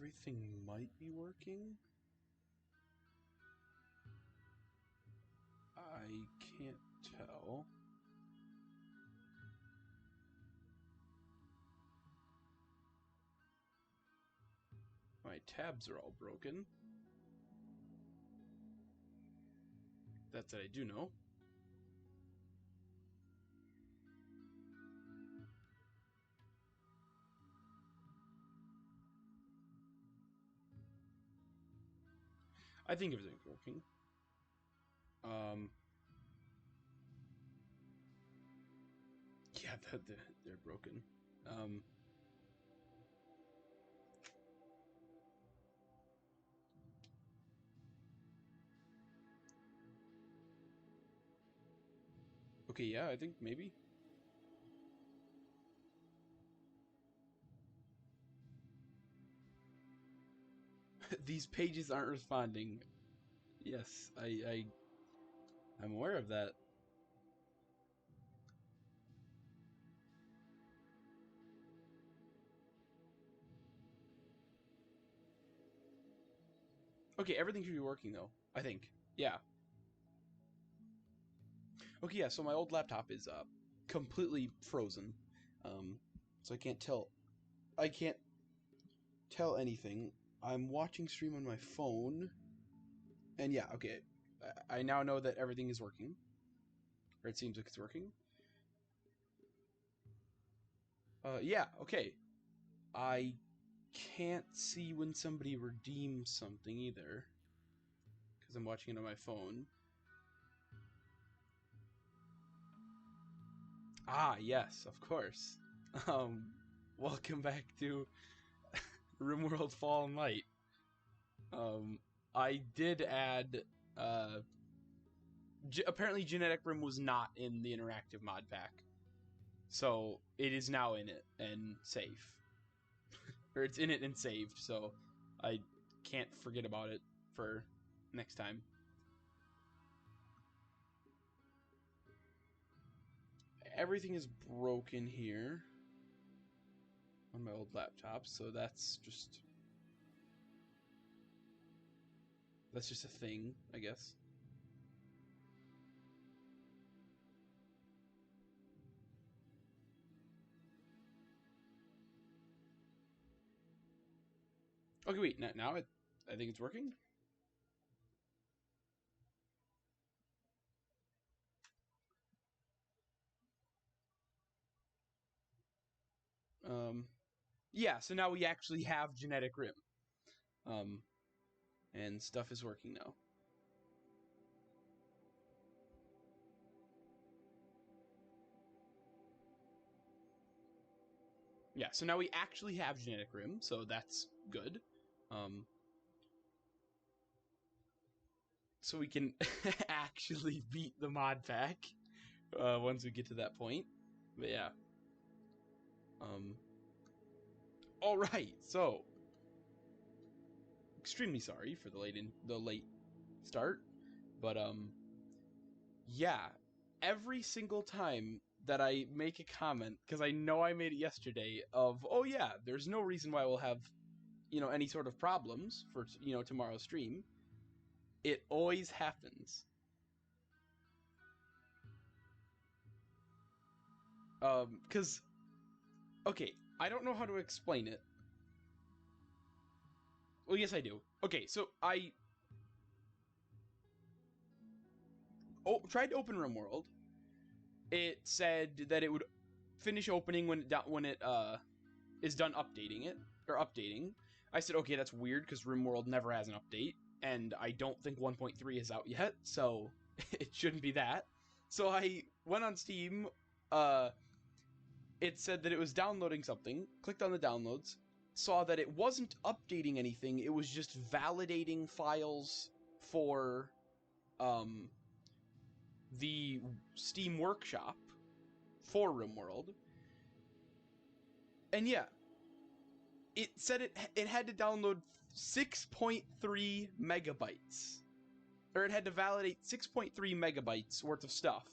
everything might be working. I can't tell. My tabs are all broken. That I do know. I think everything's working. Yeah, they're broken. Okay, yeah, I think maybe. These pages aren't responding. Yes, I'm aware of that. Okay, everything should be working though, I think. Yeah. Okay, yeah, so my old laptop is completely frozen. So I can't tell anything. I'm watching stream on my phone. And yeah, okay. I now know that everything is working. Or it seems like it's working. Yeah, okay. I can't see when somebody redeems something either. Because I'm watching it on my phone. Ah, yes, of course. Welcome back to RimWorld Fall and Light. I did add, apparently Genetic Rim was not in the interactive mod pack. So, it is now in it, and safe. Or it's in it and saved, so I can't forget about it for next time. Everything is broken here on my old laptop, so that's just a thing, I guess. Okay, wait, now I think it's working? Yeah, so now we actually have Genetic Rim. And stuff is working now. Yeah, so now we actually have Genetic Rim, so that's good. So we can actually beat the mod pack once we get to that point. But yeah. Alright, so extremely sorry for the late start. But yeah. Every single time that I make a comment, because I know I made it yesterday, of oh yeah, there's no reason why we'll have any sort of problems for tomorrow's stream, it always happens. Because okay, I don't know how to explain it. Well, yes, I do. Okay, so I tried to open RimWorld. It said that it would finish opening when it is done updating. I said, okay, that's weird because RimWorld never has an update, and I don't think 1.3 is out yet, so it shouldn't be that. So I went on Steam. It said that it was downloading something. Clicked on the downloads. Saw that it wasn't updating anything. It was just validating files for the Steam Workshop for RimWorld. And yeah, it said it had to download 6.3 megabytes. Or it had to validate 6.3 megabytes worth of stuff.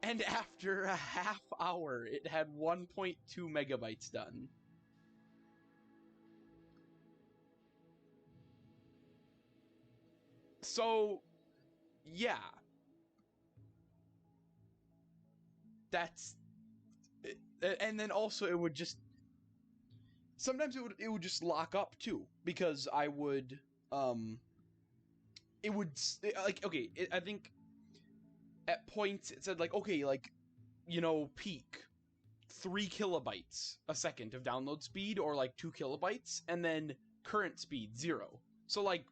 And after a half hour, it had 1.2 megabytes done. So, yeah. That's... And then also it would just... Sometimes it would just lock up, too. Because I would... It would... Like, okay, I think... At points, it said, like, okay, like, peak 3 kilobytes a second of download speed, or like 2 kilobytes, and then current speed 0. So like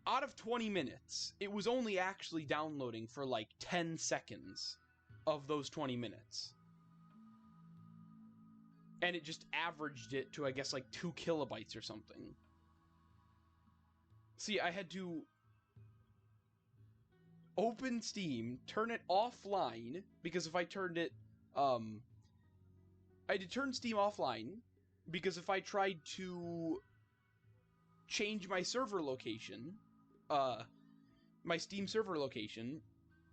out of 20 minutes, it was only actually downloading for like 10 seconds of those 20 minutes. And it just averaged it to, I guess, like 2 kilobytes or something. See, I had to open Steam, turn it offline, because if I turned it, I had to turn Steam offline, because if I tried to change my server location, my Steam server location,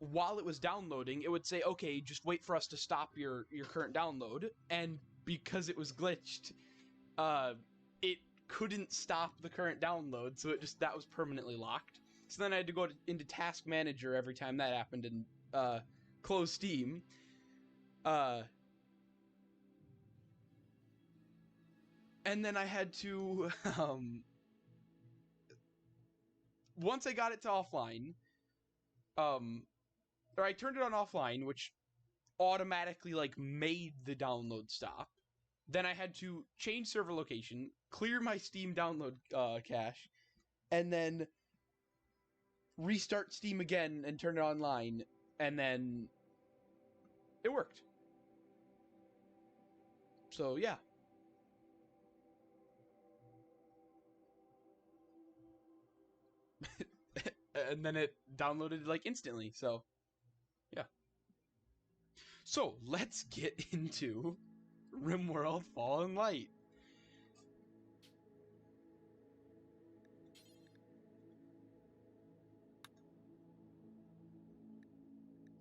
while it was downloading, it would say, okay, just wait for us to stop your current download, and because it was glitched, it couldn't stop the current download, so that was permanently locked. So then I had to go into Task Manager every time that happened and close Steam. And then I had to, once I got it to offline, or I turned it on offline, which automatically, like, made the download stop. Then I had to change server location, clear my Steam download cache, and then restart Steam again and turn it online, and then it worked. So, yeah. And then it downloaded, like, instantly, so, yeah. So, let's get into RimWorld Fallen Light.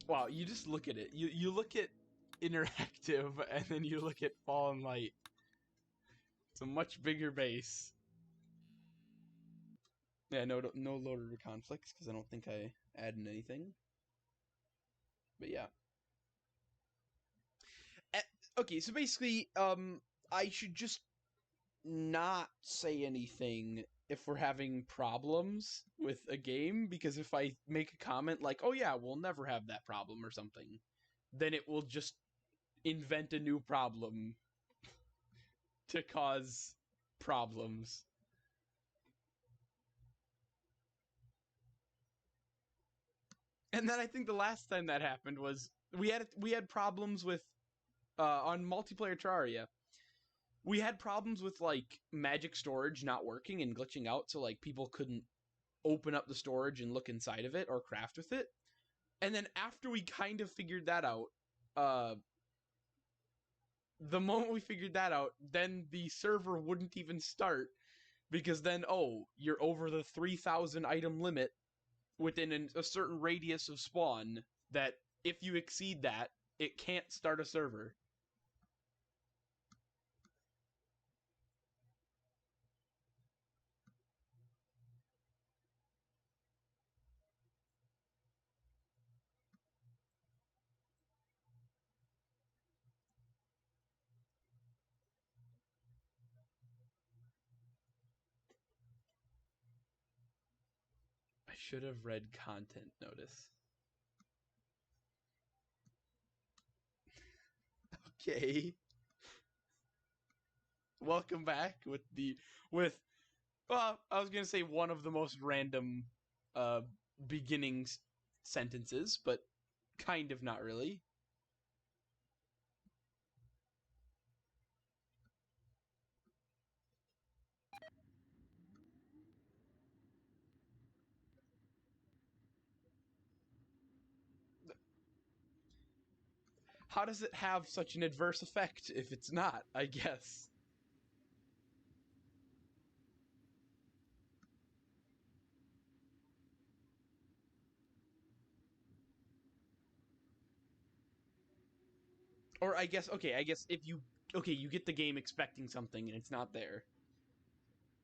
Wow, you just look at it. You look at interactive, and then you look at Fallen Light. It's a much bigger base. Yeah, no loader conflicts, because I don't think I added anything. But yeah. Okay, so basically, I should just not say anything if we're having problems with a game, because if I make a comment like, oh yeah, we'll never have that problem or something, then it will just invent a new problem to cause problems. And then I think the last time that happened was we had problems with on multiplayer Terraria. We had problems with like magic storage not working and glitching out, so like people couldn't open up the storage and look inside of it or craft with it. And then after we kind of figured that out, the moment we figured that out, then the server wouldn't even start, because then, oh, you're over the 3,000 item limit within a certain radius of spawn, that if you exceed that, it can't start a server. I should have read content notice. Okay. Welcome back with well, I was gonna say one of the most random uh beginning sentences, but kind of not really. How does it have such an adverse effect if it's not, I guess? Or I guess, okay, I guess if you, okay, you get the game expecting something and it's not there.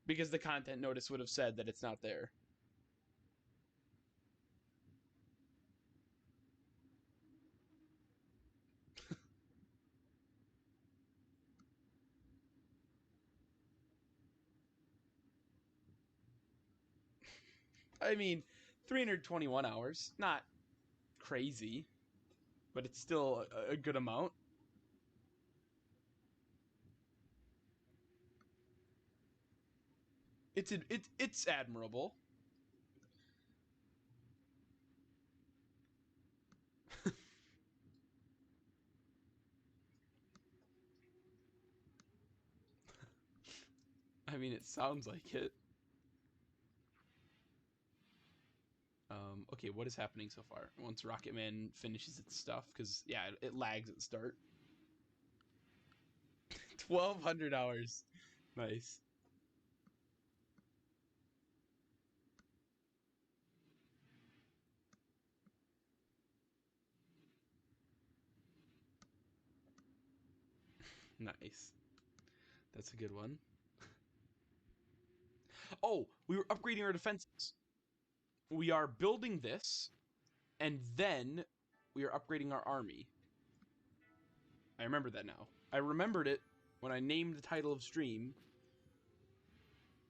Because the content notice would have said that it's not there. I mean, 321 hours, not crazy, but it's still a good amount. It's admirable. I mean, it sounds like it. Okay, what is happening so far? Once Rocket Man finishes its stuff, because yeah, it lags at the start. 1,200 hours. Nice. Nice. That's a good one. Oh, we were upgrading our defenses. We are building this, and then we are upgrading our army. I remember that now. I remembered it when I named the title of stream.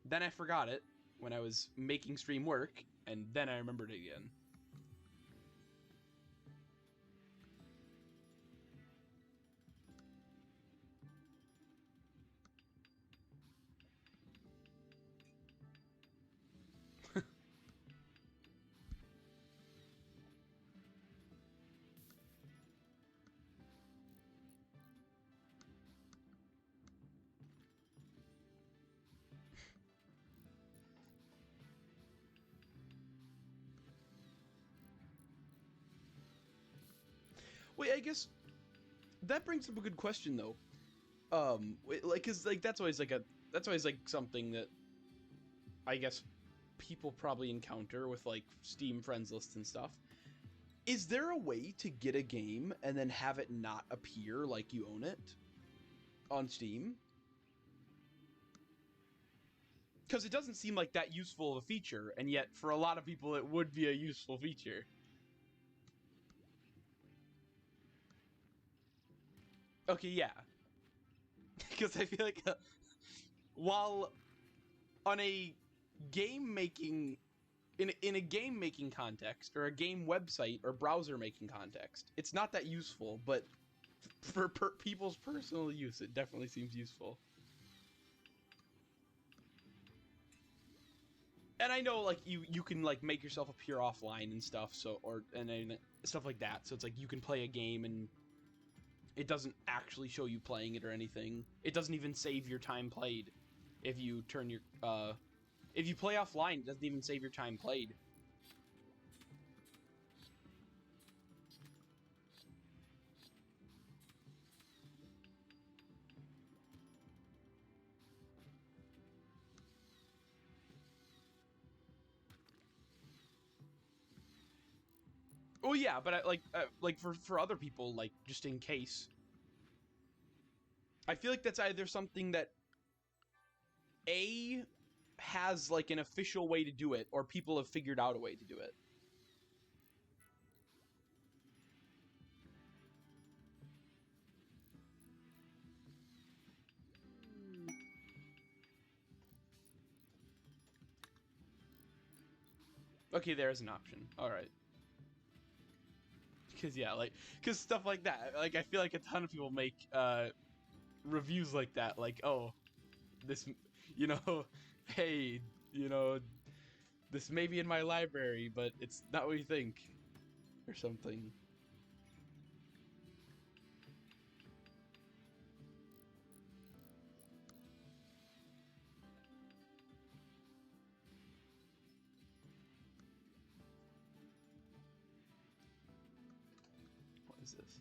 Then I forgot it when I was making stream work, and then I remembered it again. Wait, I guess that brings up a good question though. Like, cause like that's always like something that I guess people probably encounter with like Steam friends lists and stuff. Is there a way to get a game and then have it not appear like you own it on Steam? Because it doesn't seem like that useful of a feature, and yet for a lot of people it would be a useful feature. Okay, yeah. Because I feel like while on a game making in a game making context or a game website or browser making context, it's not that useful, but for people's personal use it definitely seems useful. And I know like you can like make yourself appear offline and stuff, so and stuff like that, so it's like you can play a game and it doesn't actually show you playing it or anything. It doesn't even save your time played if you turn your if you play offline, it doesn't even save your time played. Oh yeah, but like for other people, like just in case. I feel like that's either something that A has like an official way to do it, or people have figured out a way to do it. Okay, there's an option. All right. Because yeah, like because stuff like that. Like I feel like a ton of people make reviews like that. Like, oh, this, you know, hey, you know, this may be in my library, but it's not what you think, or something. What is this?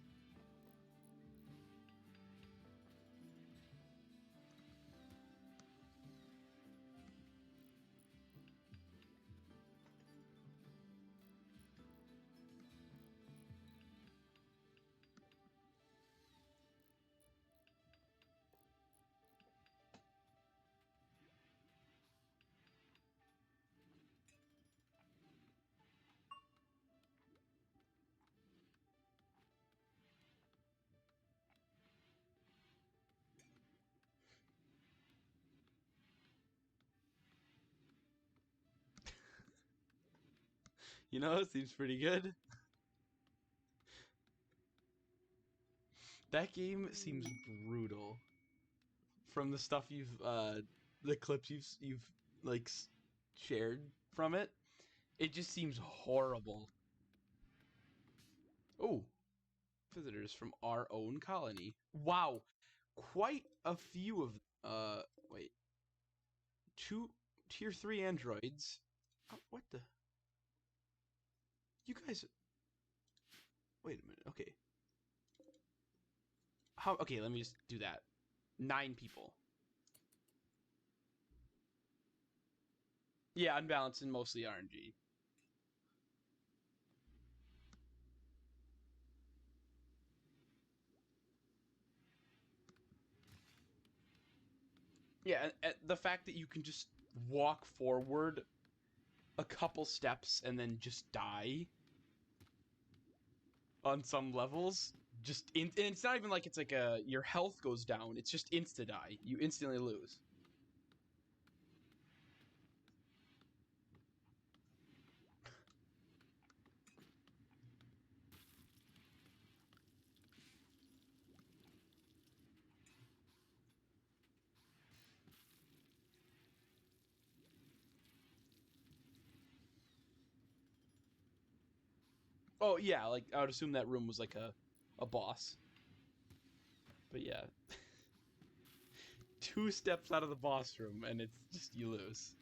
You know, it seems pretty good. That game seems brutal. From the stuff the clips you've like shared from it, it just seems horrible. Oh, visitors from our own colony. Wow, quite a few of. Wait, 2 tier 3 androids. Oh, what the? You guys. Wait a minute. Okay. How? Okay, let me just do that. 9 people. Yeah, unbalanced and mostly RNG. Yeah, and the fact that you can just walk forward a couple steps and then just die on some levels. And it's not even like it's like your health goes down. It's just insta die. You instantly lose. Oh yeah, like I would assume that room was like a boss. But yeah. 2 steps out of the boss room and it's just you lose.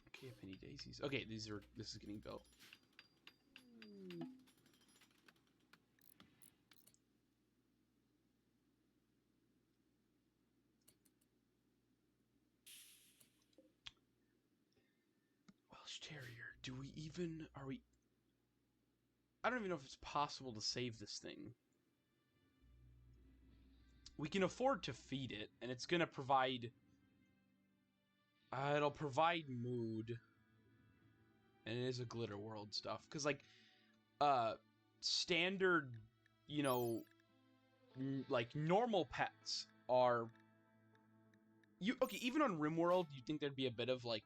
Okay, penny daisies. Okay, this is getting built. Welsh Terrier. Do we even are we I don't even know if it's possible to save this thing. We can afford to feed it, and it's gonna provide. It'll provide mood, and it is a glitter world stuff. Cause like, standard, you know, like normal pets are. You okay? Even on RimWorld, you'd think there'd be a bit of like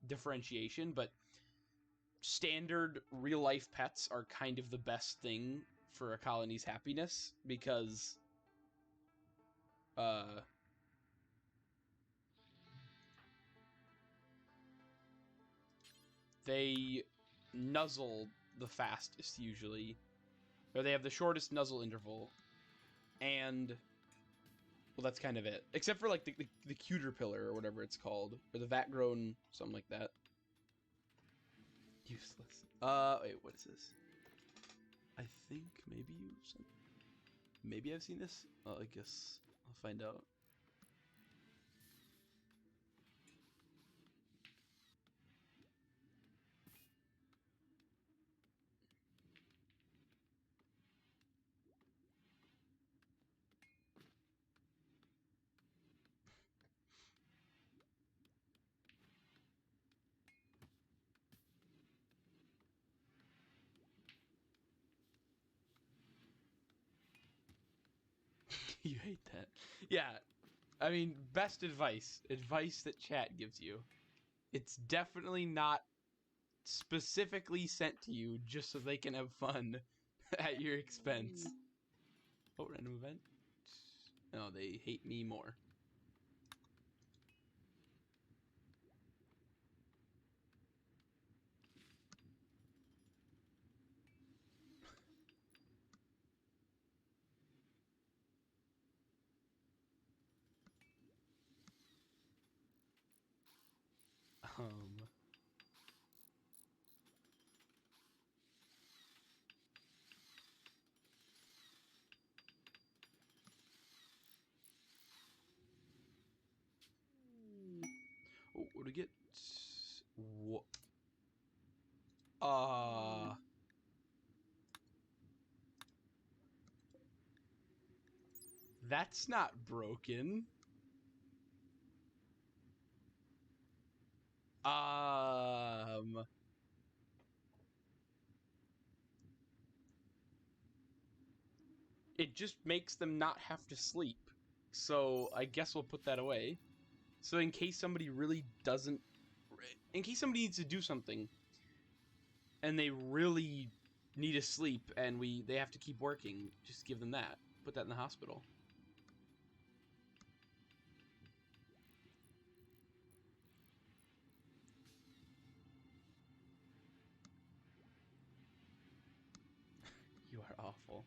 differentiation, but standard real life pets are kind of the best thing for a colony's happiness because, uh, they nuzzle the fastest usually, or they have the shortest nuzzle interval, and well, that's kind of it. Except for like the cuter pillar or whatever it's called, or the vat grown something like that. Useless. Wait, what is this? I think maybe I've seen this. I guess I'll find out. You hate that. Yeah. I mean, best advice that chat gives you. It's definitely not specifically sent to you just so they can have fun at your expense. Oh, random event. No, they hate me more. Um. Oh, what do we get? What? That's not broken. Um. It just makes them not have to sleep. So I guess we'll put that away. So in case somebody really doesn't... In case somebody needs to do something, and they really need to sleep, and they have to keep working, just give them that. Put that in the hospital. You are awful.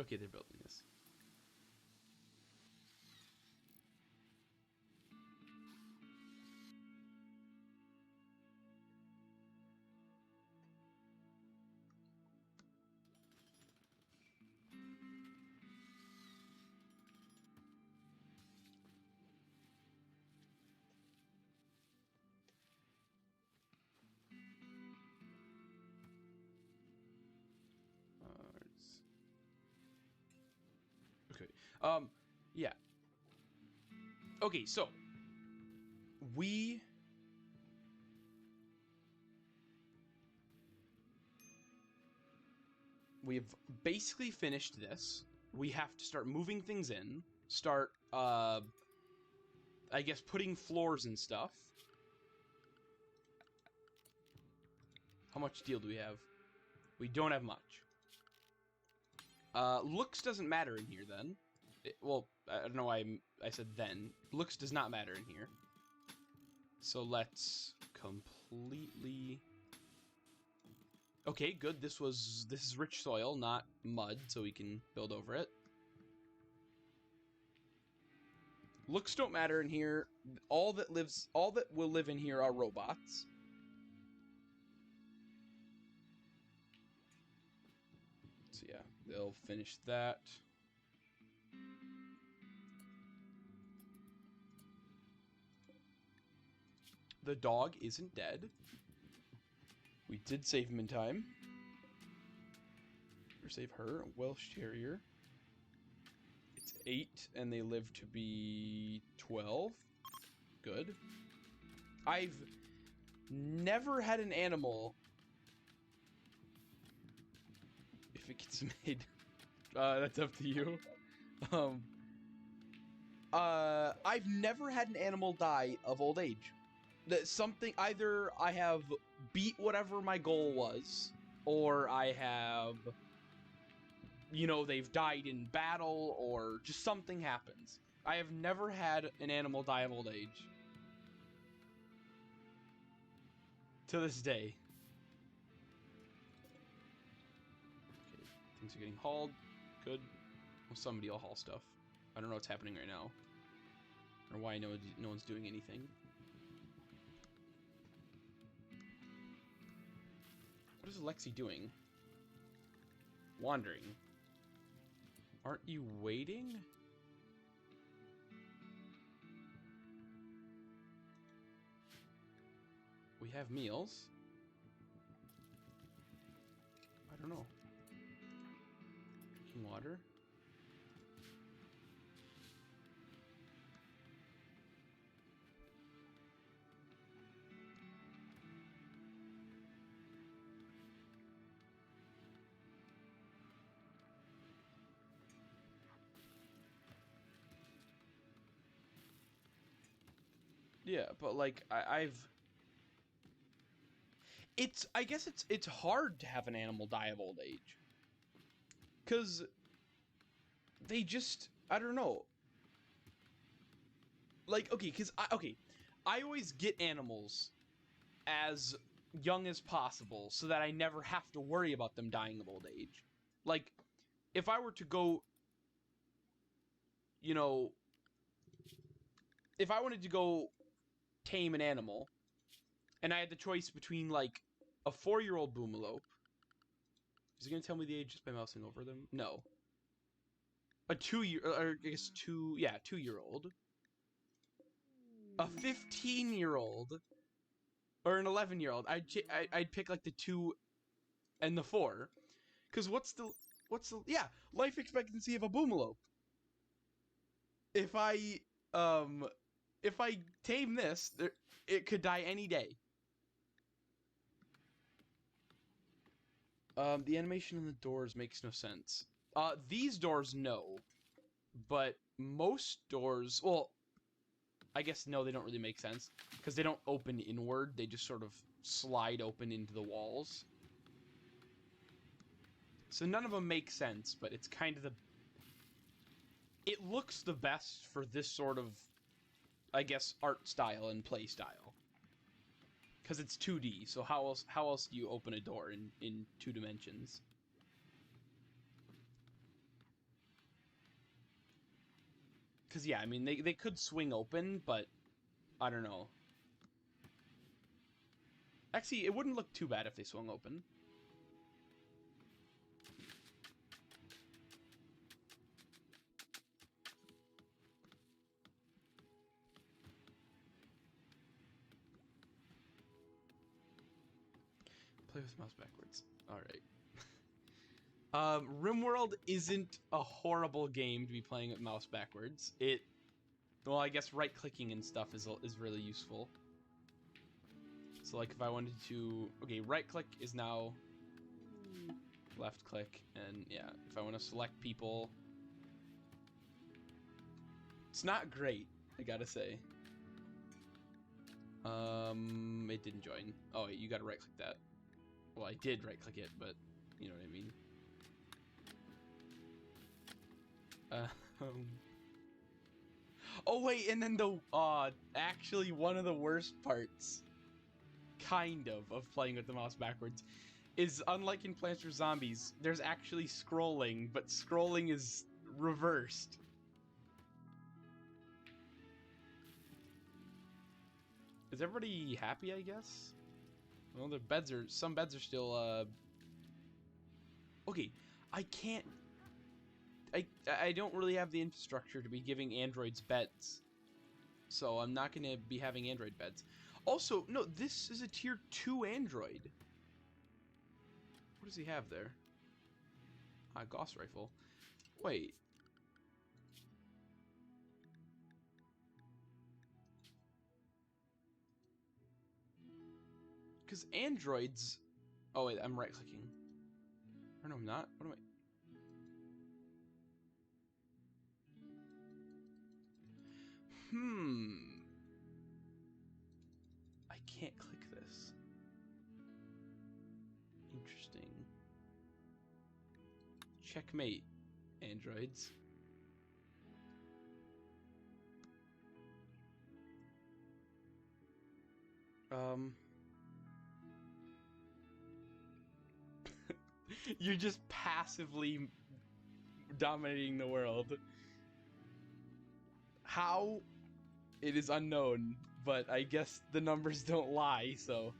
Okay, they're building this. Okay. Yeah. Okay, so we've basically finished this. We have to start moving things in. Start, I guess, putting floors and stuff. How much steel do we have? We don't have much. Looks doesn't matter in here then. Well, I don't know why I said then. Looks does not matter in here. So let's completely... Okay, good. This is rich soil, not mud, so we can build over it. Looks don't matter in here. All that will live in here are robots. So yeah, they'll finish that. The dog isn't dead. We did save him in time. Or save her, Welsh Terrier. It's 8, and they live to be 12. Good. I've never had an animal... If it gets made... that's up to you. I've never had an animal die of old age. That something, either I have beat whatever my goal was, or I have, you know, they've died in battle, or just something happens. I have never had an animal die of old age. To this day. Okay, things are getting hauled. Good. Well, somebody will haul stuff. I don't know what's happening right now. Or why no one's doing anything. What is Lexi doing? Wandering. Aren't you waiting? We have meals. I don't know. Drinking water. Yeah, but like I guess it's hard to have an animal die of old age. 'Cause they just, I don't know. Like, okay, I always get animals as young as possible so that I never have to worry about them dying of old age. Like, if I were to go, you know, if I wanted to go tame an animal, and I had the choice between, like, a 4-year-old boomalope. Is it going to tell me the age just by mousing over them? No. A 2-year-old. A 15-year-old. Or an 11-year-old. I'd pick, like, the 2 and the 4. Because what's the, life expectancy of a boomalope. If I tame this, it could die any day. The animation on the doors makes no sense. These doors, no. But most doors, well, I guess no, they don't really make sense. Because they don't open inward, they just sort of slide open into the walls. So none of them make sense, but it's kind of the... It looks the best for this sort of, I guess, art style and play style. Because it's 2D, so how else do you open a door in 2 dimensions? Because, yeah, I mean, they could swing open, but I don't know. Actually, it wouldn't look too bad if they swung open. Play with mouse backwards. Alright. RimWorld isn't a horrible game to be playing with mouse backwards. Well, I guess right-clicking and stuff is really useful. So, like, if I wanted to... Okay, right-click is now left-click, and yeah, if I want to select people... It's not great, I gotta say. It didn't join. Oh, wait, you gotta right-click that. Well, I did right-click it, but you know what I mean. Oh, wait, and then actually one of the worst parts, kind of playing with the mouse backwards, is unlike in Plants vs. Zombies, there's actually scrolling, but scrolling is reversed. Is everybody happy, I guess? Well, some beds are still, okay, I don't really have the infrastructure to be giving androids beds. So I'm not going to be having android beds. Also, no, this is a tier 2 android. What does he have there? Gauss rifle. Wait. Because androids... Oh, wait, I'm right-clicking. Or no, I'm not. What am I... I can't click this. Interesting. Checkmate, androids. You're just passively dominating the world. How? It is unknown, but I guess the numbers don't lie, so...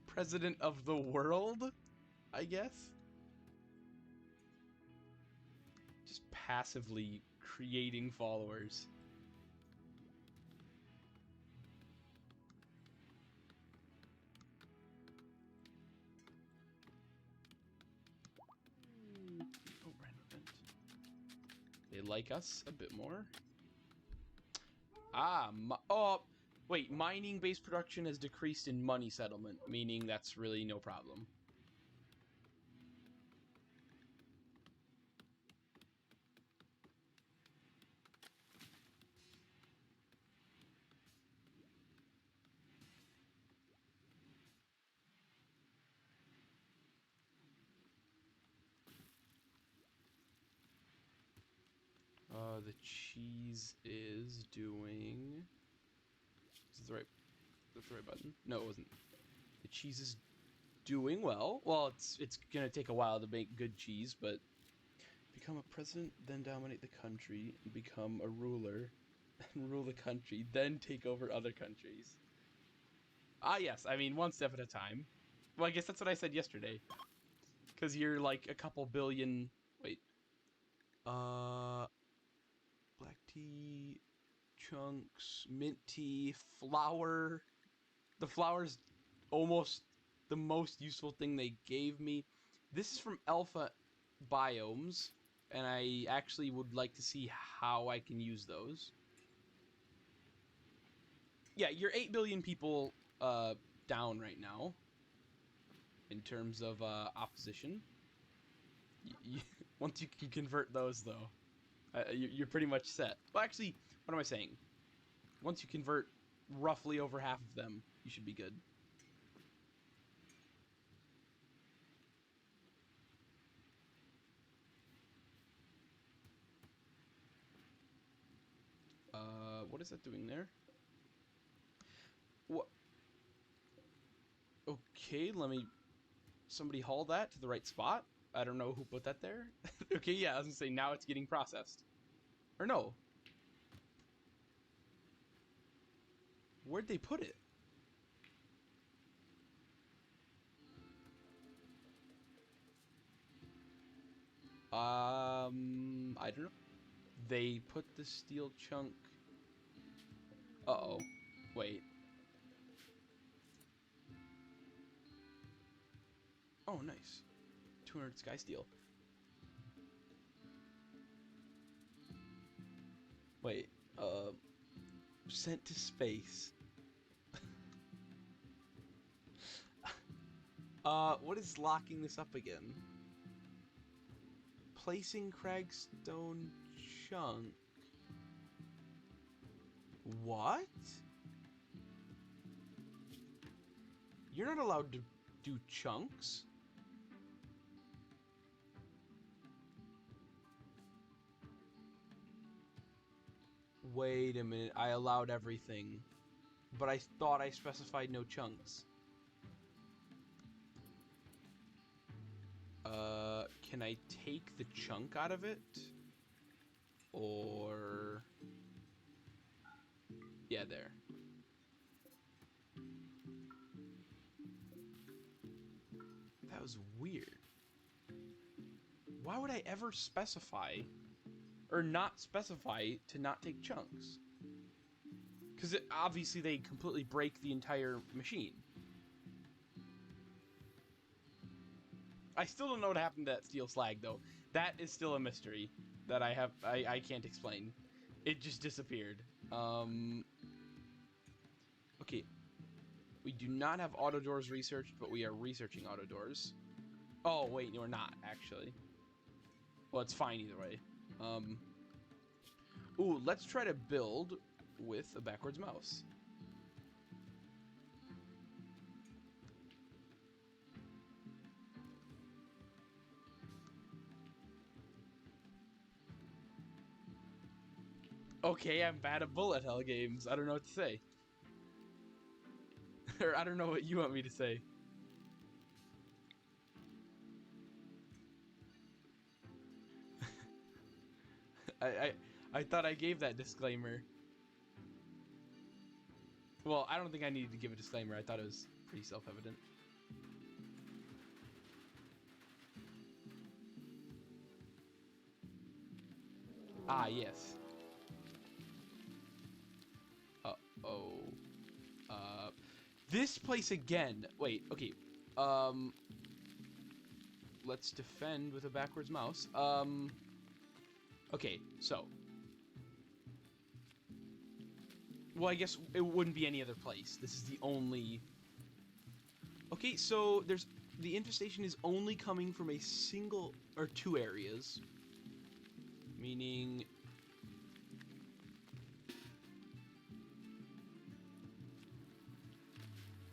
President of the world, I guess? Just passively creating followers. Oh, random event. They like us a bit more. Oh, wait, mining-based production has decreased in money settlement, meaning that's really no problem. The cheese is doing... Is this the right... That's the right button? No, it wasn't. The cheese is doing well. Well, it's gonna take a while to make good cheese, but... Become a president, then dominate the country, and become a ruler, and rule the country, then take over other countries. Ah, yes, I mean, one step at a time. Well, I guess that's what I said yesterday. Because you're like a couple billion... Wait. Black tea, chunks, mint tea, flour. The flour's almost the most useful thing they gave me. This is from Alpha Biomes, and I actually would like to see how I can use those. Yeah, you're 8 billion people down right now in terms of opposition. Once you can convert those, though, you're pretty much set. Well, actually, what am I saying? Once you convert roughly over half of them, you should be good. What is that doing there? What? Okay, let me... Somebody haul that to the right spot. I don't know who put that there. Okay, yeah, I was gonna say, now it's getting processed. Or no. Where'd they put it? I don't know. They put the steel chunk... Uh-oh. Wait. Oh, nice. 200 sky steel. Wait, sent to space. What is locking this up again? Placing cragstone chunk. What? You're not allowed to do chunks? Wait a minute, I allowed everything. But I thought I specified no chunks. Can I take the chunk out of it? Or... Yeah, there. That was weird. Why would I ever specify... or not specify to not take chunks? Because obviously they completely break the entire machine. I still don't know what happened to that steel slag, though. That is still a mystery that I can't explain. It just disappeared. Okay. We do not have auto doors researched, but we are researching auto doors. Oh, wait, no, we're not, actually. Well, it's fine either way. Ooh, let's try to build with a backwards mouse. Okay, I'm bad at bullet hell games. I don't know what to say. Or I don't know what you want me to say. I thought I gave that disclaimer. Well, I don't think I needed to give a disclaimer. I thought it was pretty self-evident. Ah, yes. Uh-oh. This place again. Wait, okay. Let's defend with a backwards mouse. Okay, so. Well, I guess it wouldn't be any other place. This is the only... Okay, so there's... The infestation is only coming from a single... or two areas. Meaning...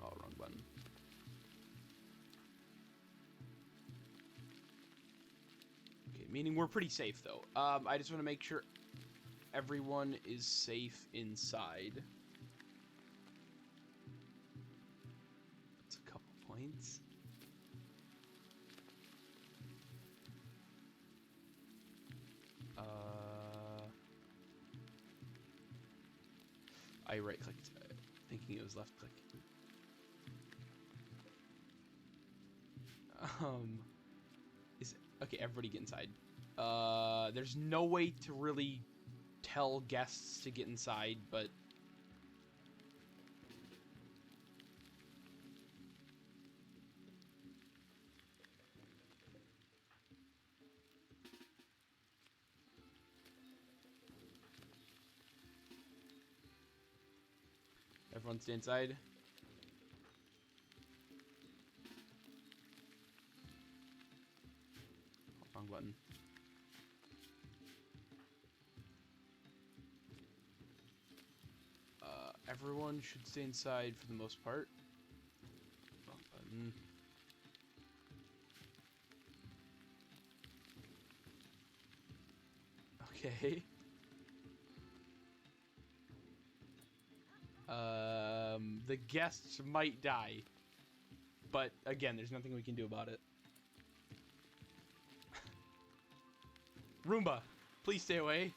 Oh, wrong button. Okay, meaning we're pretty safe, though. I just want to make sure everyone is safe inside. That's a couple points. I right-clicked, thinking it was left-click. Okay, everybody get inside. There's no way to really tell guests to get inside, but... Everyone stay inside. Wrong button. Everyone should stay inside for the most part. Wrong button. Okay. The guests might die. But, again, there's nothing we can do about it. Roomba, please stay away.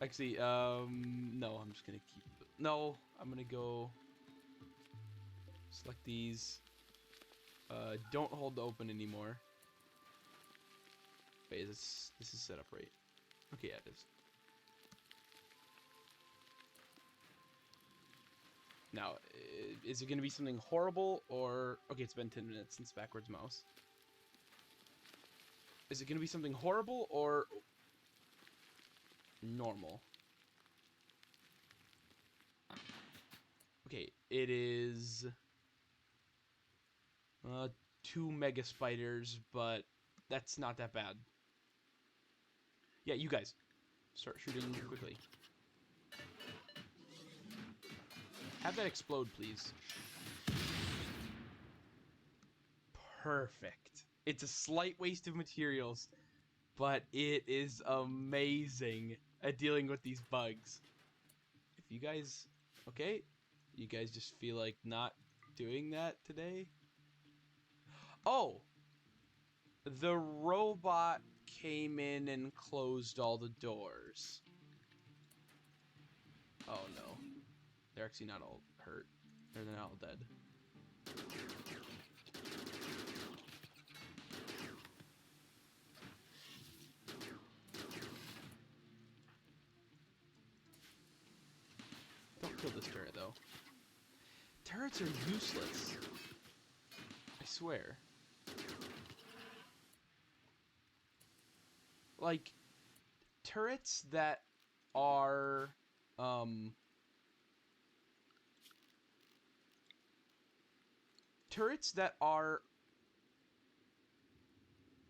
Actually, no, I'm just gonna keep... No, I'm gonna go... Select these. Don't hold the open anymore. Wait, this is set up right. Okay, yeah, it is. Now, is it going to be something horrible, or... Okay, it's been 10 minutes since backwards mouse. Is it going to be something horrible, or... normal? Okay, it is... 2 mega spiders, but that's not that bad. Yeah, you guys, start shooting quickly. Have that explode, please. Perfect. It's a slight waste of materials, but it is amazing at dealing with these bugs. If you guys... Okay? You guys just feel like not doing that today? Oh! The robot came in and closed all the doors. Oh no. They're actually not all hurt. They're not all dead. Don't kill this turret, though. Turrets are useless. I swear. Like, turrets that are, turrets that are,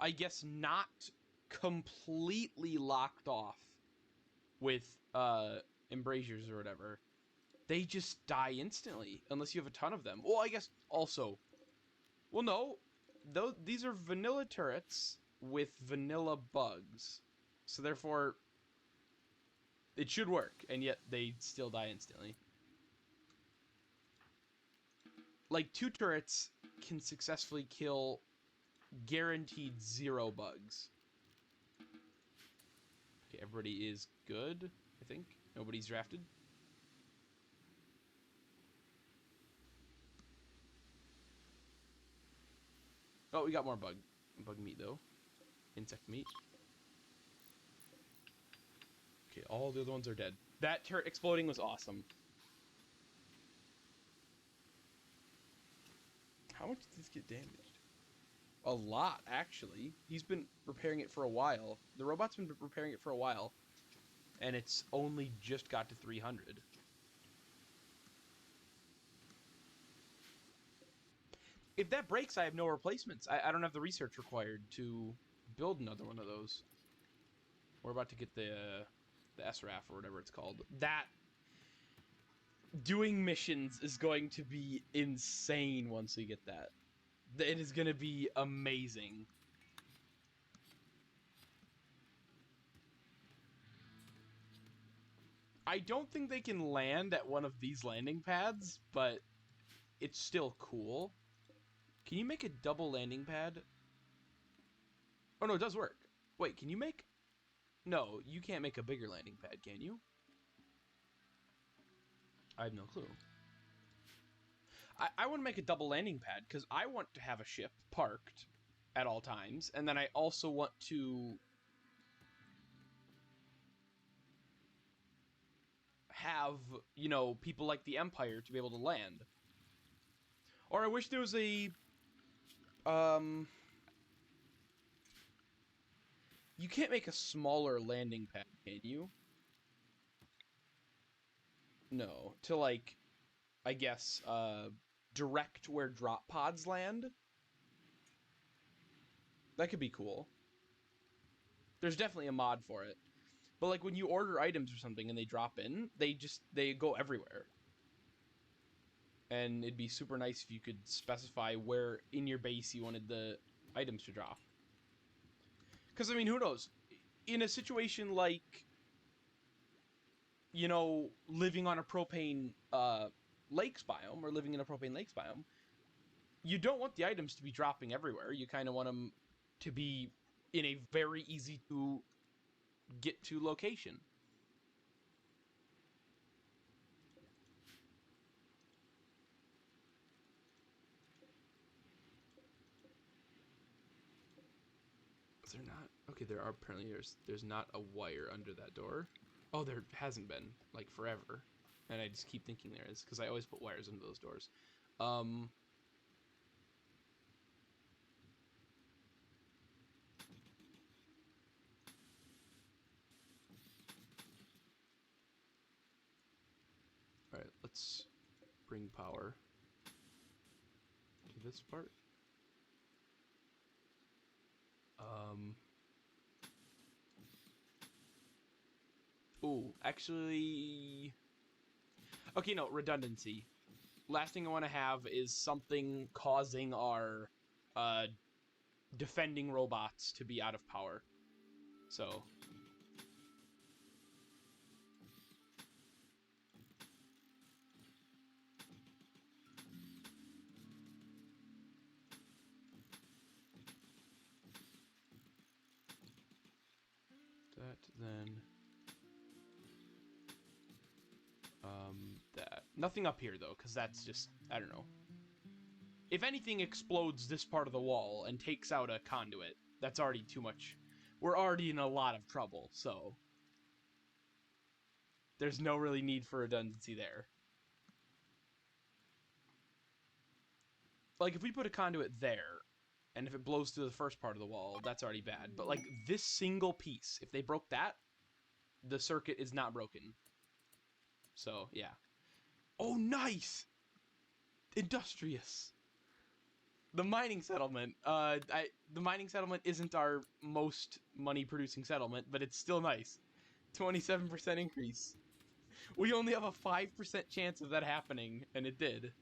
I guess, not completely locked off with, embrasures or whatever, they just die instantly, unless you have a ton of them. Well, I guess, also, well, no, these are vanilla turrets with vanilla bugs, so therefore, it should work, and yet they still die instantly. Like, 2 turrets can successfully kill guaranteed 0 bugs. Okay, everybody is good, I think. Nobody's drafted. Oh, we got more bug meat, though. Insect meat. Okay, all the other ones are dead. That turret exploding was awesome. How much did this get damaged? A lot, actually. He's been repairing it for a while. The robot's been repairing it for a while. And it's only just got to 300. If that breaks, I have no replacements. I don't have the research required to build another one of those. We're about to get the SRAF or whatever it's called. That doing missions is going to be insane once we get that. It is going to be amazing. I don't think they can land at one of these landing pads, but it's still cool. Can you make a double landing pad? Oh, no, it does work. Wait, can you make... No, you can't make a bigger landing pad, can you? I have no clue. I want to make a double landing pad, because I want to have a ship parked at all times, and then I also want to have, you know, people like the Empire to be able to land. Or I wish there was a... You can't make a smaller landing pad, can you? No, to like, I guess, direct where drop pods land. That could be cool. There's definitely a mod for it. But like when you order items or something and they drop in, they go everywhere. And it'd be super nice if you could specify where in your base you wanted the items to drop. Because, I mean, who knows? In a situation like, you know, living on a propane lakes biome, or living in a propane lakes biome, you don't want the items to be dropping everywhere. You kind of want them to be in a very easy to get to location. Is there not? Okay, there are apparently there's not a wire under that door. Oh, there hasn't been, like, forever. And I just keep thinking there is, because I always put wires under those doors. Alright, let's bring power to this part. Ooh, actually... Okay, no, redundancy. Last thing I want to have is something causing our defending robots to be out of power. So... that, then... that. Nothing up here, though, because that's just... I don't know. If anything explodes this part of the wall and takes out a conduit, that's already too much. We're already in a lot of trouble, so... There's no really need for redundancy there. Like, if we put a conduit there, and if it blows through the first part of the wall, that's already bad. But, like, this single piece, if they broke that, the circuit is not broken. So, yeah. Oh, nice! Industrious. The mining settlement. The mining settlement isn't our most money-producing settlement, but it's still nice. 27% increase. We only have a 5% chance of that happening, and it did.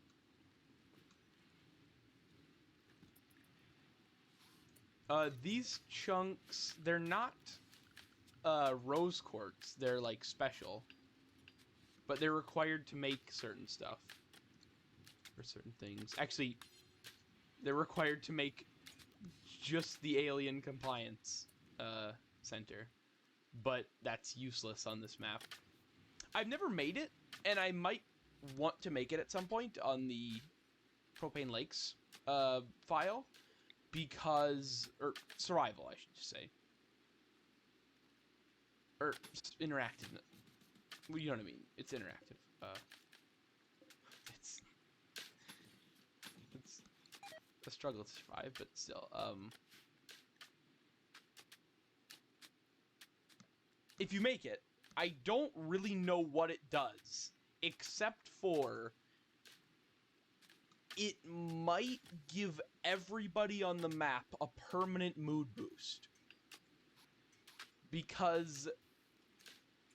These chunks, they're not rose quartz. They're, like, special. But they're required to make certain stuff. Or certain things. Actually, they're required to make just the alien compliance center. But that's useless on this map. I've never made it, and I might want to make it at some point on the Propane Lakes file. Because... or survival, I should just say. Or interactive. Well, you know what I mean. It's interactive. It's a struggle to survive, but still. If you make it, I don't really know what it does, except for it might give everybody on the map a permanent mood boost. Because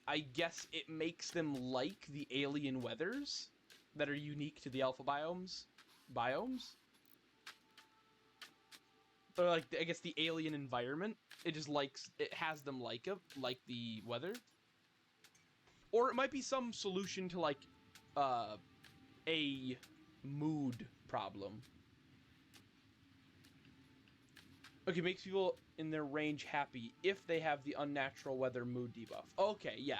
I guess it makes them like the alien weathers that are unique to the alpha biomes. Or like, I guess the alien environment. It just likes, it has them like the weather. Or it might be some solution to like, a mood problem. Okay, makes people in their range happy if they have the unnatural weather mood debuff. Okay, yeah.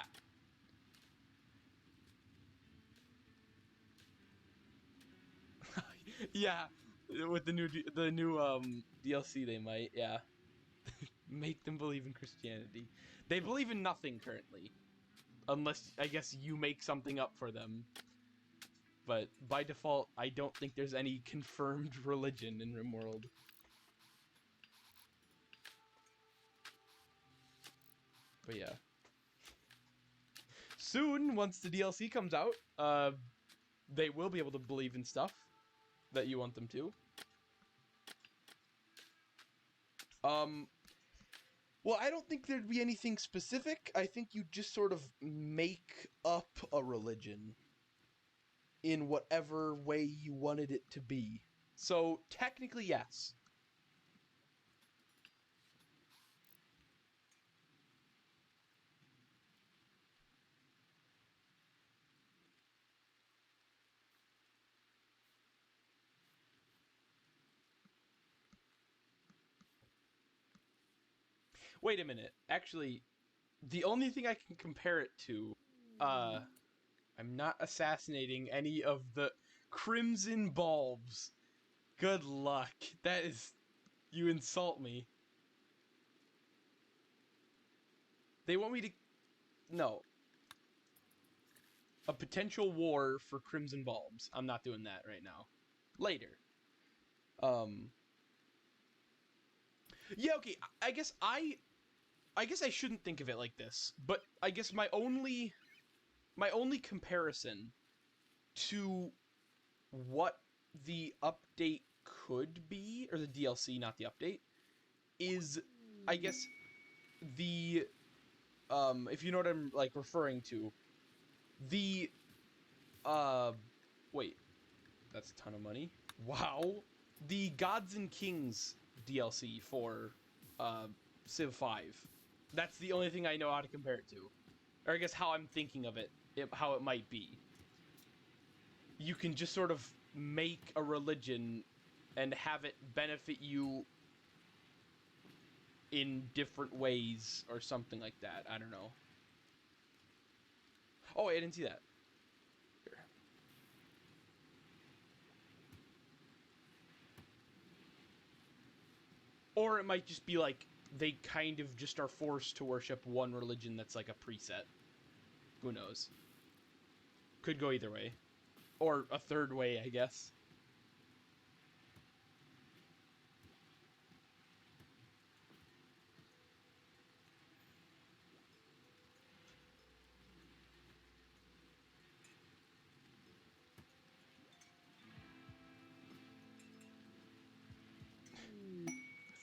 Yeah, with the new DLC they might, yeah. Make them believe in Christianity. They believe in nothing currently. Unless, I guess, you make something up for them. But by default, I don't think there's any confirmed religion in RimWorld. But yeah. soon, once the DLC comes out, they will be able to believe in stuff that you want them to. Well, I don't think there'd be anything specific. I think you just sort of make up a religion in whatever way you wanted it to be. So, technically, yes. Wait a minute. Actually, the only thing I can compare it to, I'm not assassinating any of the crimson bulbs. Good luck. That is... You insult me. They want me to... No. A potential war for crimson bulbs. I'm not doing that right now. Later. Yeah, okay. I guess I shouldn't think of it like this, but I guess my only comparison to what the update could be, or the DLC, not the update, is, I guess, the, if you know what I'm, like, referring to, the, wait, that's a ton of money. Wow. The Gods and Kings DLC for, Civ 5. That's the only thing I know how to compare it to. Or I guess how I'm thinking of it, how it might be. You can just sort of make a religion and have it benefit you in different ways or something like that. I don't know. Oh, I didn't see that. Here. Or it might just be like they kind of just are forced to worship one religion that's like a preset. Who knows? Could go either way. Or a third way, I guess.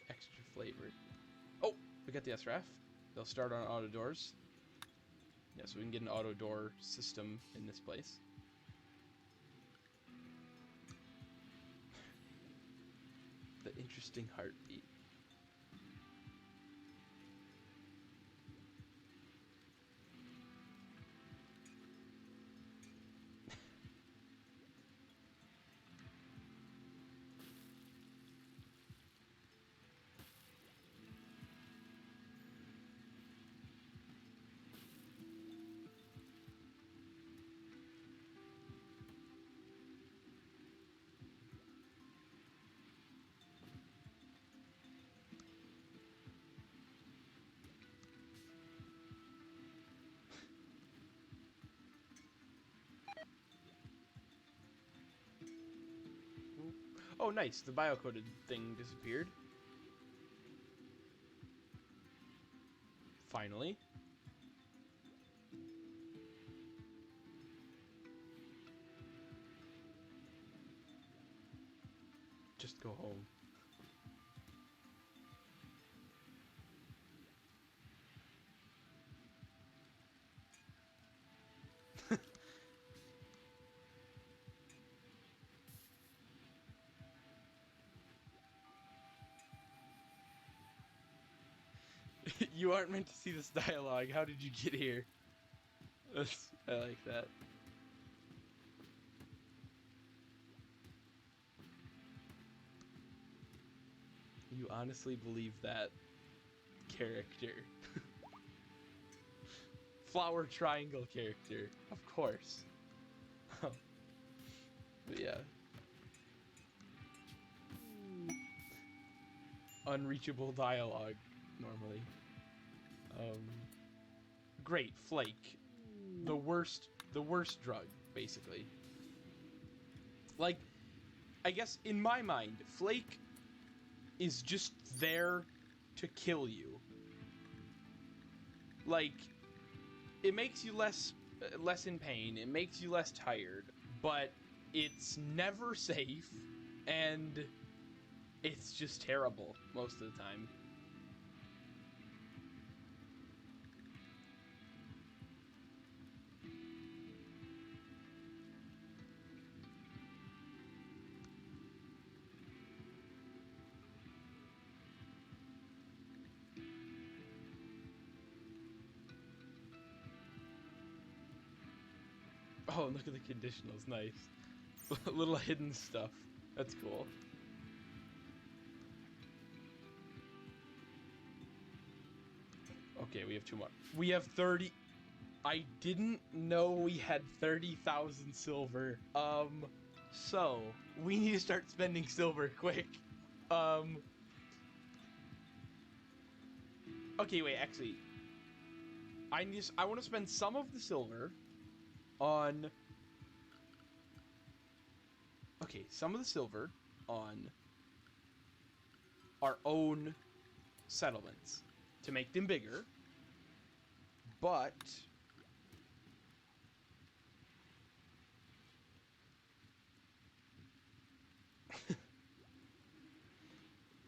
Extra flavored. Oh, we got the SRAF. They'll start on auto doors. Yeah, so we can get an auto door system in this place. The interesting heartbeat. Oh, nice. The biocoded thing disappeared. Finally. Just go home. You aren't meant to see this dialogue. How did you get here? I like that. You honestly believe that character? Flower triangle character, of course. But yeah. Unreachable dialogue, normally. Great, Flake. The worst drug, basically. Like, I guess in my mind, Flake is just there to kill you. Like, it makes you less, less in pain. It makes you less tired, but it's never safe, and it's just terrible most of the time. Oh, look at the conditionals, nice. Little hidden stuff. That's cool. Okay, we have 2 more. We have 30. I didn't know we had 30,000 silver. So we need to start spending silver quick. Okay, wait, actually, I want to spend some of the silver on. Okay, some of the silver on our own settlements to make them bigger, but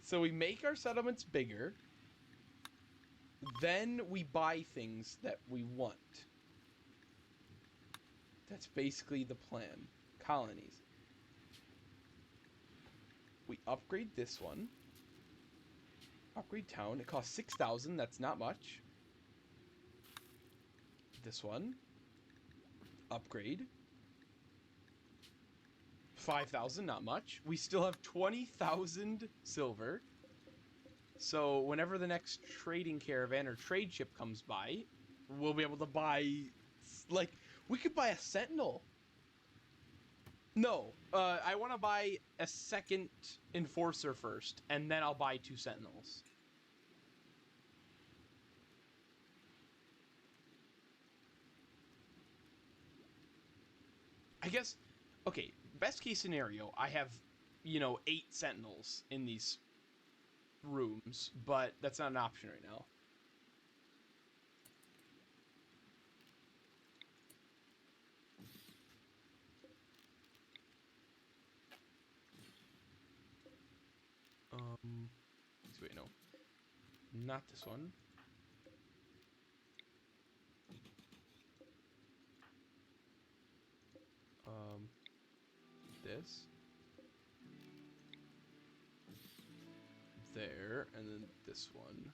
so we make our settlements bigger, then we buy things that we want. That's basically the plan. Colonies. We upgrade this one. Upgrade town. It costs 6,000. That's not much. This one. Upgrade. 5,000. Not much. We still have 20,000 silver. So whenever the next trading caravan or trade ship comes by, we'll be able to buy, like, we could buy a sentinel. No, I want to buy a second enforcer first, and then I'll buy 2 sentinels. I guess, okay, best case scenario, I have, 8 sentinels in these rooms, but that's not an option right now. Wait, no. Not this one. This. There, and then this one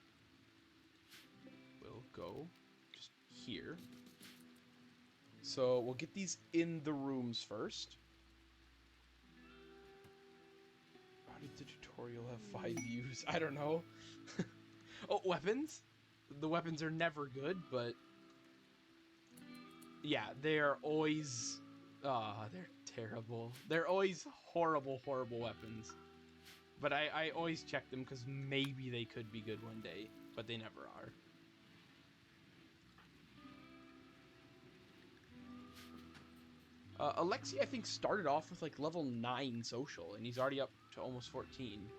will go just here. So we'll get these in the rooms first. How did the tutorial have 5 views? I don't know. Oh, weapons? The weapons are never good, but yeah, they're always... they're terrible. They're always horrible, horrible weapons. But I always check them because maybe they could be good one day, but they never are. Alexi, I think, started off with like level 9 social, and he's already up to almost 14.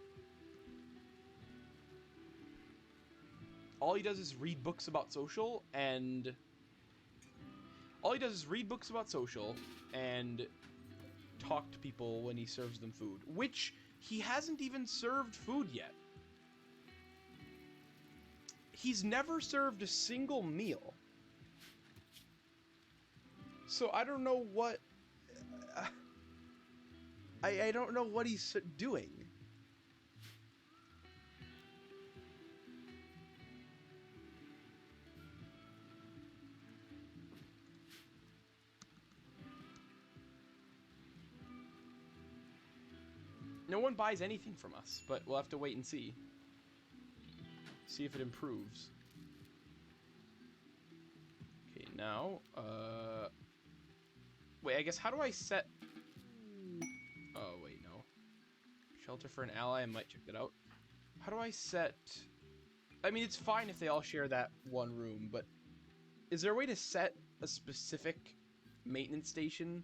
All he does is read books about social, and... talk to people when he serves them food, which he hasn't even served food yet. He's never served a single meal. So I don't know what... I don't know what he's doing. No one buys anything from us, but we'll have to wait and see. See if it improves. Okay, now, wait, I guess, how do I set... Oh, wait, no. Shelter for an ally, I might check that out. How do I set... I mean, it's fine if they all share that one room, but... Is there a way to set a specific maintenance station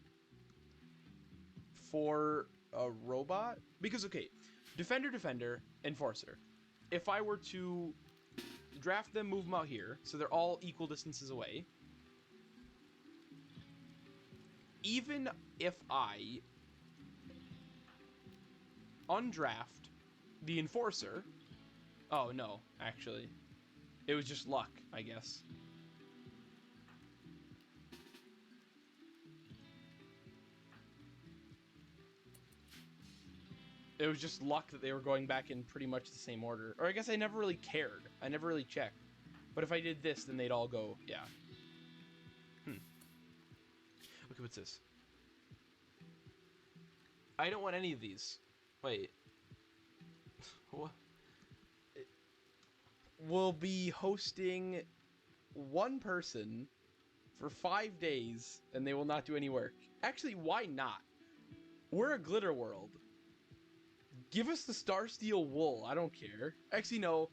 for a robot? Because, okay, Defender, Enforcer. If I were to draft them, move them out here, so they're all equal distances away, even if I undraft the Enforcer... Oh, no, actually. It was just luck, I guess. It was just luck that they were going back in pretty much the same order. Or I guess I never really cared. I never really checked. But if I did this, then they'd all go, yeah. Okay, what's this? I don't want any of these. Wait. What? We'll be hosting one person for 5 days, and they will not do any work. Actually, why not? We're a glitter world. Give us the Star Steel wool. I don't care. Actually, no.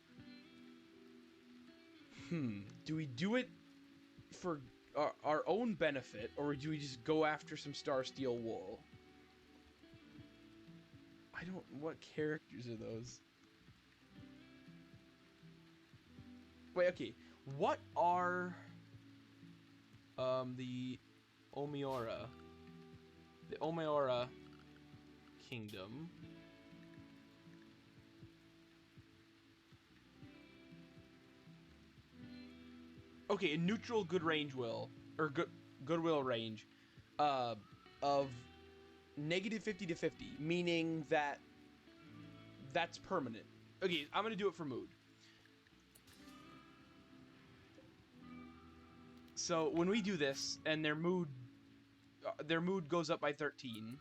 Do we do it for our own benefit, or do we just go after some Star Steel wool? I don't... What characters are those? Wait, okay. What are... the Omiora... The Omiora Kingdom... Okay, a neutral good range will, or goodwill range, of -50 to 50, meaning that that's permanent. Okay, I'm gonna do it for mood. So when we do this and their mood goes up by 13,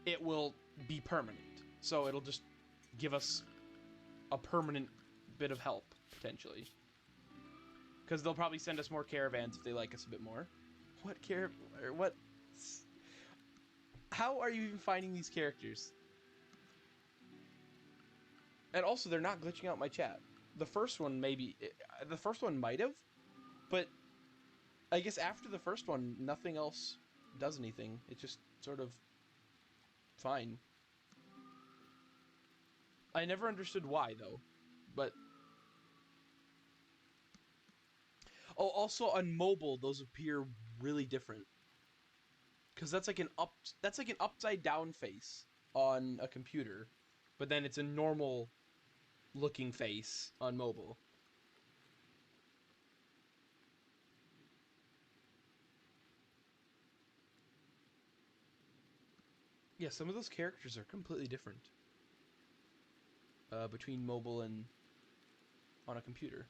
it will be permanent. So it'll just give us a permanent bit of help potentially. Because they'll probably send us more caravans if they like us a bit more. What? How are you even finding these characters? And also, they're not glitching out my chat. The first one the first one might have, but I guess after the first one, nothing else does anything. It's just sort of fine. I never understood why though, but. Oh, also on mobile, those appear really different. Because that's like an upside down face on a computer, but then it's a normal looking face on mobile. Yeah, some of those characters are completely different between mobile and on a computer.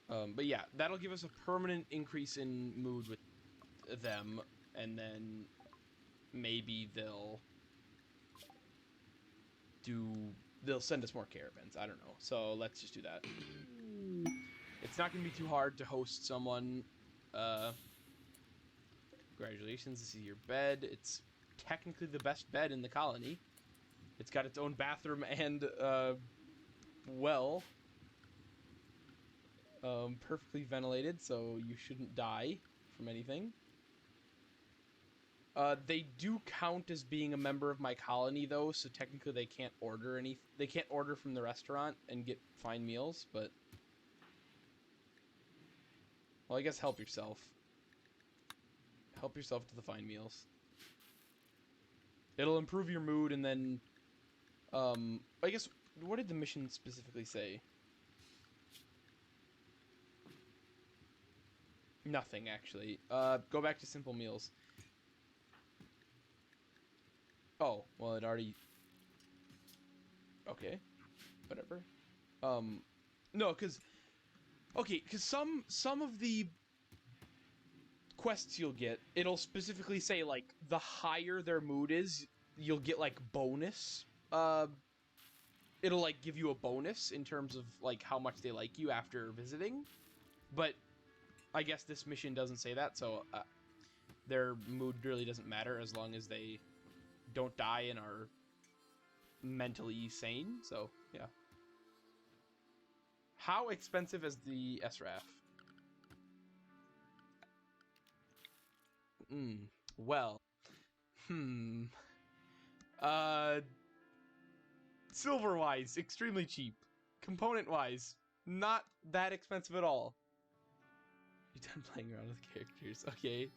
But yeah, that'll give us a permanent increase in mood with them, and then maybe they'll send us more caravans. I don't know. So let's just do that. It's not going to be too hard to host someone. Congratulations, this is your bed. It's technically the best bed in the colony. It's got its own bathroom and well. Perfectly ventilated, so you shouldn't die from anything. They do count as being a member of my colony, though, so technically they can't order They can't order from the restaurant and get fine meals, but... Well, I guess help yourself. Help yourself to the fine meals. It'll improve your mood, and then... I guess, what did the mission specifically say? Nothing, actually. Go back to simple meals. Oh, well, it already... Okay. Whatever. No, because... Okay, because some of the quests you'll get, it'll specifically say, like, the higher their mood is, you'll get, like, bonus. It'll, like, give you a bonus in terms of, like, how much they like you after visiting. But I guess this mission doesn't say that, so their mood really doesn't matter as long as they don't die and are mentally sane, so, yeah. How expensive is the SRAF? Well. Silver-wise, extremely cheap. Component-wise, not that expensive at all. You're done playing around with characters. Okay.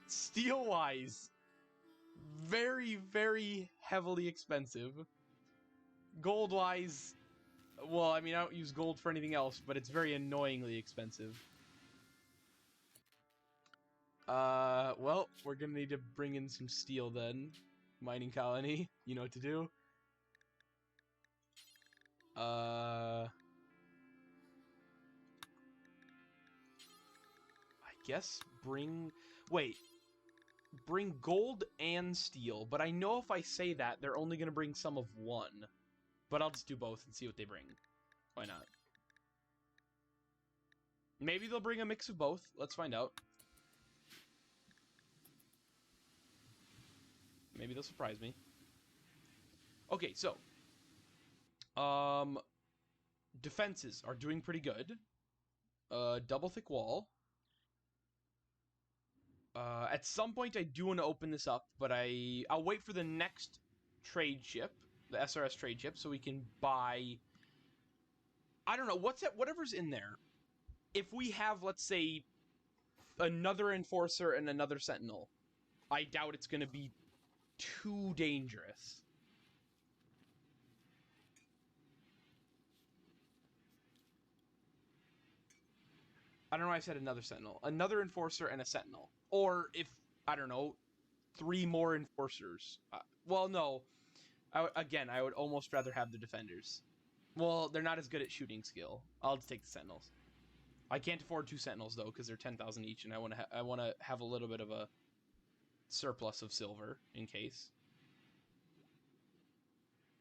Steel-wise, very, very heavily expensive. Gold-wise, well, I mean, I don't use gold for anything else, but it's very annoyingly expensive. Well, we're gonna need to bring in some steel then. Mining colony, you know what to do. I guess bring gold and steel, but I know if I say that, they're only gonna bring some of one. But I'll just do both and see what they bring. Why not? Maybe they'll bring a mix of both. Let's find out. Maybe they'll surprise me. Okay, so defenses are doing pretty good. Double thick wall. At some point I do want to open this up, but I'll wait for the next trade ship, the SRS trade ship, so we can buy, I don't know, what's that, whatever's in there. If we have, let's say, another enforcer and another sentinel, I doubt it's going to be too dangerous. I don't know why I said another sentinel. Another enforcer and a sentinel. Or if, I don't know, 3 more enforcers. Well, no. Again, I would almost rather have the defenders. Well, they're not as good at shooting skill. I'll just take the sentinels. I can't afford 2 sentinels, though, because they're 10,000 each, and I want to have a little bit of a surplus of silver, in case.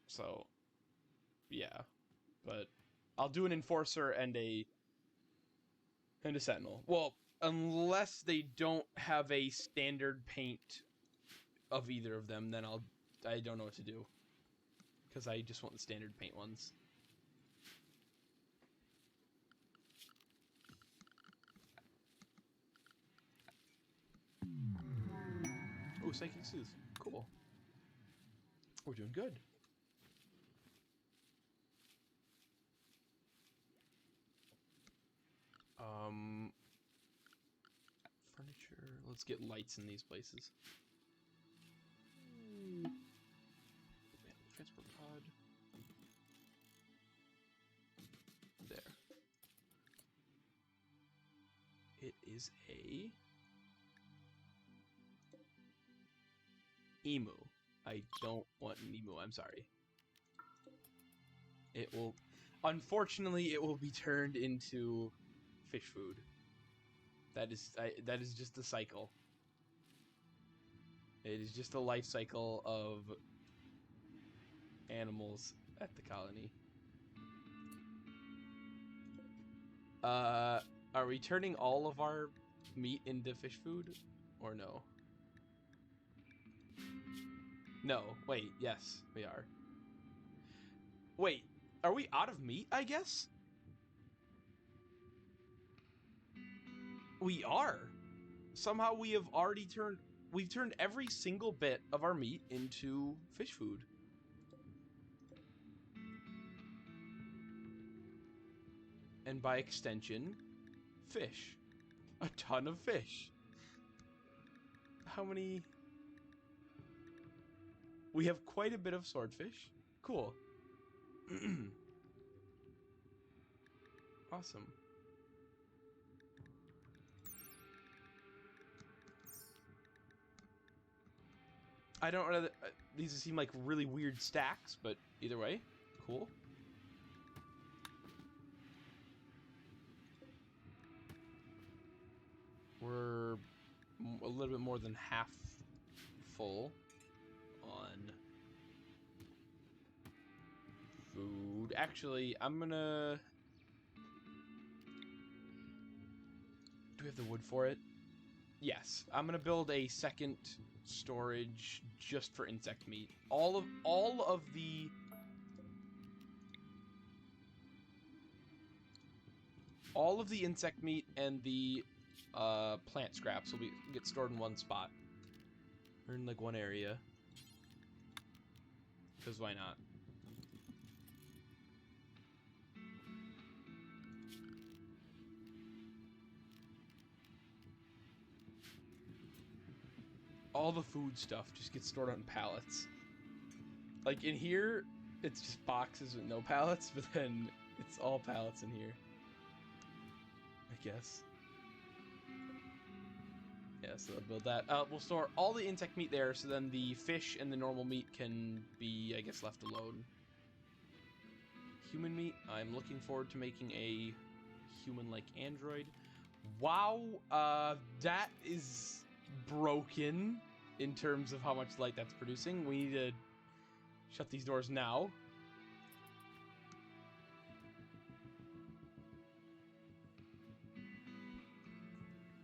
So, yeah. But I'll do an enforcer and a sentinel. Well, unless they don't have a standard paint of either of them, then I don't know what to do. Because I just want the standard paint ones. Oh, Psychic Soothe. Cool. We're doing good. Furniture. Let's get lights in these places. Transport pod. There. It is a emu. I don't want an emu, I'm sorry. It will, unfortunately, it will be turned into fish food. That is just the cycle. It is just the life cycle of animals at the colony. Are we turning all of our meat into fish food? Or no? No. Wait, yes, we are. Wait, are we out of meat, I guess? We are. Somehow we have already we've turned every single bit of our meat into fish food. And by extension, fish. A ton of fish. How many? We have quite a bit of swordfish. Cool. Awesome. I don't know. These seem like really weird stacks, but either way, cool. We're a little bit more than half full on food. Actually, I'm gonna... Do we have the wood for it? Yes. I'm gonna build a second storage just for insect meat. All of the... All of the insect meat and the plant scraps will get stored in one spot. Or in like one area. Because why not? all the food stuff just gets stored on pallets. Like in here, it's just boxes with no pallets, but then it's all pallets in here. I guess. Yeah, so I'll build that. We'll store all the insect meat there, so then the fish and the normal meat can be, I guess, left alone. Human meat. I'm looking forward to making a human-like android. Wow, that is broken in terms of how much light that's producing. We need to shut these doors now.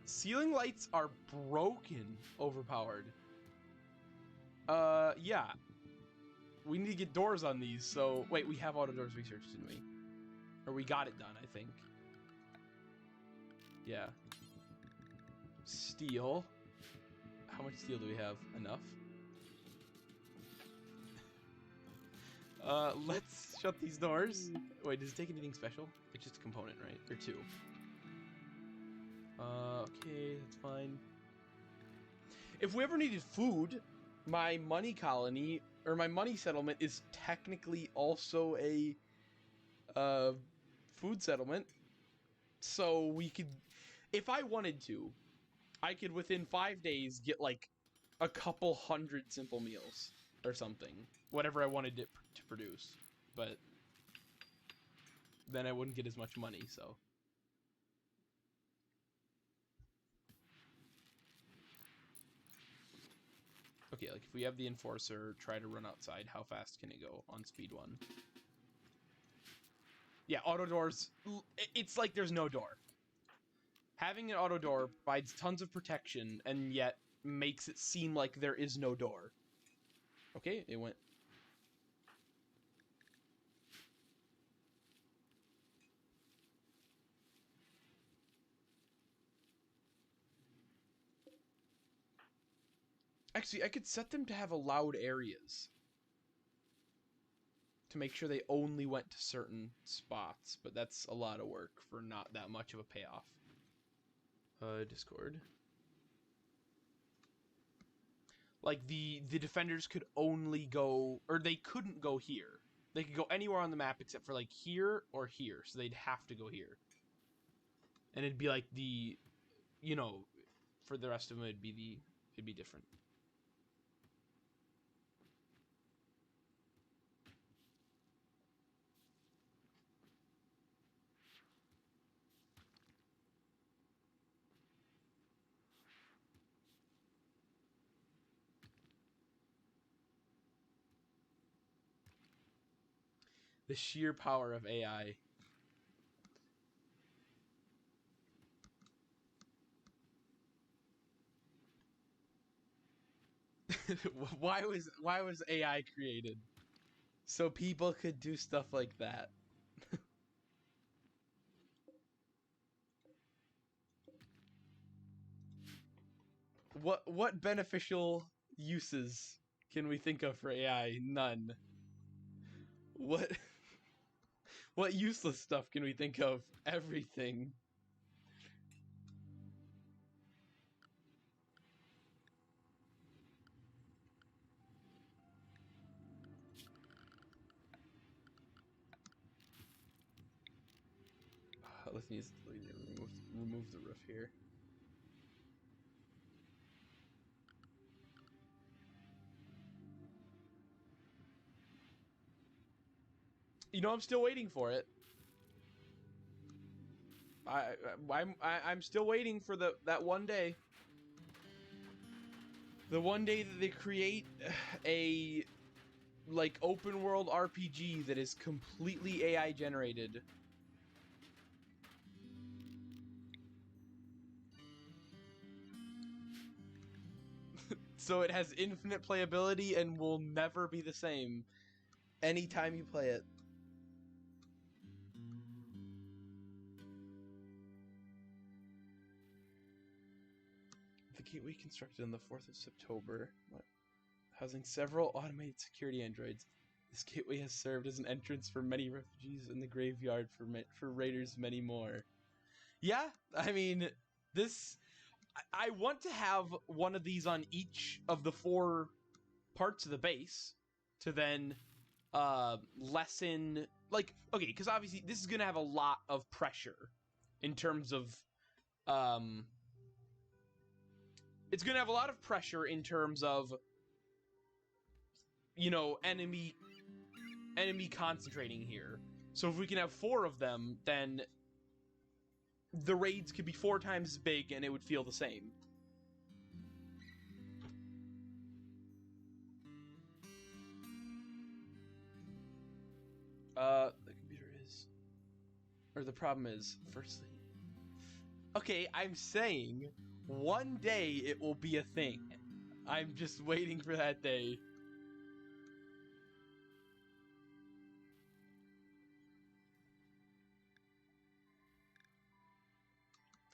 Ceiling lights are broken, overpowered. Yeah. We need to get doors on these, so... Wait, we have auto doors research, didn't we? Or we got it done, I think. Yeah. Steel. How much steel do we have? Enough? Let's shut these doors. Wait, does it take anything special? It's just a component, right? Or two. Okay, that's fine. If we ever needed food, my money colony, or my money settlement, is technically also a, food settlement. So we could, if I wanted to, I could within 5 days get like a couple hundred simple meals or something. Whatever I wanted it to produce. But then I wouldn't get as much money, so. Okay, like if we have the enforcer try to run outside, how fast can it go on speed 1? Yeah, auto doors, it's like there's no door. Having an auto door provides tons of protection and yet makes it seem like there is no door. Okay, it went. Actually, I could set them to have allowed areas. To make sure they only went to certain spots, but that's a lot of work for not that much of a payoff. Discord. Like, the defenders could only go, or they couldn't go here. They could go anywhere on the map except for, like, here or here, so they'd have to go here. And it'd be like the, you know, for the rest of them, it'd be different. The sheer power of AI. Why was AI created? So people could do stuff like that. What beneficial uses can we think of for AI? None. What what useless stuff can we think of? Everything. Let's remove the roof here. You know, I'm still waiting for it. I'm still waiting for that one day. The one day that they create a like open world RPG that is completely AI generated. So it has infinite playability and will never be the same anytime you play it. The gateway constructed on the 4th of September, housing several automated security androids. This gateway has served as an entrance for many refugees in the graveyard for raiders many more. Yeah, I mean, this... I want to have one of these on each of the 4 parts of the base to then lessen, like, okay, because obviously this is gonna have a lot of pressure in terms of it's gonna have a lot of pressure in terms of, you know, enemy concentrating here. So if we can have 4 of them, then the raids could be 4 times as big and it would feel the same. The computer is... Or the problem is, firstly... Okay, I'm saying, one day it will be a thing. I'm just waiting for that day.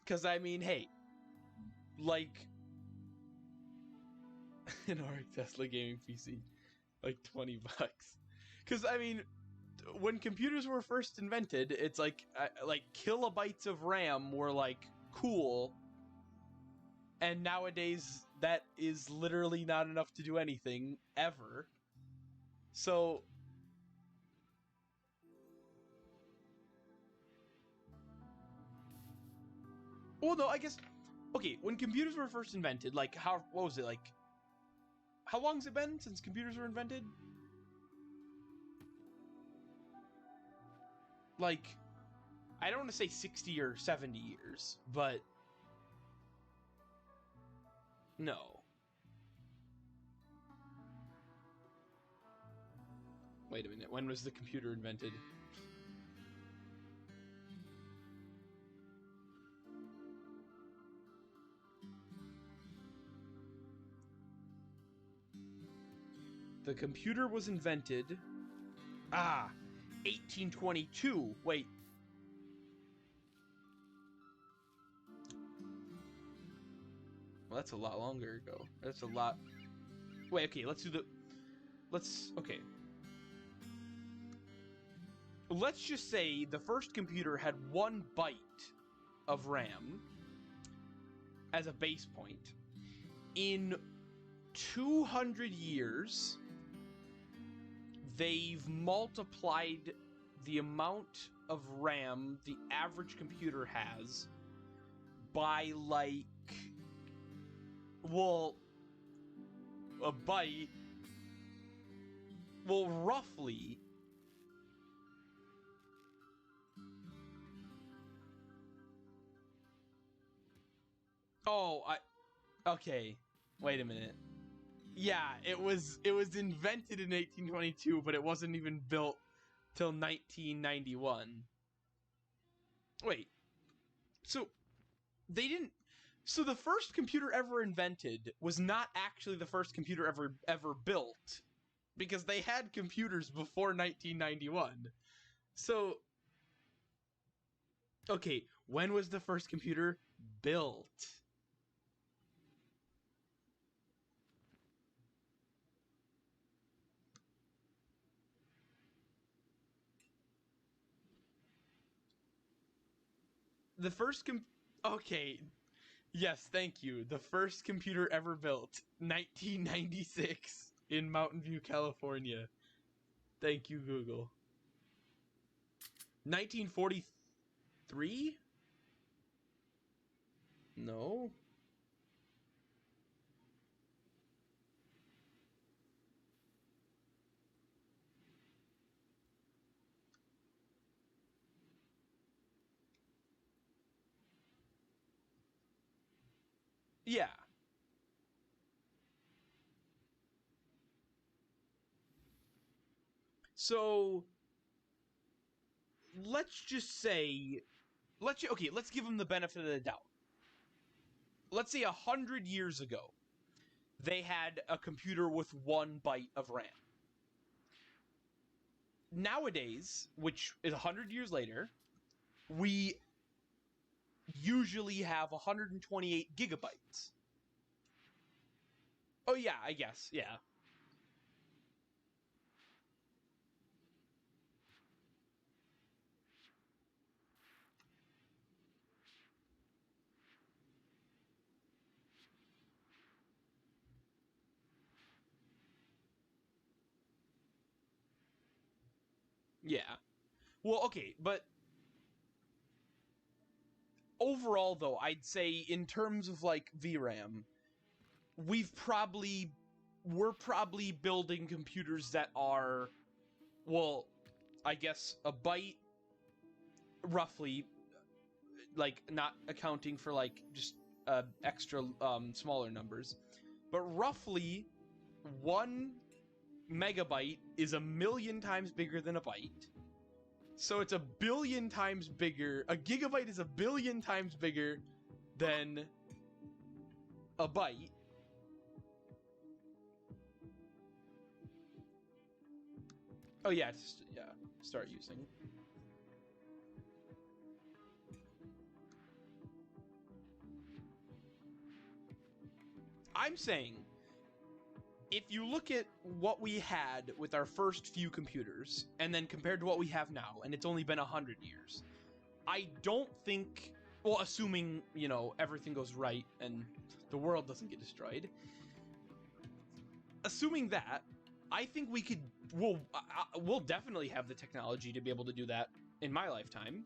Because, I mean, hey, like, an RX Tesla gaming PC, like $20. Because, I mean, when computers were first invented, it's like kilobytes of RAM were, like, cool. And nowadays, that is literally not enough to do anything, ever. So... Well, no, I guess... Okay, when computers were first invented, like, what was it, like... How long has it been since computers were invented? Like, I don't want to say 60 or 70 years, but... No. Wait a minute, when was the computer invented? The computer was invented... 1822. Wait. Well, that's a lot longer ago. That's a lot... Wait, okay, okay. Let's just say the first computer had 1 byte of RAM as a base point. In 200 years, they've multiplied the amount of RAM the average computer has by, like, well, a byte, well, roughly. Oh, okay, wait a minute. Yeah, it was invented in 1822, but it wasn't even built till 1991. Wait, so they didn't... So the first computer ever invented was not actually the first computer ever built, because they had computers before 1991. So, okay, when was the first computer built? The first okay, yes, thank you. The first computer ever built, 1996, in Mountain View, California. Thank you, Google. 1943? No. Yeah. So, let's just say, let's give them the benefit of the doubt. Let's say 100 years ago, they had a computer with 1 byte of RAM. Nowadays, which is 100 years later, we usually have 128 gigabytes. Oh yeah, I guess, yeah. Yeah. Well, okay, but overall, though, I'd say in terms of like VRAM, we're probably building computers that are, well, I guess a byte roughly, like not accounting for like just extra smaller numbers, but roughly 1 megabyte is 1,000,000 times bigger than a byte. So it's 1,000,000,000 times bigger. A gigabyte is 1,000,000,000 times bigger than a byte. Oh yeah, start using. I'm saying, if you look at what we had with our first few computers, and then compared to what we have now, and it's only been 100 years, I don't think, well, assuming, you know, everything goes right and the world doesn't get destroyed, assuming that, I think we'll definitely have the technology to be able to do that in my lifetime.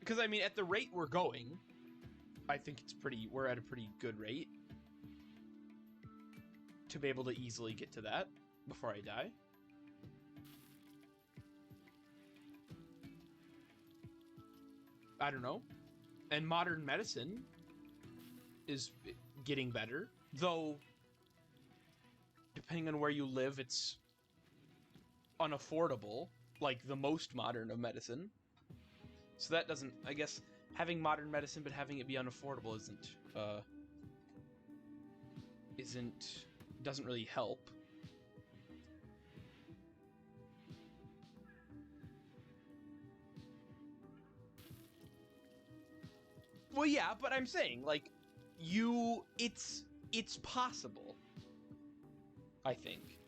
Because, I mean, at the rate we're going, I think we're at a pretty good rate to be able to easily get to that before I die. I don't know. And modern medicine is getting better, though depending on where you live, it's unaffordable, like the most modern of medicine. So that doesn't, I guess, having modern medicine but having it be unaffordable doesn't really help. Well, yeah, but I'm saying, like, it's possible. I think.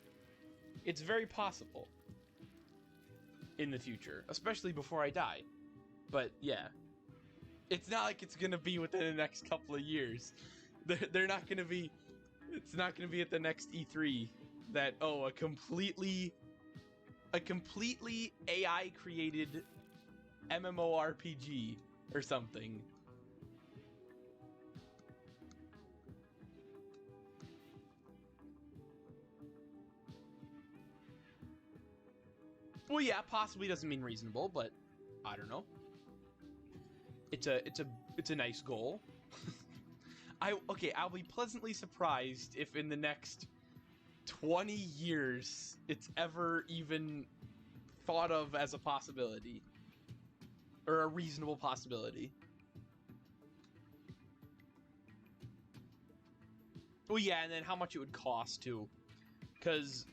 It's very possible in the future, especially before I die. But yeah, it's not like it's gonna be within the next couple of years. They're not gonna be. It's not gonna be at the next E3 that a completely AI created MMORPG or something. Well, yeah, possibly doesn't mean reasonable, but I don't know. It's a nice goal. I'll be pleasantly surprised if in the next 20 years it's ever even thought of as a possibility or a reasonable possibility. Well, yeah, and then how much it would cost too, because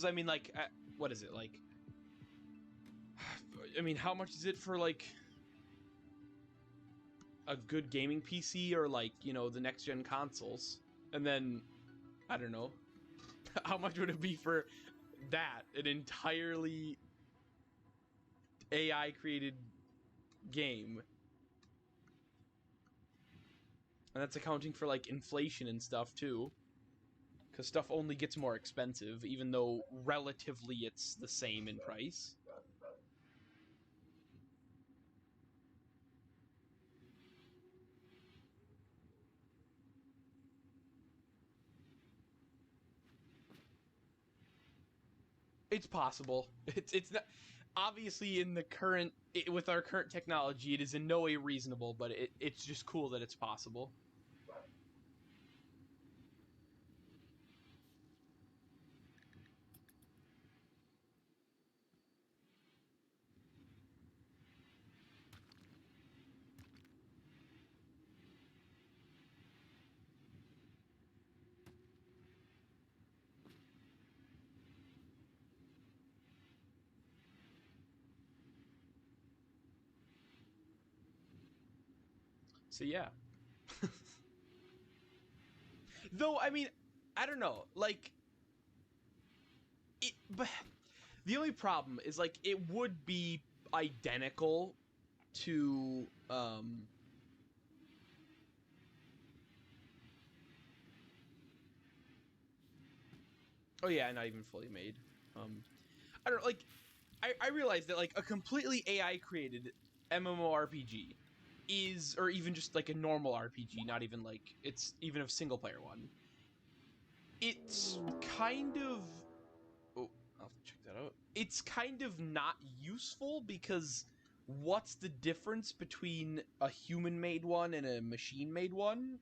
I mean, like, what is it like? I mean, how much is it for like a good gaming PC or like, you know, the next gen consoles? And then I don't know, how much would it be for that, an entirely AI created game? And that's accounting for like inflation and stuff too, because stuff only gets more expensive even though relatively it's the same in price. It's possible. It's not, obviously in the current, with our current technology, it is in no way reasonable, but it's just cool that it's possible. So yeah. Though, I mean, I don't know, like, but the only problem is, like, it would be identical to, oh yeah, not even fully made. I don't like. I realize that like a completely AI created MMORPG is, or even just like a normal RPG, not even like it's even a single player one. It's kind of, oh, I'll check that out. It's kind of not useful because what's the difference between a human made one and a machine made one?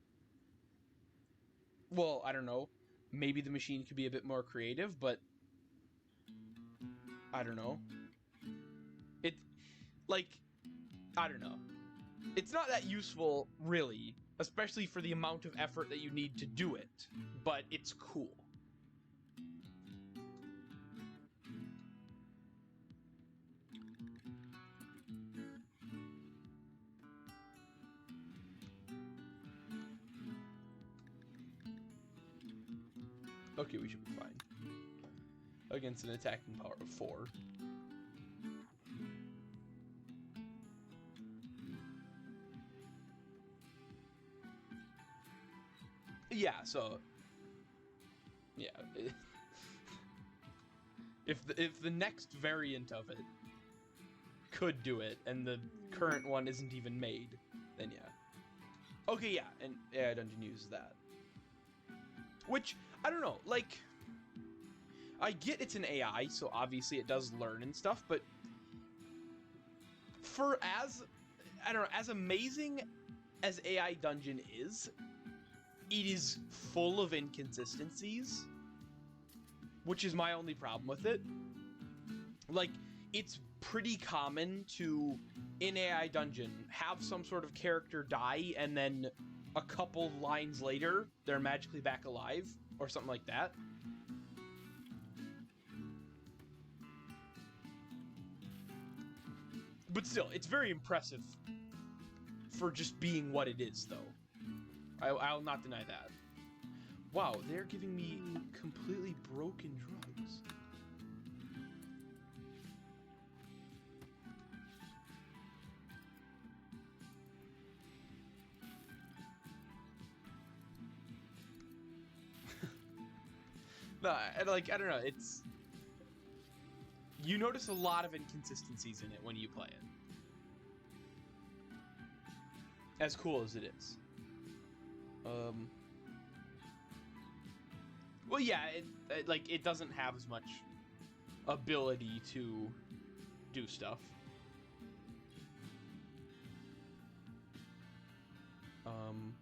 Well, I don't know. Maybe the machine could be a bit more creative, but I don't know. It, like, I don't know. It's not that useful, really, especially for the amount of effort that you need to do it, but it's cool. Okay, we should be fine. Against an attacking power of 4. Yeah, so yeah, if the next variant of it could do it and the current one isn't even made, then yeah. Okay, yeah, and AI Dungeon uses that. Which I don't know, like, I get it's an AI, so obviously it does learn and stuff, but for I don't know, as amazing as AI Dungeon is, it is full of inconsistencies, which is my only problem with it. Like, it's pretty common to, in AI Dungeon, have some sort of character die, and then a couple lines later, they're magically back alive, or something like that. But still, it's very impressive for just being what it is, though. I'll not deny that. Wow, they're giving me completely broken drugs. No, like, I don't know, it's... You notice a lot of inconsistencies in it when you play it. As cool as it is. Well, yeah, like, it doesn't have as much ability to do stuff.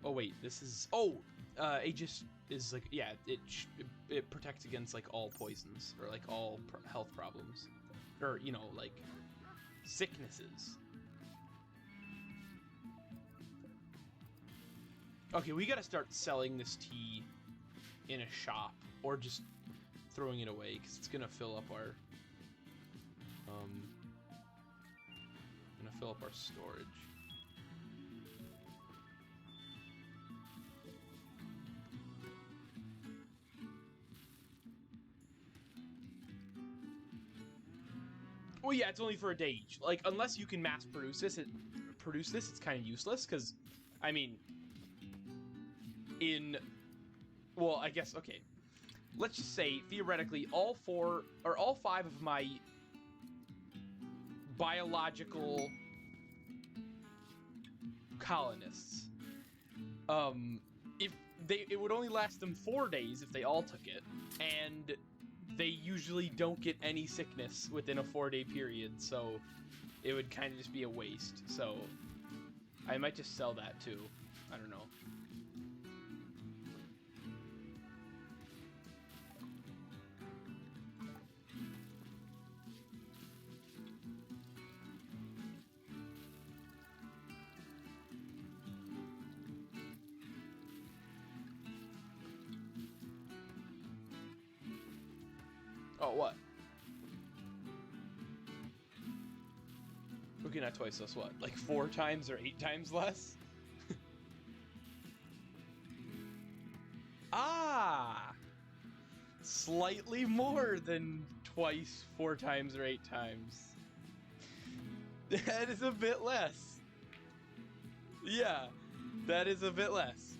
Oh wait, this is... Oh! Aegis is like, yeah, it protects against like all poisons, or like all health problems. Or, you know, like, sicknesses. Okay, we gotta start selling this tea in a shop, or just throwing it away, because it's gonna fill up our... gonna fill up our storage. Well, yeah, it's only for a day each. Like, unless you can mass produce this, it's kind of useless, because, I mean, well, I guess, okay. Let's just say, theoretically, all 5 of my biological colonists, it would only last them 4 days if they all took it, and they usually don't get any sickness within a 4-day period, so it would kind of just be a waste. So I might just sell that too. I don't know. Oh, what? Okay, not twice less, what? Like 4 times or 8 times less? Slightly more than twice, 4 times, or 8 times. That is a bit less. Yeah, that is a bit less.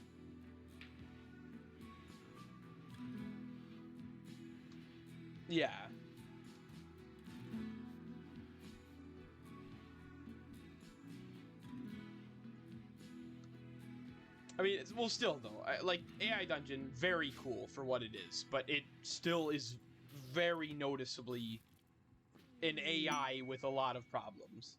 Yeah. I mean, well, still though, like AI Dungeon, very cool for what it is, but it still is very noticeably an AI with a lot of problems.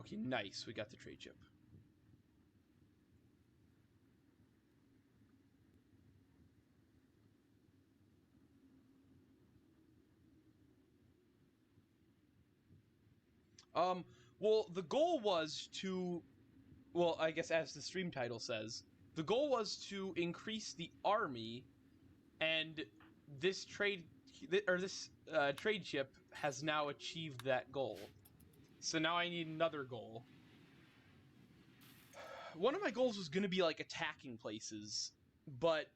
Okay, nice. We got the trade chip. Well, the goal was to, well, I guess as the stream title says, the goal was to increase the army, and this trade chip has now achieved that goal. So now I need another goal. One of my goals was going to be like attacking places, but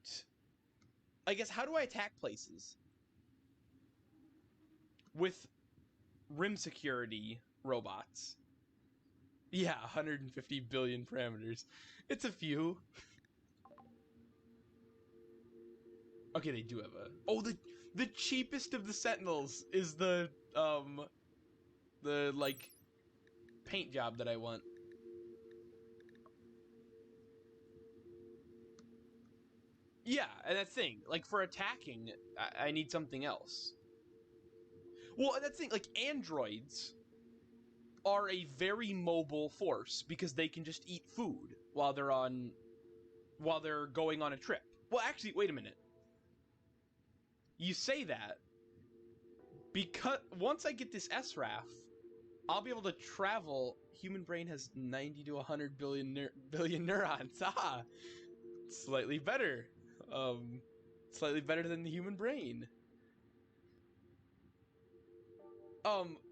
I guess how do I attack places? With rim security robots. Yeah, 150 billion parameters. It's a few. Okay, they do have a... Oh, the cheapest of the Sentinels is the like, paint job that I want. Yeah, and that thing, like, for attacking, I need something else. Well, that thing, like, androids are a very mobile force because they can just eat food while they're going on a trip. Well, actually, wait a minute. You say that because once I get this SRAF, I'll be able to travel. Human brain has 90 to 100 billion neurons. Ah, slightly better. Slightly better than the human brain.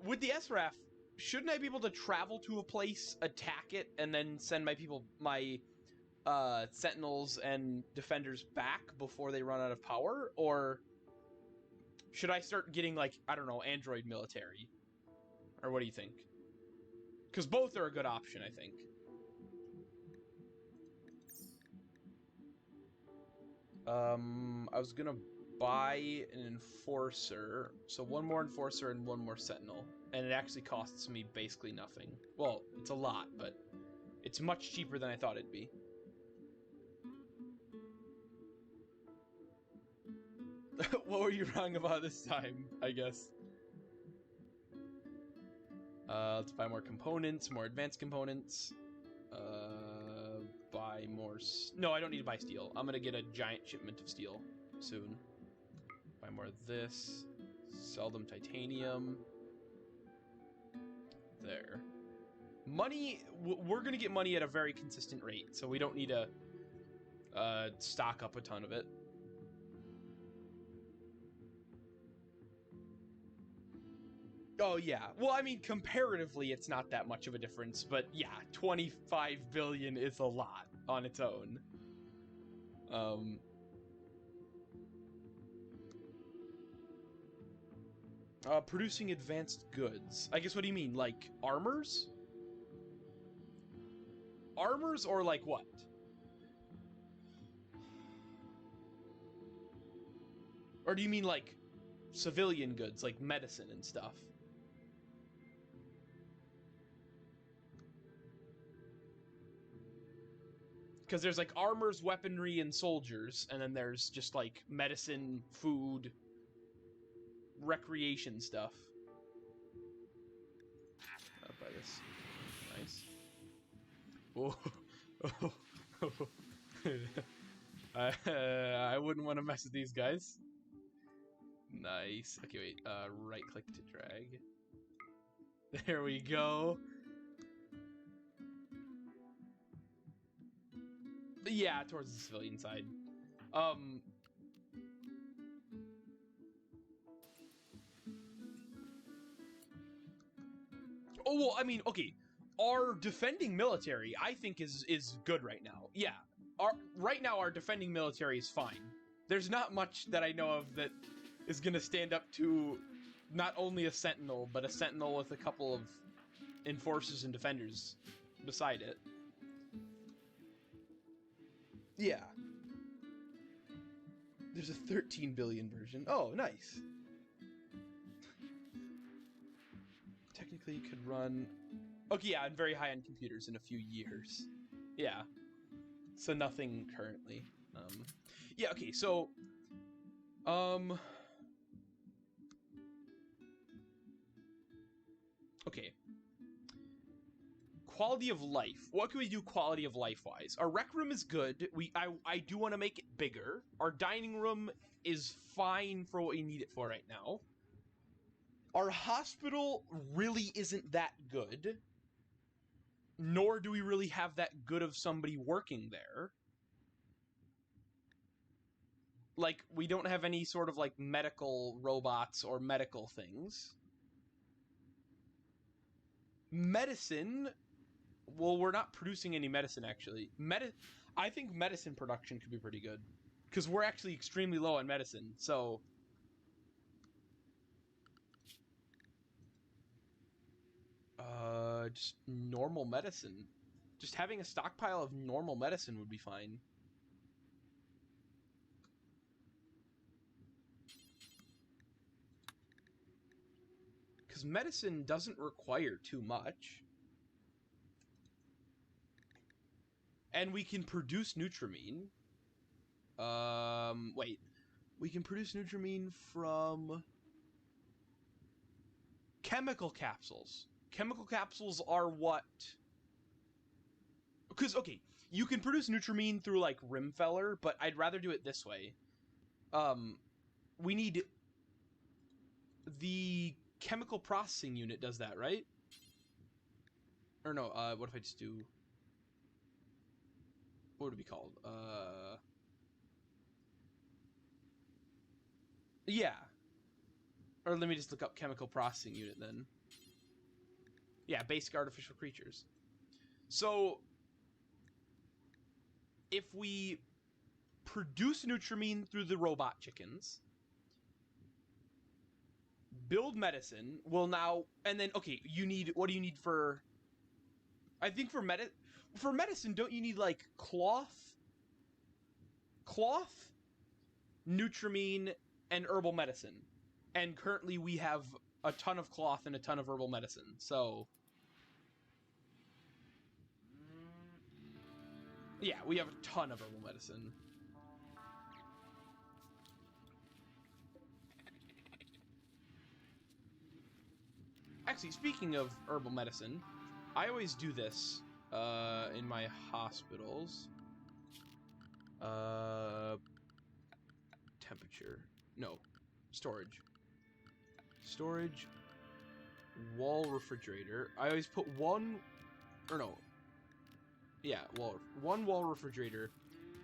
With the SRAF, shouldn't I be able to travel to a place, attack it, and then send my sentinels and defenders back before they run out of power? Or should I start getting, like, I don't know, android military? Or what do you think? Because both are a good option, I think. I was gonna buy an enforcer, so one more enforcer and one more sentinel, and it actually costs me basically nothing. Well, it's a lot, but it's much cheaper than I thought it'd be. What were you wrong about this time, I guess? Let's buy more components, more advanced components. Buy more... No, I don't need to buy steel. I'm gonna get a giant shipment of steel soon. Buy more of this. Sell them titanium. There. Money, we're gonna get money at a very consistent rate, so we don't need to stock up a ton of it. Oh, yeah. Well, I mean, comparatively, it's not that much of a difference, but yeah, 25 billion is a lot on its own. Producing advanced goods. I guess, what do you mean? Like, armors? Armors or like what? Or do you mean like civilian goods, like medicine and stuff? Because there's like armors, weaponry, and soldiers, and then there's just like medicine, food, recreation stuff. I'll buy this. Nice. Oh. I wouldn't want to mess with these guys. Nice. Okay, wait. Right click to drag. There we go. Yeah, towards the civilian side. Oh, well, I mean, okay. Our defending military, I think, is good right now. Yeah. Right now, our defending military is fine. There's not much that I know of that is going to stand up to not only a sentinel, but a sentinel with a couple of enforcers and defenders beside it. Yeah. There's a 13 billion version. Oh, nice. Technically, you could run... Okay, yeah, on very high-end computers in a few years. Yeah. So nothing currently. Yeah, okay, so... Okay. Quality of life. What can we do quality of life-wise? Our rec room is good. I do want to make it bigger. Our dining room is fine for what we need it for right now. Our hospital really isn't that good. Nor do we really have that good of somebody working there. Like, we don't have any sort of, like, medical robots or medical things. Medicine... Well, we're not producing any medicine, actually. I think medicine production could be pretty good. Because we're actually extremely low on medicine, so... Just normal medicine. Just having a stockpile of normal medicine would be fine. Because medicine doesn't require too much. And we can produce Nutrimine. Wait. We can produce Nutrimine from... chemical capsules. Chemical capsules are what... Because, okay, you can produce Nutrimine through, like, Rimfeller, but I'd rather do it this way. We need... The chemical processing unit does that, right? Or no, what if I just do... What would it be called? Yeah. Or let me just look up chemical processing unit then. Yeah, basic artificial creatures. So, if we produce Nutrimine through the robot chickens, build medicine, will now... And then, okay, you need... What do you need for... I think for medicine, don't you need, like, cloth, Nutrimine, and herbal medicine? And currently we have a ton of cloth and a ton of herbal medicine, so... Yeah, we have a ton of herbal medicine. Actually, speaking of herbal medicine, I always do this in my hospitals. Temperature. No. Storage. Storage. Wall refrigerator. I always put one... Or no. Yeah, one wall refrigerator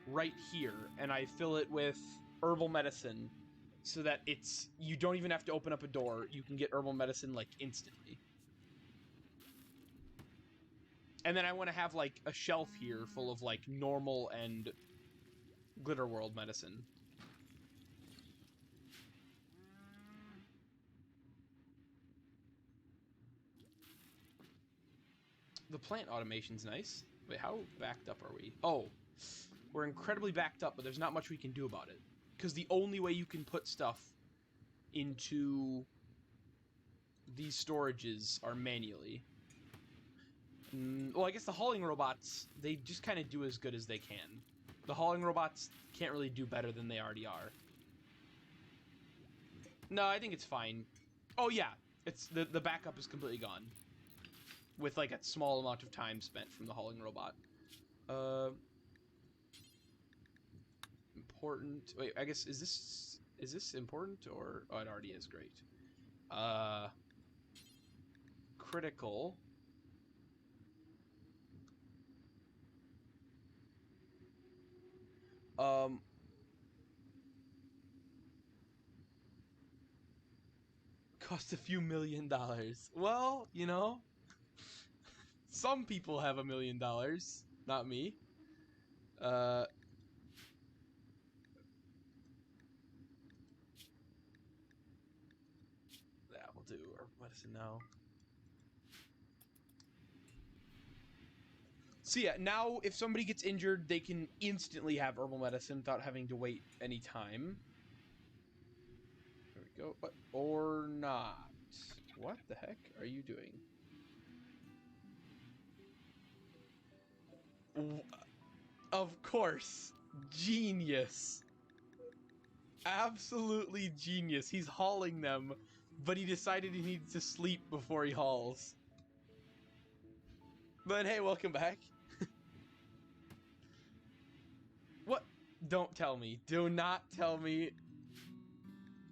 right here, and I fill it with herbal medicine so that it's... You don't even have to open up a door. You can get herbal medicine, like, instantly. And then I want to have, like, a shelf here full of, like, normal and Glitter World medicine. The plant automation's nice. Wait, how backed up are we? Oh, we're incredibly backed up, but there's not much we can do about it. Because the only way you can put stuff into these storages are manually. Well, I guess the hauling robots, they just kind of do as good as they can. The hauling robots can't really do better than they already are. No, I think it's fine. Oh, yeah. It's the backup is completely gone. With, like, a small amount of time spent from the hauling robot. Important. Wait, I guess, is this important, or... Oh, it already is. Great. Critical. Cost a few $1 million. Well, you know... Some people have $1 million. Not me. Yeah, we'll do herbal medicine now. So yeah, now if somebody gets injured, they can instantly have herbal medicine without having to wait any time. There we go. Or not. What the heck are you doing? Of course. Genius. Absolutely genius. He's hauling them, but he decided he needs to sleep before he hauls. But hey, welcome back. What? Don't tell me. Do not tell me.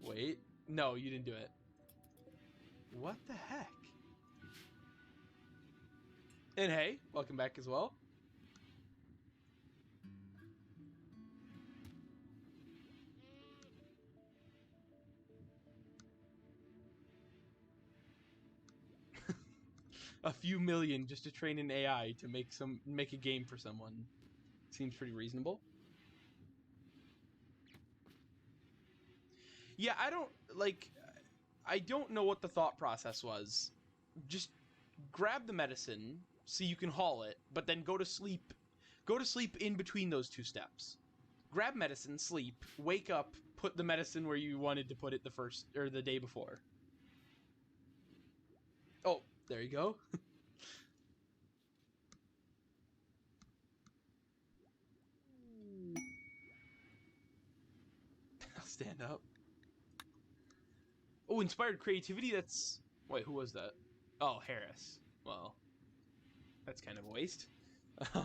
Wait. No, you didn't do it. What the heck? And hey, welcome back as well. A few million just to train an AI to make a game for someone. Seems pretty reasonable. Yeah, I don't know what the thought process was. Just grab the medicine so you can haul it, but then go to sleep. Go to sleep in between those two steps. Grab medicine, sleep, wake up, put the medicine where you wanted to put it the day before. Oh, there you go. I'll stand up. Oh, inspired creativity, that's... Wait, who was that? Oh, Harris. Well, that's kind of a waste. That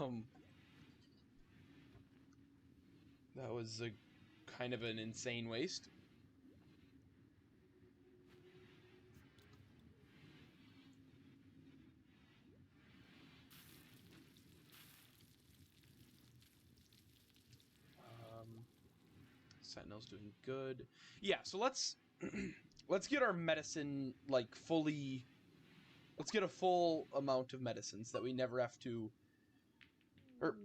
was a kind of an insane waste. Sentinel's doing good. Yeah, so let's let's get our medicine like fully. Let's get a full amount of medicines that we never have to. Or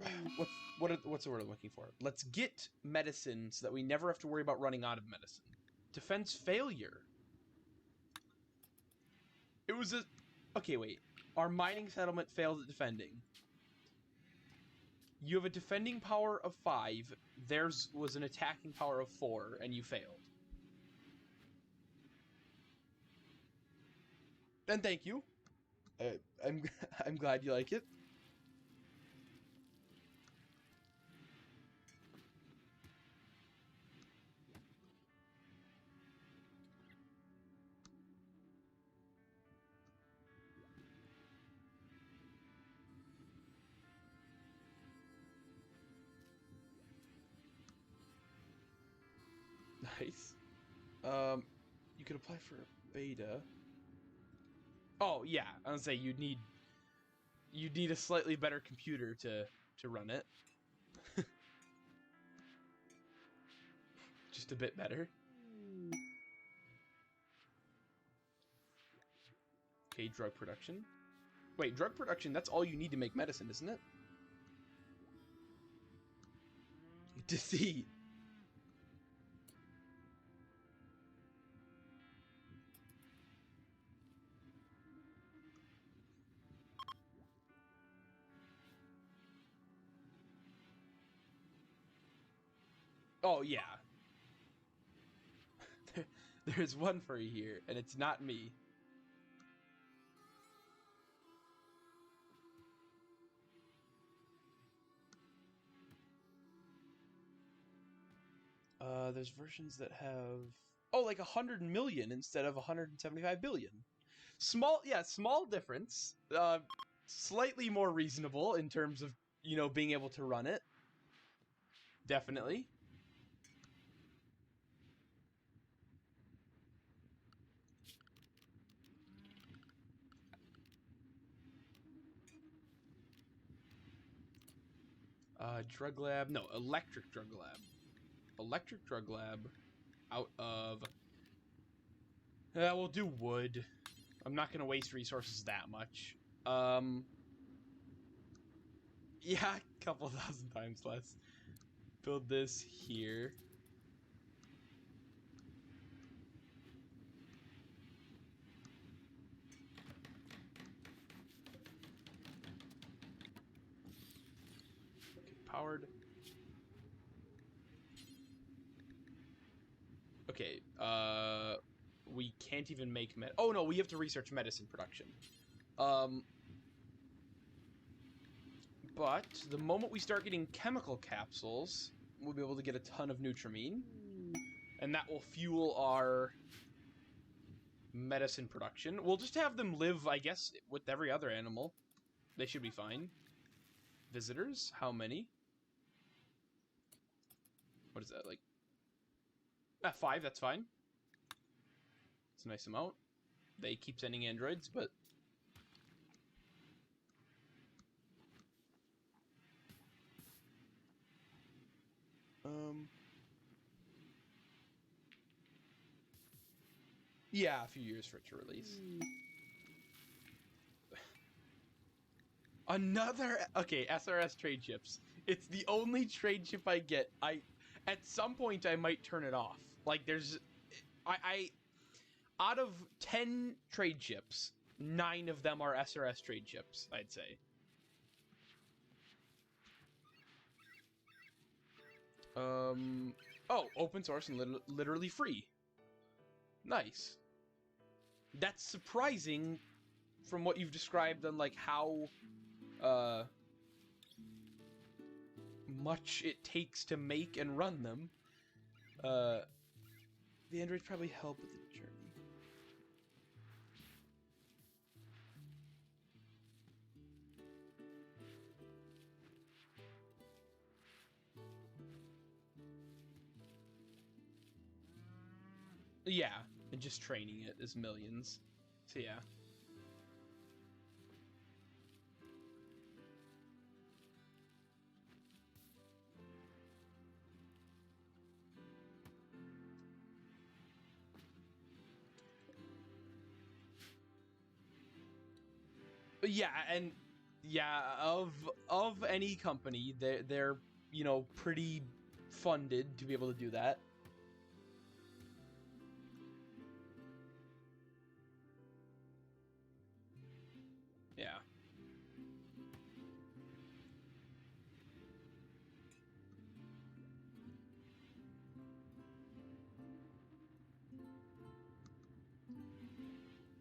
what's the word I'm looking for? Let's get medicine so that we never have to worry about running out of medicine. Defense failure. It was a. Okay, wait. Our mining settlement failed at defending. You have a defending power of 5. Theirs was an attacking power of 4, and you failed. And thank you. I'm glad you like it. Nice. You could apply for a beta. Oh yeah, I was gonna say you'd need a slightly better computer to run it. Just a bit better. Okay, drug production. Wait, drug production, that's all you need to make medicine, isn't it? Deceit. Oh, yeah. There's one for you here, and it's not me. There's versions that have... Oh, like 100 million instead of 175 billion. Small difference. Slightly more reasonable in terms of, being able to run it. Definitely. Drug lab. No, electric drug lab. Electric drug lab out of... we'll do wood. I'm not going to waste resources that much. Yeah, a couple thousand times less. Build this here. Okay, powered. Okay, we can't even make oh no, we have to research medicine production. But the moment we start getting chemical capsules, we'll be able to get a ton of Nutramine. And that will fuel our medicine production. We'll just have them live, I guess, with every other animal. They should be fine. Visitors? How many? What is that, like? 5, that's fine. It's a nice amount. They keep sending androids, but... Yeah, a few years for it to release. Another... Okay, SRS trade ships. It's the only trade ship I get. At some point, I might turn it off. Like, there's... Out of 10 trade ships, 9 of them are SRS trade ships, I'd say. Oh, open source and literally free. Nice. That's surprising from what you've described on, like, how, much it takes to make and run them. The androids probably help with the journey. Yeah, and just training it is millions. So yeah. Yeah, and yeah, of any company, they're you know, pretty funded to be able to do that. Yeah.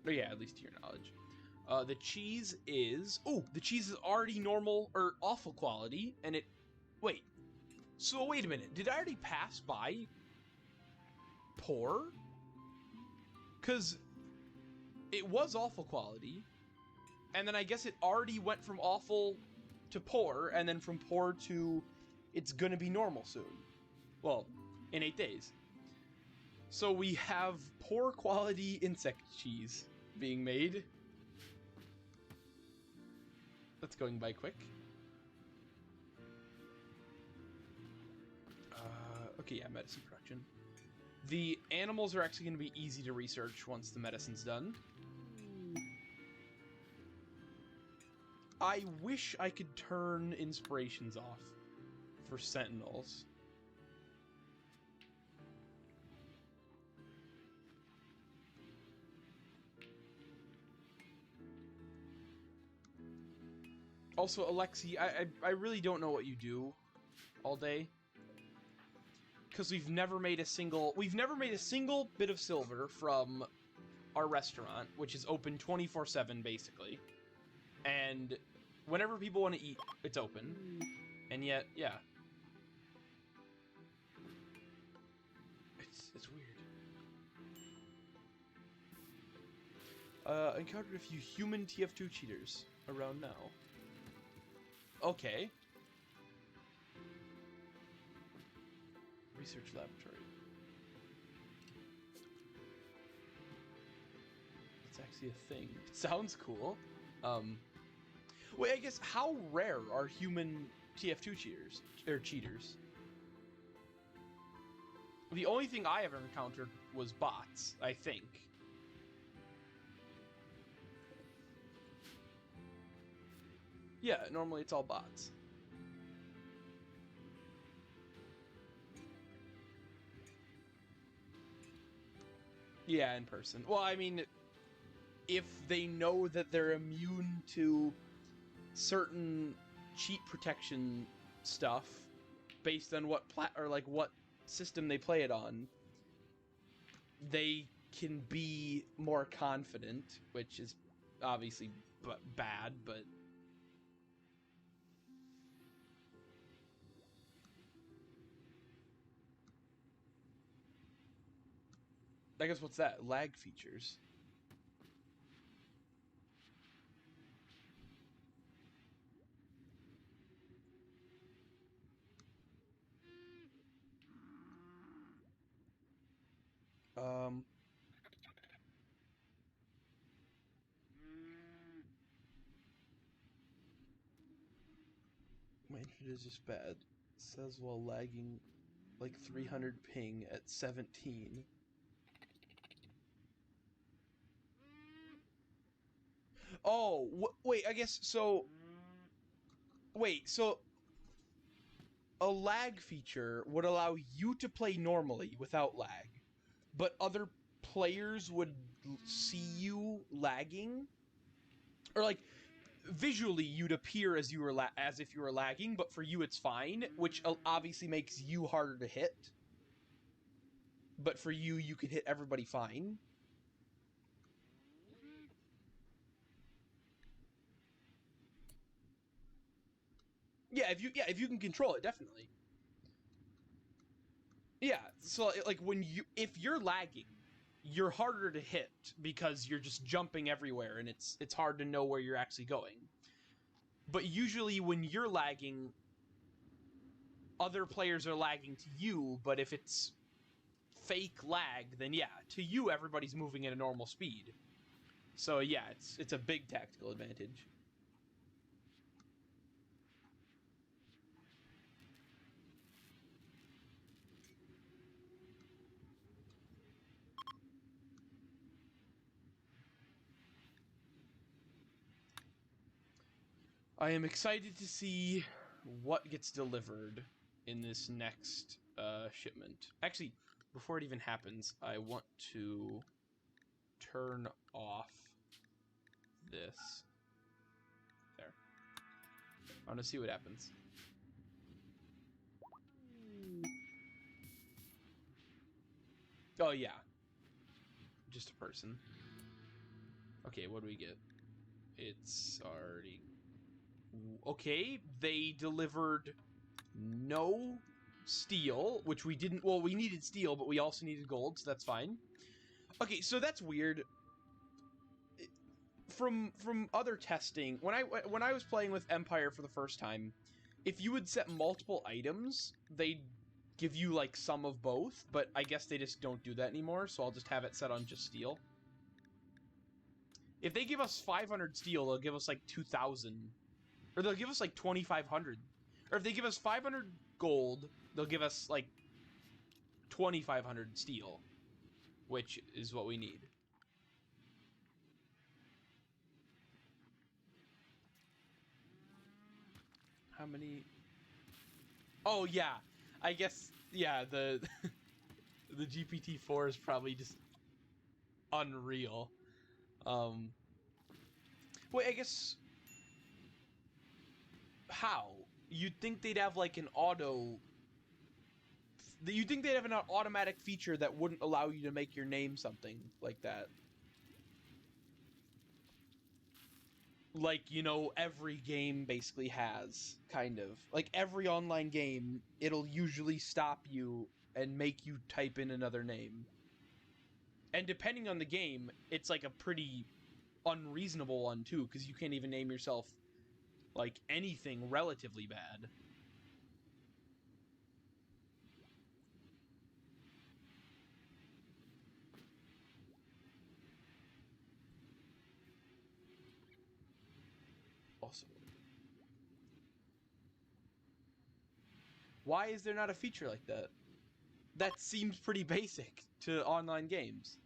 But yeah, at least to your knowledge. The cheese is... Oh, the cheese is already normal, or awful quality, and it... Wait. So wait a minute. Did I already pass by poor? Because it was awful quality, and then I guess it already went from awful to poor, and then from poor to it's gonna be normal soon. Well, in 8 days. So we have poor quality insect cheese being made. That's going by quick. Okay, yeah, medicine production. The animals are actually going to be easy to research once the medicine's done. I wish I could turn inspirations off for sentinels. Also, Alexi, I really don't know what you do all day. Because we've never made a single bit of silver from our restaurant, which is open 24/7 basically. And whenever people want to eat, it's open. And yet, yeah. It's weird. Encountered a few human TF2 cheaters around now. Okay. Research laboratory. It's actually a thing. It sounds cool. Wait, I guess how rare are human TF2 cheaters? Cheaters? The only thing I ever encountered was bots, I think. Yeah, normally it's all bots. Yeah, in person. Well, I mean, if they know that they're immune to certain cheat protection stuff based on what what system they play it on, they can be more confident, which is obviously bad, but I guess what's that? Lag features. My internet is just bad. It says while lagging like 300 ping at 17. Oh, wait, I guess so. Wait, so a lag feature would allow you to play normally without lag, but other players would see you lagging, or like visually you'd appear as you were as if you were lagging, but for you it's fine, which obviously makes you harder to hit. But for you, you could hit everybody fine. Yeah, if you can control it, definitely. Yeah, so like if you're lagging, you're harder to hit because you're just jumping everywhere and it's hard to know where you're actually going. But usually when you're lagging, other players are lagging to you, but if it's fake lag, then yeah, to you everybody's moving at a normal speed. So yeah, it's a big tactical advantage. I am excited to see what gets delivered in this next shipment. Actually, before it even happens, I want to turn off this. There. I want to see what happens. Oh, yeah. Just a person. Okay, what do we get? It's already... Okay, they delivered no steel, which we didn't... Well, we needed steel, but we also needed gold, so that's fine. Okay, so that's weird. From other testing, when I was playing with Empire for the first time, if you would set multiple items, they'd give you like some of both, but I guess they just don't do that anymore, so I'll just have it set on just steel. If they give us 500 steel, they'll give us like 2,000. Or they'll give us like 2,500. Or if they give us 500 gold, they'll give us like 2,500 steel, which is what we need. How many? Oh yeah, I guess yeah. The the GPT-4 is probably just unreal. Um, wait, I guess how? You'd think they'd have like an auto. You'd think they'd have an automatic feature that wouldn't allow you to make your name something like that. Like, you know, every game basically has, kind of. Like, every online game, it'll usually stop you and make you type in another name. And depending on the game, it's like a pretty unreasonable one, too, because you can't even name yourself, like, anything relatively bad. Also, why is there not a feature like that? That seems pretty basic to online games.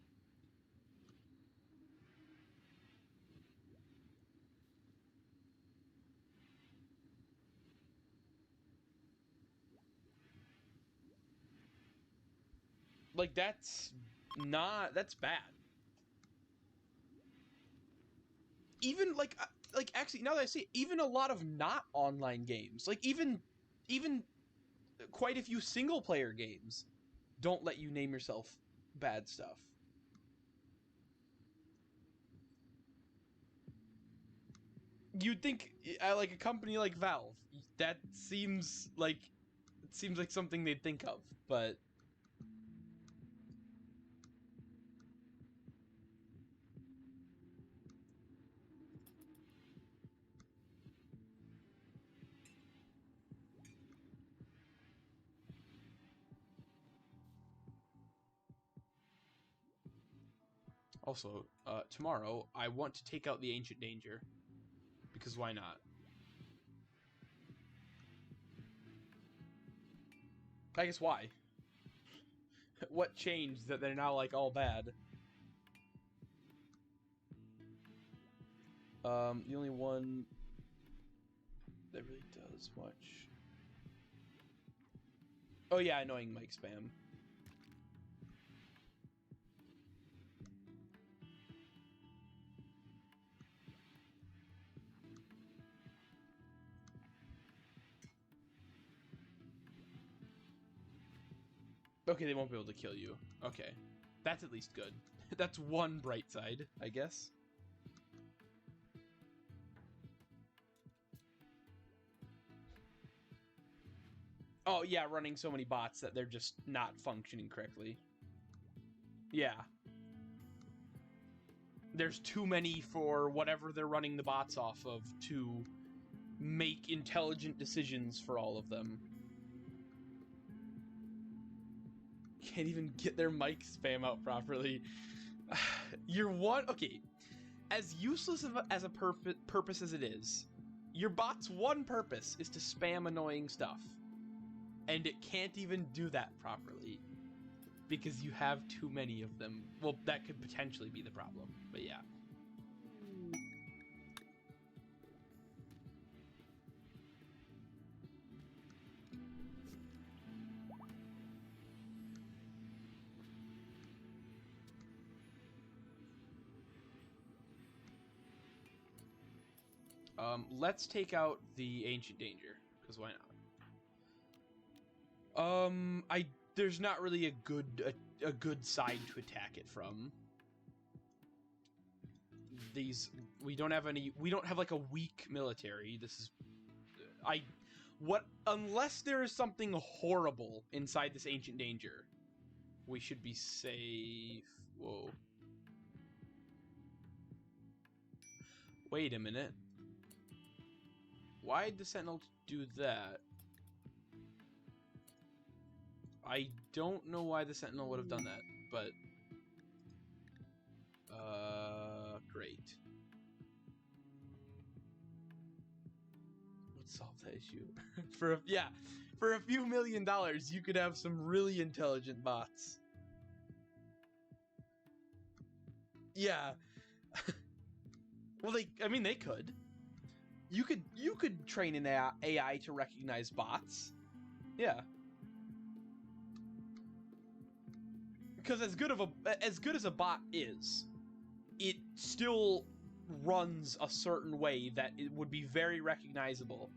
Like, that's That's bad. Even like actually, now that I see it, even a lot of not online games, like even quite a few single player games, don't let you name yourself bad stuff. You'd think, like a company like Valve, that seems like something they'd think of, but also, tomorrow I want to take out the Ancient Danger, because why not? I guess why? What changed that they're now like all bad? The only one that really does much. Oh yeah, annoying mic spam. Okay, they won't be able to kill you. Okay. That's at least good. That's one bright side, I guess. Oh, yeah, running so many bots that they're just not functioning correctly. Yeah. There's too many for whatever they're running the bots off of to make intelligent decisions for all of them. Can't even get their mic spam out properly. You're one... Okay. As useless as a purpose as it is, your bot's one purpose is to spam annoying stuff. And it can't even do that properly. Because you have too many of them. Well, that could potentially be the problem. But yeah. Let's take out the Ancient Danger, because why not? There's not really a good side to attack it from. We don't have like a weak military. Unless there is something horrible inside this Ancient Danger, we should be safe. Whoa. Wait a minute. Why'd the Sentinel do that? I don't know why the Sentinel would have done that, but... great. Let's solve that issue. For a few $1 million, you could have some really intelligent bots. Yeah. Well, they could. You could train an AI to recognize bots. Yeah. Because as good as a bot is, it still runs a certain way that it would be very recognizable.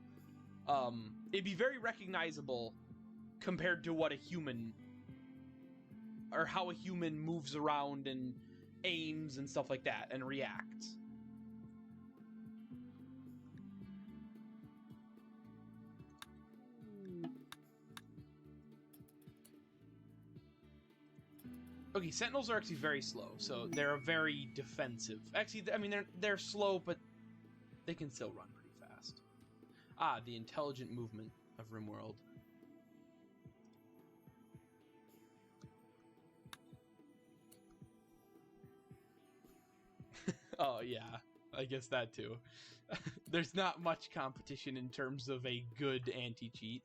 It'd be very recognizable compared to what a human, or how a human moves around and aims and stuff like that and reacts. Okay, Sentinels are actually very slow, so they're very defensive. Actually, I mean, they're slow, but they can still run pretty fast. Ah, the intelligent movement of RimWorld. Oh, yeah. I guess that too. There's not much competition in terms of a good anti-cheat.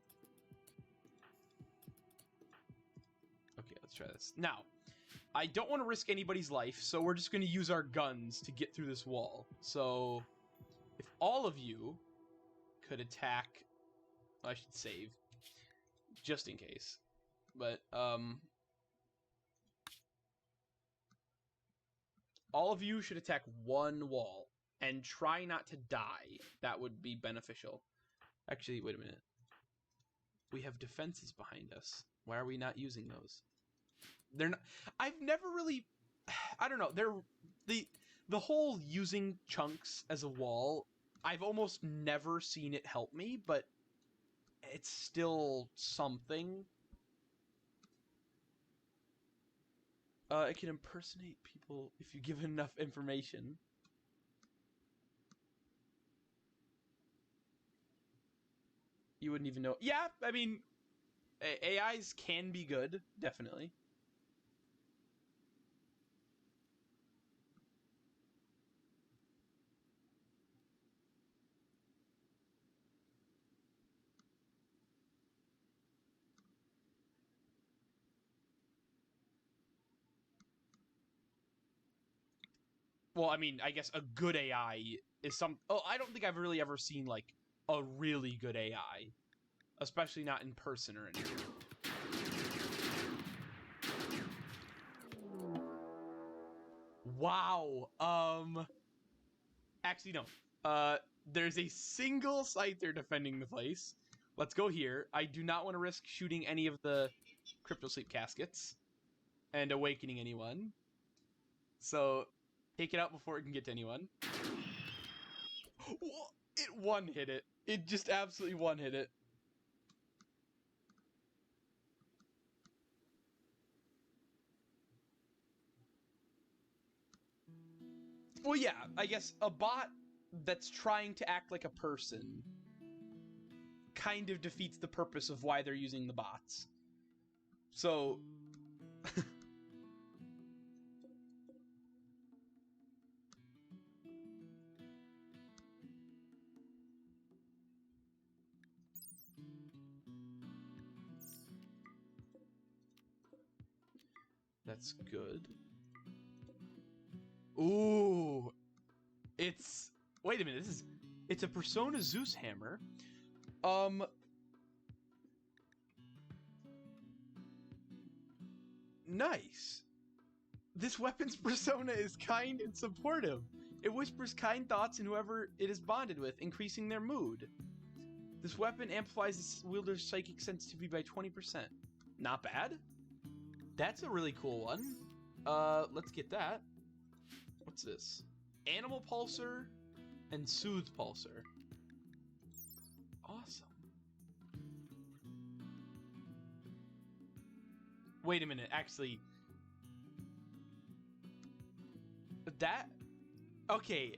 Okay, let's try this. Now, I don't want to risk anybody's life, so we're just going to use our guns to get through this wall. So, if all of you could attack... I should save, just in case. But, All of you should attack one wall and try not to die. That would be beneficial. Actually, wait a minute. We have defenses behind us. Why are we not using those? They're not. I've never really. I don't know. The whole using chunks as a wall. I've almost never seen it help me, but it's still something. It can impersonate people if you give enough information. You wouldn't even know. Yeah, I mean, AIs can be good, definitely. Well, I mean, I guess a good AI is some. Oh, I don't think I've really ever seen like a really good AI, especially not in person or anything. Wow. Actually, no. There's a single scyther defending the place. Let's go here. I do not want to risk shooting any of the crypto sleep caskets and awakening anyone. So take it out before it can get to anyone. It one hit it. It just absolutely one hit it. Well, yeah, I guess a bot that's trying to act like a person kind of defeats the purpose of why they're using the bots. So that's good. Ooh. Wait a minute, it's a Persona Zeus hammer. Nice. This weapon's persona is kind and supportive. It whispers kind thoughts in whoever it is bonded with, increasing their mood. This weapon amplifies its wielder's psychic sensitivity by 20%. Not bad. That's a really cool one. Let's get that. What's this? Animal Pulsar and Soothe Pulsar. Awesome. Wait a minute, actually. That... Okay.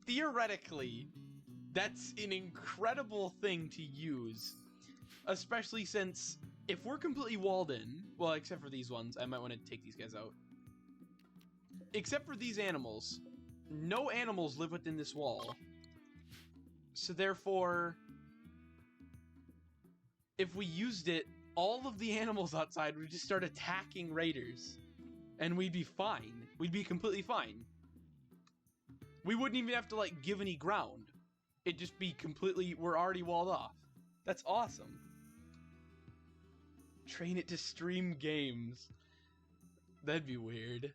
Theoretically, that's an incredible thing to use. Especially since, if we're completely walled in... Well, except for these ones. I might want to take these guys out. Except for these animals. No animals live within this wall. So therefore... If we used it, all of the animals outside would just start attacking raiders. And we'd be fine. We'd be completely fine. We wouldn't even have to, like, give any ground. It'd just be completely... We're already walled off. That's awesome. Train it to stream games. That'd be weird.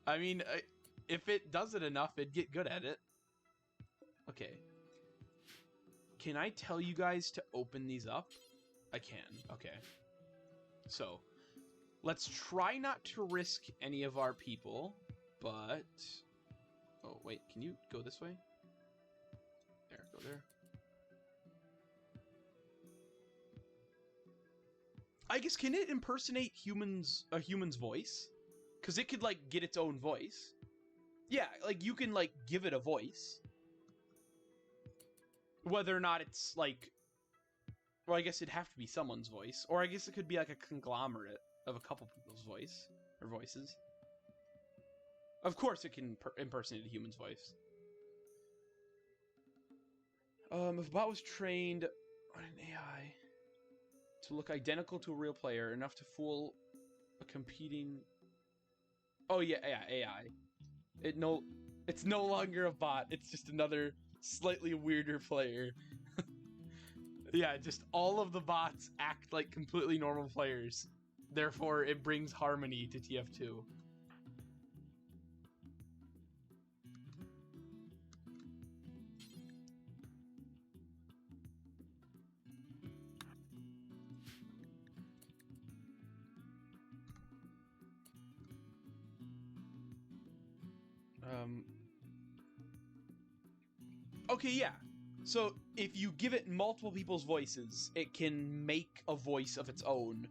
I mean, if it does it enough, it'd get good at it. Okay. Can I tell you guys to open these up? I can. Okay. So, let's try not to risk any of our people, but... Oh, wait. Can you go this way? There, go there. I guess, can it impersonate a human's voice? Because it could, like, get its own voice. Yeah, like, you can, like, give it a voice. Whether or not it's, like... Well, I guess it'd have to be someone's voice. Or I guess it could be, like, a conglomerate of a couple people's voice. Or voices. Of course it can impersonate a human's voice. If a bot was trained on an AI to look identical to a real player, enough to fool a competing... Oh, yeah, AI. It's no longer a bot. It's just another slightly weirder player. Yeah, just all of the bots act like completely normal players. Therefore, it brings harmony to TF2. Okay, yeah. So if you give it multiple people's voices, it can make a voice of its own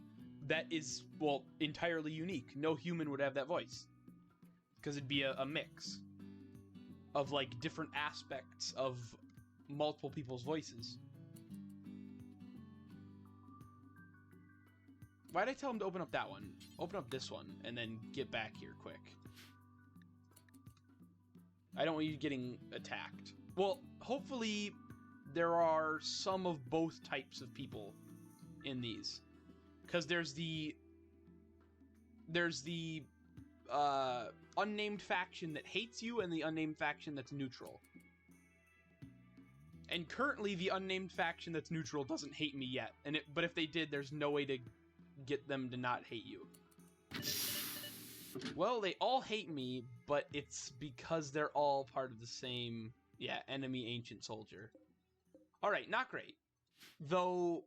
that is, well, entirely unique. No human would have that voice. Because it'd be a mix of, like, different aspects of multiple people's voices. Why'd I tell him to open up that one? Open up this one, and then get back here quick. I don't want you getting attacked. Well, hopefully there are some of both types of people in these. Because there's the unnamed faction that hates you and the unnamed faction that's neutral. And currently the unnamed faction that's neutral doesn't hate me yet. But if they did, there's no way to get them to not hate you. Well, they all hate me, but it's because they're all part of the same, yeah, enemy ancient soldier. Alright, not great. Though,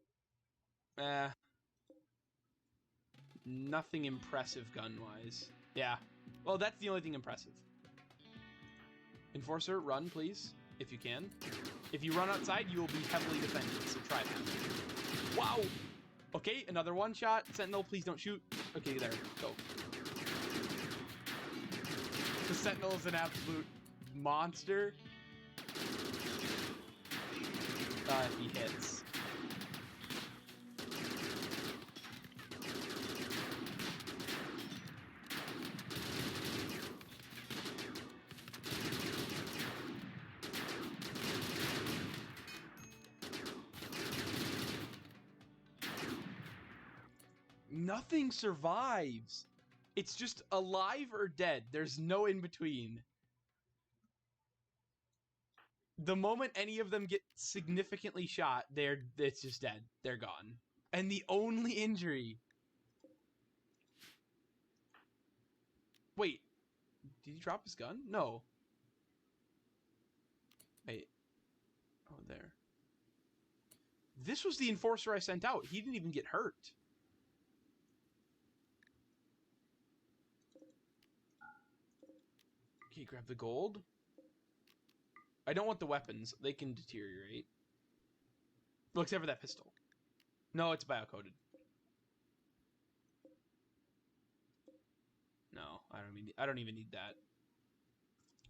nothing impressive gun-wise. Yeah, well, that's the only thing impressive. Enforcer, run, please, if you can. If you run outside, you will be heavily defended, so try that. Wow! Okay, another one shot. Sentinel, please don't shoot. Okay, there, go. The Sentinel is an absolute monster. If he hits. Nothing survives. It's just alive or dead. There's no in between. The moment any of them get significantly shot, it's just dead. They're gone. And the only injury... Wait. Did he drop his gun? No. Wait. Oh, there. This was the enforcer I sent out. He didn't even get hurt. Okay, grab the gold. I don't want the weapons. They can deteriorate. Well, except for that pistol. No, it's biocoded. No, I don't even need that.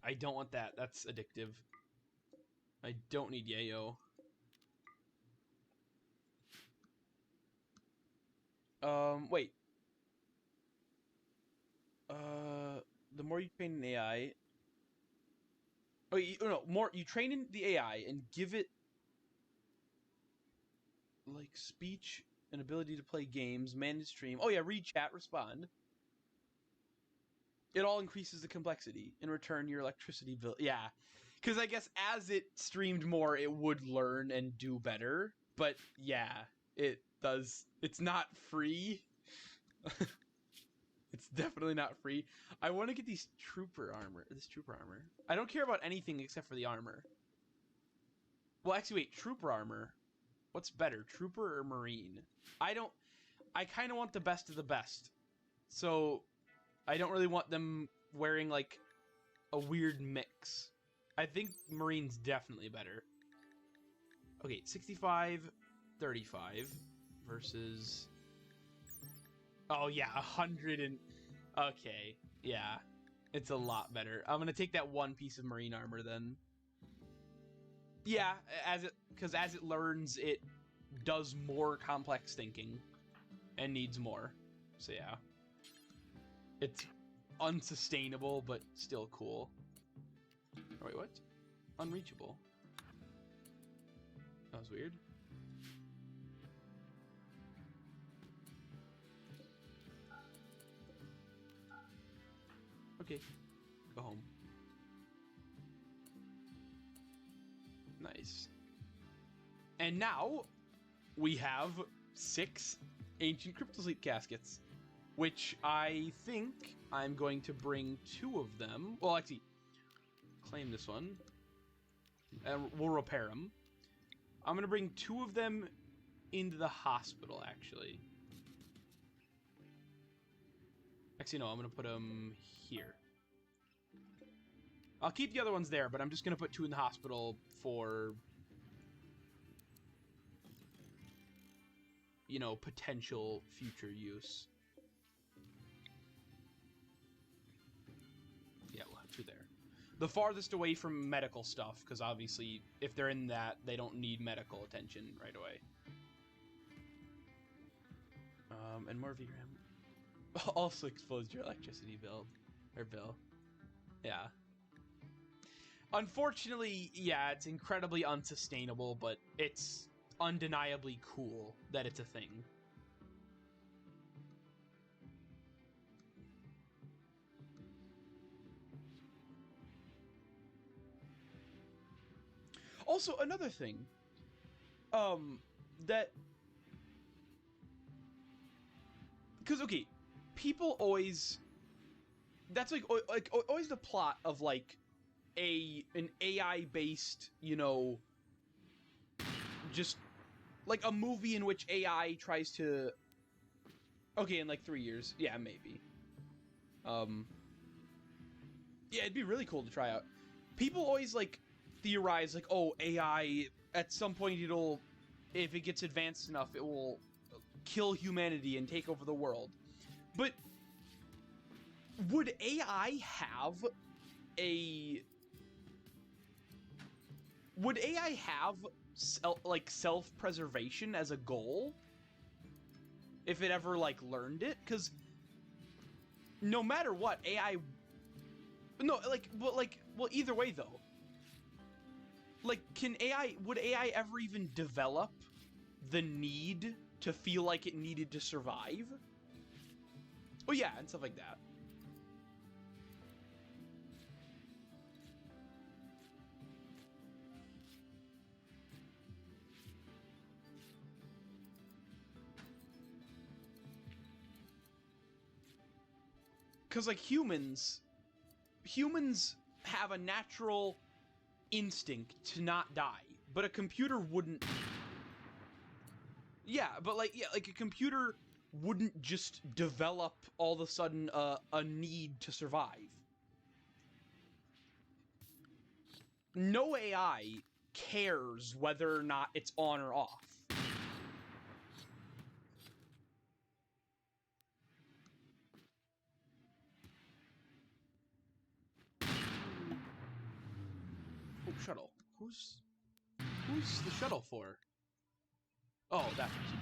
I don't want that. That's addictive. I don't need yayo. Wait. The more you train an AI... Oh, you train in the AI and give it, like, speech and ability to play games, manage stream. Oh yeah, read chat, respond. It all increases the complexity. In return, your electricity bill... Yeah. Because I guess as it streamed more, it would learn and do better. But yeah, it does. It's not free. It's definitely not free. I want to get these trooper armor. This trooper armor. I don't care about anything except for the armor. Well, actually, wait. Trooper armor. What's better, trooper or marine? I kind of want the best of the best. So, I don't really want them wearing, like, a weird mix. I think marine's definitely better. Okay, 65, 35 versus... Oh, yeah, 100 and... Okay, yeah. It's a lot better. I'm gonna take that one piece of marine armor, then. Yeah, because as it learns, it does more complex thinking. And needs more. So, yeah. It's unsustainable, but still cool. Oh, wait, what? Unreachable. That was weird. Okay, go home. Nice. And now, we have 6 ancient cryptosleep caskets, which I think I'm going to bring 2 of them. Well, actually, claim this one, and we'll repair them. I'm going to bring 2 of them into the hospital, actually. Actually, no, I'm going to put them here. I'll keep the other ones there, but I'm just gonna put 2 in the hospital for, you know, potential future use. Yeah, we'll have 2 there. The farthest away from medical stuff, because obviously, if they're in that, they don't need medical attention right away. And more VRAM. Also exposed your electricity bill. Or bill. Yeah. Unfortunately, yeah, it's incredibly unsustainable, but it's undeniably cool that it's a thing. Also, another thing, that, because, okay, people always, that's like always the plot of, like, an AI-based, you know, just, like, a movie in which AI tries to, okay, in, like, 3 years, yeah, maybe, yeah, it'd be really cool to try out. People always, like, theorize, like, oh, AI, at some point it'll, if it gets advanced enough, it will kill humanity and take over the world. But would AI have like self-preservation as a goal if it ever like learned it? Because no matter what, AI, no, like, well, either way though, like, would AI ever even develop the need to feel like it needed to survive? Oh yeah, and stuff like that. Because, like, humans have a natural instinct to not die, but a computer wouldn't. Yeah, but, like, yeah, like, a computer wouldn't just develop all of a sudden a need to survive. No AI cares whether or not it's on or off. Oh, shuttle. Who's the shuttle for? Oh, that person.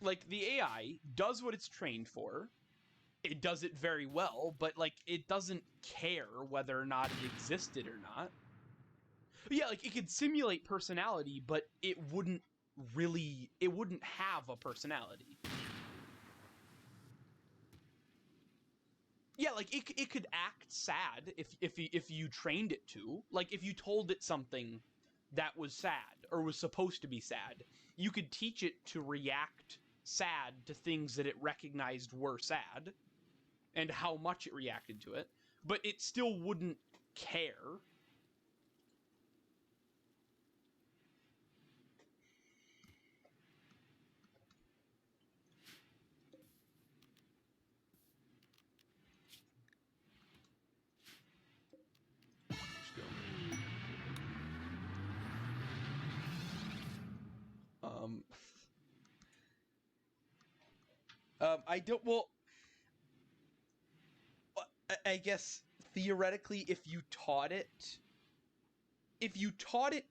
Like, the AI does what it's trained for. It does it very well, but, like, it doesn't care whether or not it existed or not. Yeah, like, it could simulate personality, but it wouldn't have a personality. Yeah, like, it could act sad if you trained it to. Like, if you told it something that was sad, or was supposed to be sad, you could teach it to react sad to things that it recognized were sad, and how much it reacted to it, but it still wouldn't care. Um, I don't, well, I guess theoretically, if you taught it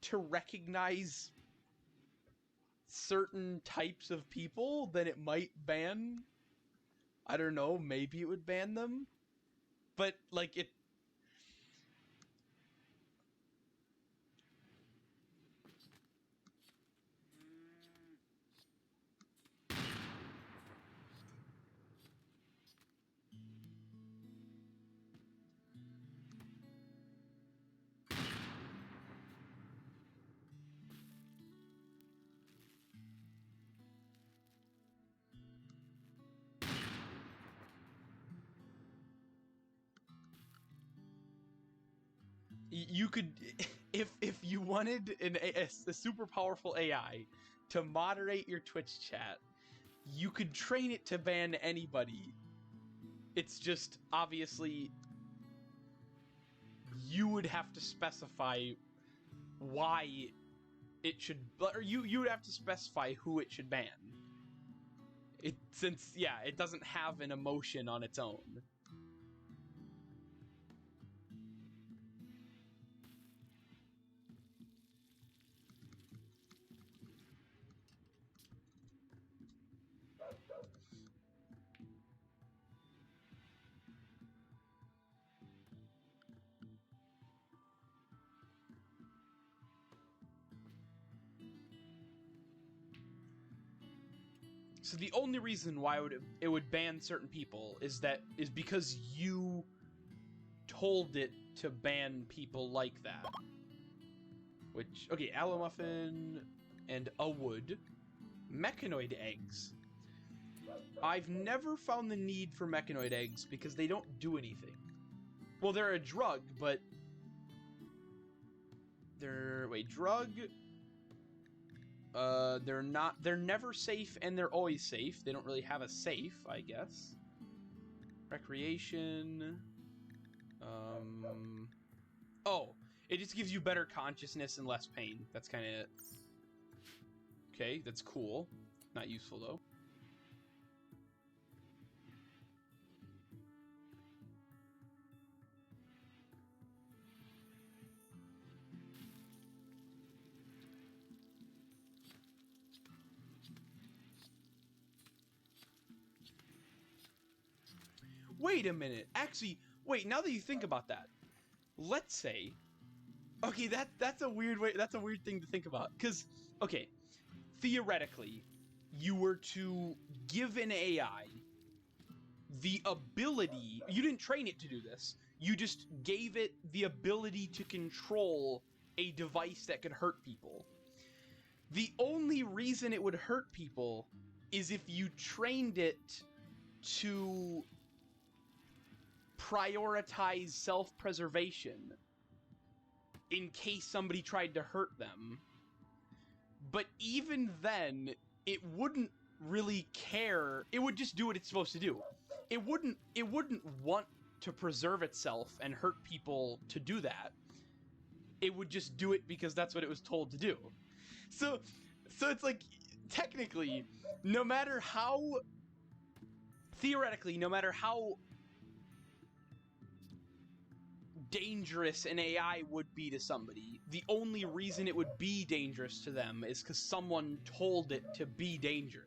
to recognize certain types of people, then it might ban, I don't know, maybe it would ban them, but, like, it, you could, if you wanted a super powerful AI to moderate your Twitch chat, you could train it to ban anybody. It's just, obviously, you would have to specify why it should, or you would have to specify who it should ban. Since it doesn't have an emotion on its own. So the only reason why it would ban certain people is because you told it to ban people like that. Which, okay, aloe muffin and a wood. Mechanoid eggs. I've never found the need for mechanoid eggs because they don't do anything. Well, they're a drug, but drug. They're never safe and they're always safe. They don't really have a safe, I guess. Recreation. Oh, it just gives you better consciousness and less pain. That's kind of it. Okay, that's cool. Not useful, though. Wait a minute. Actually, wait, now that you think about that, let's say, okay, that's a weird way, that's a weird thing to think about. Because, okay, theoretically, you were to give an AI the ability, you didn't train it to do this, you just gave it the ability to control a device that could hurt people. The only reason it would hurt people is if you trained it to prioritize self-preservation in case somebody tried to hurt them. But even then, it wouldn't really care. It would just do what it's supposed to do. It wouldn't want to preserve itself and hurt people to do that. It would just do it because that's what it was told to do. So it's like, technically, no matter how, theoretically, no matter how dangerous an AI would be to somebody, the only reason it would be dangerous to them is because someone told it to be dangerous.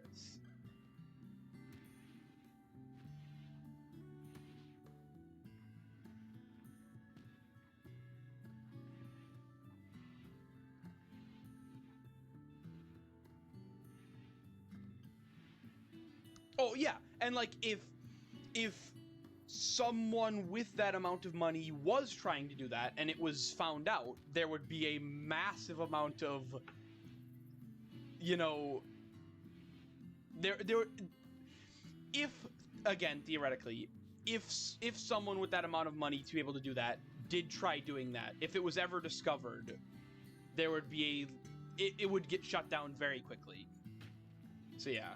Oh yeah, and like if someone with that amount of money was trying to do that and it was found out, there would be a massive amount of, you know, if, again, theoretically, if someone with that amount of money to be able to do that did try doing that, if it was ever discovered, there would be it would get shut down very quickly. So yeah.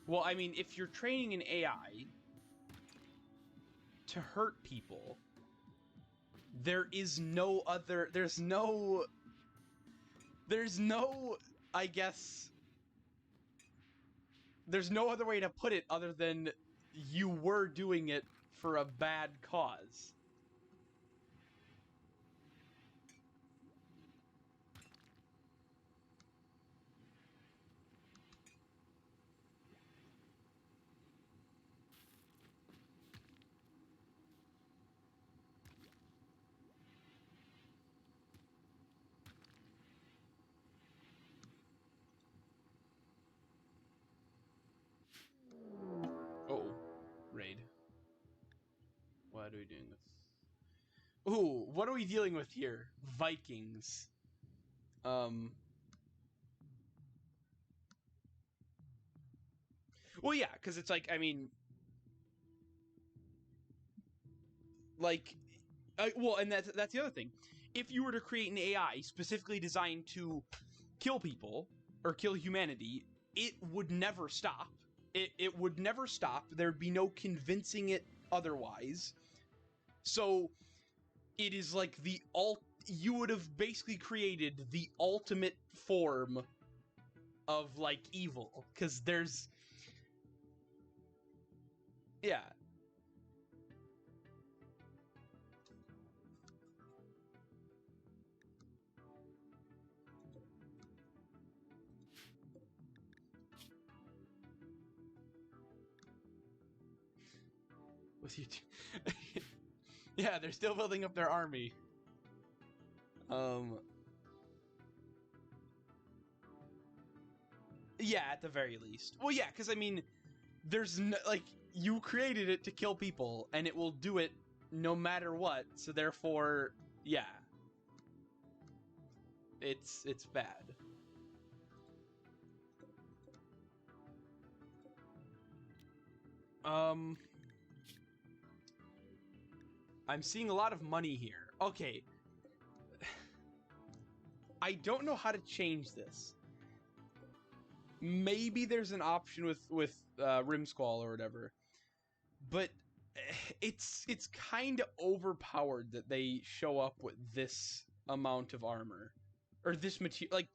Well, I mean, if you're training an AI to hurt people, there's no, I guess, there's no other way to put it other than you were doing it for a bad cause. Uh-oh. Raid. What are we doing with? Ooh, what are we dealing with here? Vikings. Well, yeah, because it's like, I mean, like, well, and that's the other thing. If you were to create an AI specifically designed to kill people or kill humanity, it would never stop. It would never stop. There'd be no convincing it otherwise. So it is like you would have basically created the ultimate form of like evil, because there's, yeah. With you, yeah, they're still building up their army. Yeah, at the very least. Well, yeah, because I mean, there's no, like, you created it to kill people, and it will do it no matter what. So therefore, yeah, it's bad. I'm seeing a lot of money here. Okay, I don't know how to change this. Maybe there's an option with Rimsquall or whatever, but it's kind of overpowered that they show up with this amount of armor or this material. Like,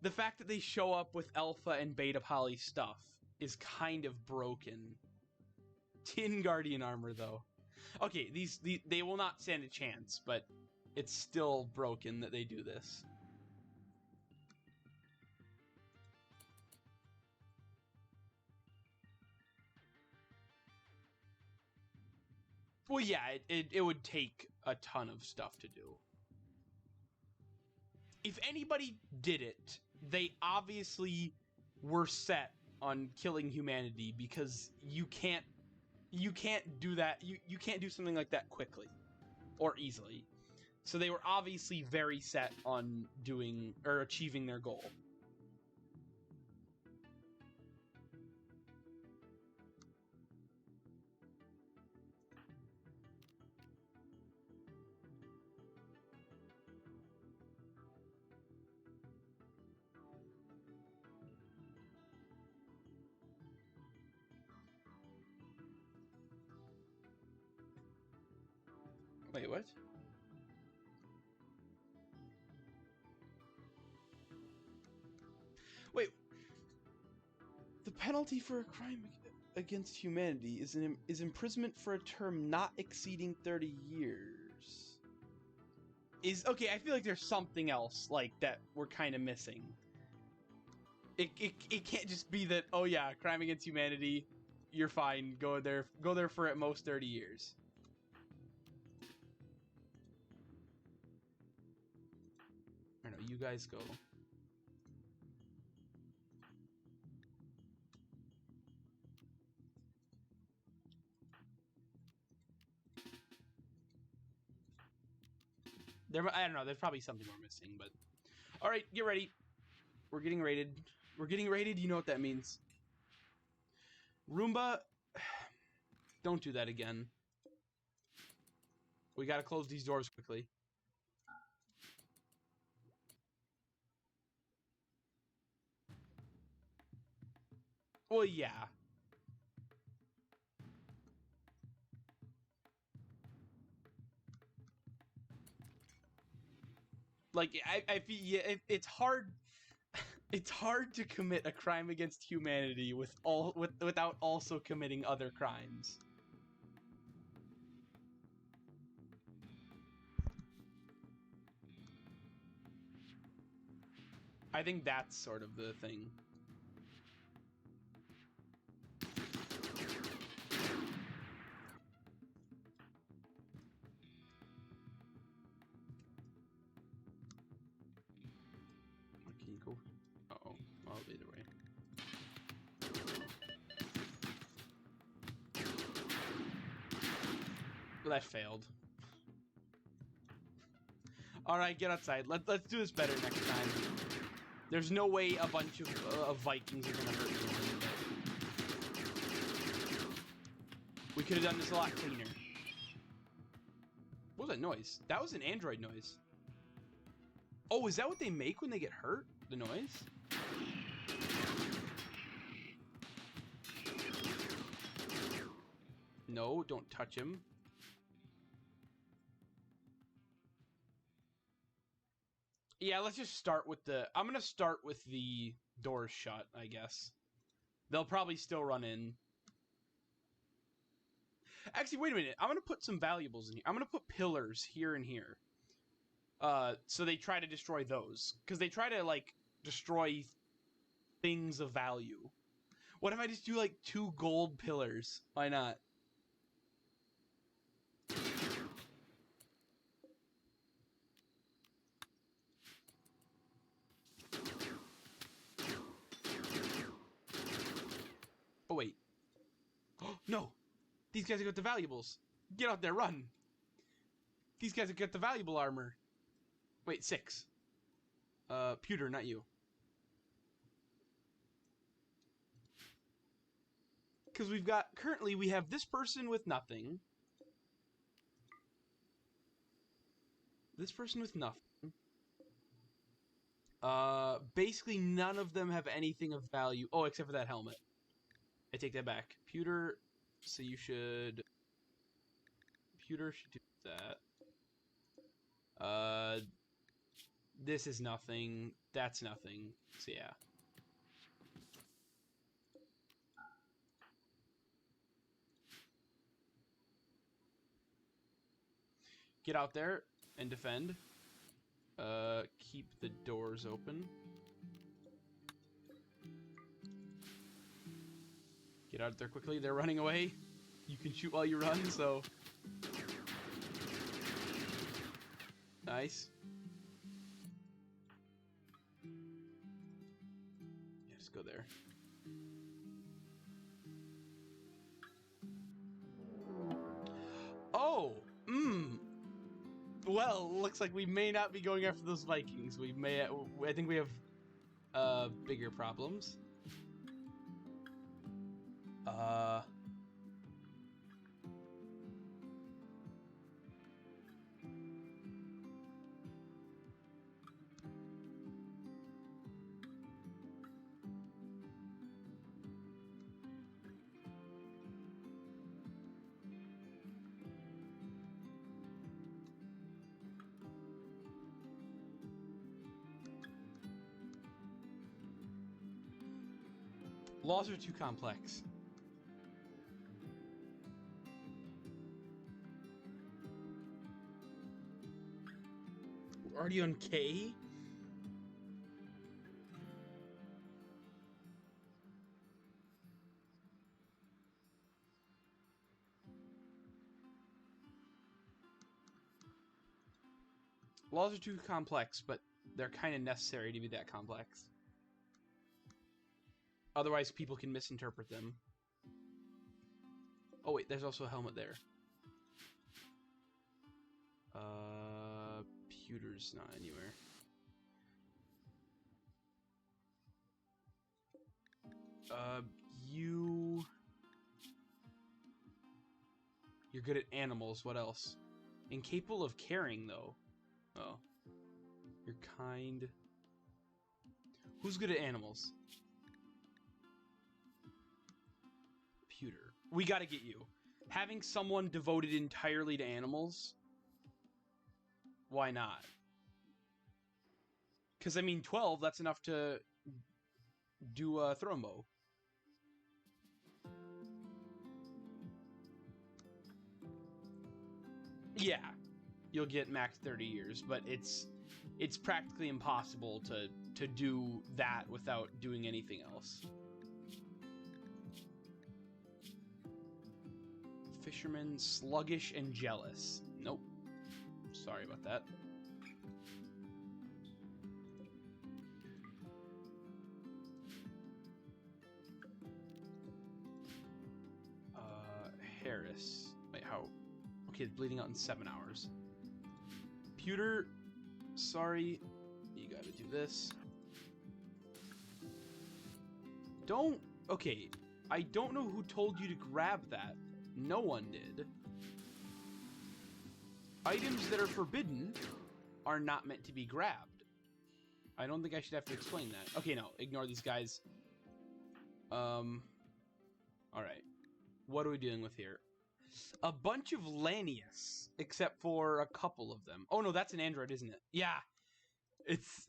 the fact that they show up with alpha and beta poly stuff is kind of broken. Tin Guardian armor, though. Okay, they will not stand a chance, but it's still broken that they do this. Well, yeah, it would take a ton of stuff to do. If anybody did it, they obviously were set on killing humanity, because you can't do that. You can't do something like that quickly or easily. So they were obviously very set on doing or achieving their goal. Wait, what? Wait. The penalty for a crime against humanity is imprisonment for a term not exceeding 30 years. Okay, I feel like there's something else like that we're kind of missing. It can't just be that, oh yeah, crime against humanity, you're fine, go there for at most 30 years. I don't know, you guys go. I don't know, there's probably something we're missing, but... Alright, get ready. We're getting raided. We're getting raided, you know what that means. Roomba, don't do that again. We gotta close these doors quickly. Well, yeah. Like, I feel, yeah, it's hard. It's hard to commit a crime against humanity without also committing other crimes. I think that's sort of the thing. Can you go? Uh-oh. Well, either way. Well, that failed. Alright, get outside. Let's do this better next time. There's no way a bunch of Vikings are gonna hurt you. We could have done this a lot cleaner. What was that noise? That was an android noise. Oh, is that what they make when they get hurt? The noise? No, don't touch him. Yeah, let's just start with the... I'm going to start with the doors shut, I guess. They'll probably still run in. Actually, wait a minute. I'm going to put some valuables in here. I'm going to put pillars here and here. So they try to destroy those. Because they try to, like, destroy things of value. What if I just do, like, 2 gold pillars? Why not? Oh, wait. No! These guys have got the valuables. Get out there, run! These guys have got the valuable armor. Wait, 6. Pewter, not you. Because we've got... Currently, we have this person with nothing. This person with nothing. Basically, none of them have anything of value. Oh, except for that helmet. I take that back. Pewter, so you should... Pewter should do that. This is nothing. That's nothing. So, yeah. Get out there and defend. Keep the doors open. Get out there quickly. They're running away. You can shoot while you run, so... Nice. Yeah, just go there. Oh! Well, looks like we may not be going after those Vikings. We may... I think we have bigger problems. Laws are too complex. We're already on K? Laws are too complex, but they're kind of necessary to be that complex. Otherwise, people can misinterpret them. Oh, wait, there's also a helmet there. Pewter's not anywhere. You're good at animals. What else? Incapable of caring, though. Oh. You're kind. Who's good at animals? Pewter. We gotta get you. Having someone devoted entirely to animals? Why not? Because, I mean, 12, that's enough to do a thrombo. Yeah. You'll get max 30 years, but it's practically impossible to do that without doing anything else. Fisherman, sluggish and jealous. Nope. Sorry about that. Harris. Wait, how? Okay, it's bleeding out in 7 hours. Pewter, sorry. You gotta do this. Don't... Okay, I don't know who told you to grab that No one did. Items that are forbidden are not meant to be grabbed. I don't think I should have to explain that. Okay, no. Ignore these guys. Alright. What are we dealing with here? A bunch of Lanius, except for a couple of them. Oh, no, that's an android, isn't it? Yeah. It's...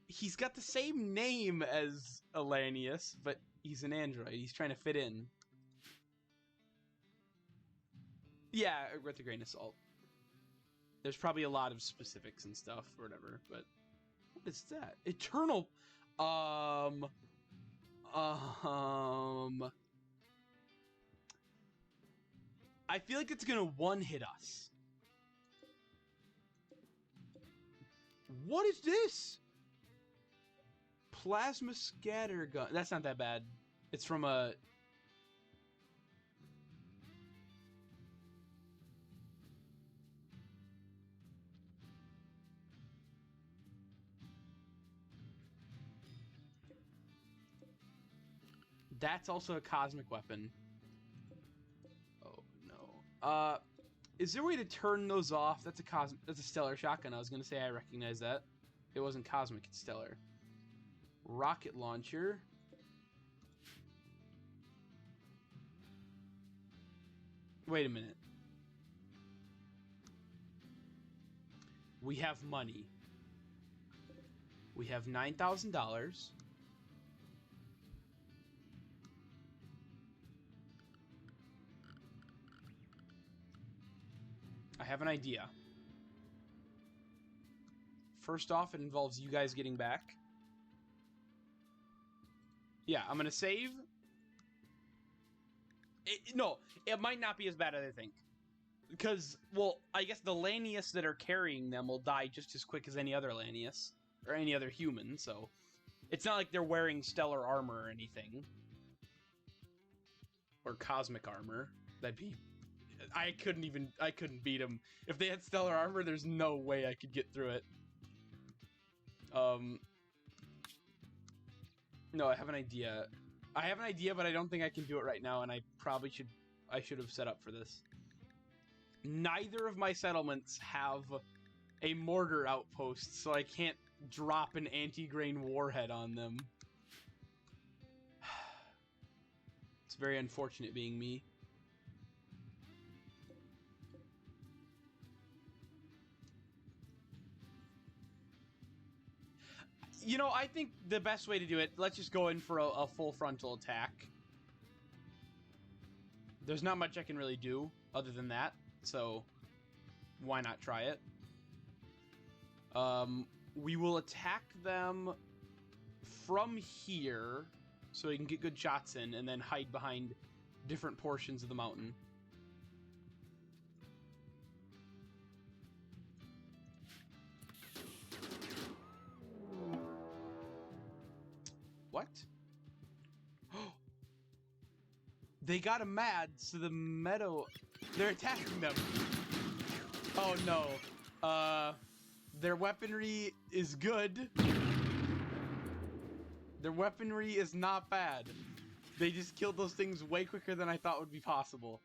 He's got the same name as Lanius, but he's an android. He's trying to fit in. Yeah, with a grain of salt. There's probably a lot of specifics and stuff or whatever, but what is that? Eternal. I feel like it's gonna one-hit us. What is this? Plasma scatter gun. That's not that bad. It's from a... That's also a cosmic weapon. Oh, no. Is there a way to turn those off? That's a stellar shotgun. I was gonna say I recognize that. It wasn't cosmic, it's stellar. Rocket launcher. Wait a minute. We have money. We have $9,000. I have an idea. First off, it involves you guys getting back. Yeah, I'm gonna save. No, it might not be as bad as I think. Because, well, I guess the Lanius that are carrying them will die just as quick as any other Lanius. Or any other human, so... It's not like they're wearing stellar armor or anything. Or cosmic armor. That'd be... I couldn't beat them. If they had stellar armor, there's no way I could get through it. No, I have an idea. I have an idea, but I don't think I can do it right now, and I probably should... I should have set up for this. Neither of my settlements have a mortar outpost, so I can't drop an anti-grain warhead on them. It's very unfortunate being me. You know, I think the best way to do it, let's just go in for a full frontal attack. There's not much I can really do other than that, so why not try it? We will attack them from here so we can get good shots in and then hide behind different portions of the mountain. What? They got him mad, so the meadow... They're attacking them. Oh no. Their weaponry is good. Their weaponry is not bad. They just killed those things way quicker than I thought would be possible.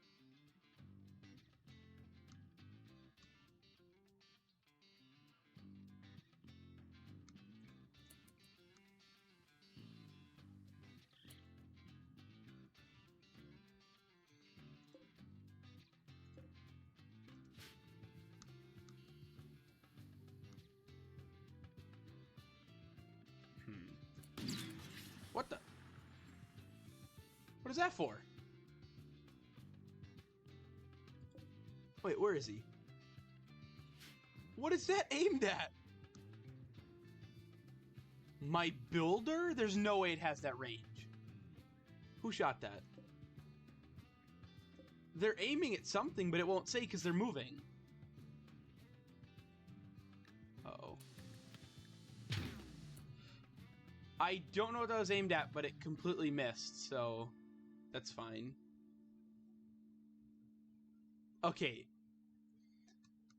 What the? What is that for? Wait, where is he? What is that aimed at? My builder? There's no way it has that range. Who shot that? They're aiming at something, but it won't say because they're moving. Uh-oh. I don't know what that was aimed at, but it completely missed, so that's fine. Okay.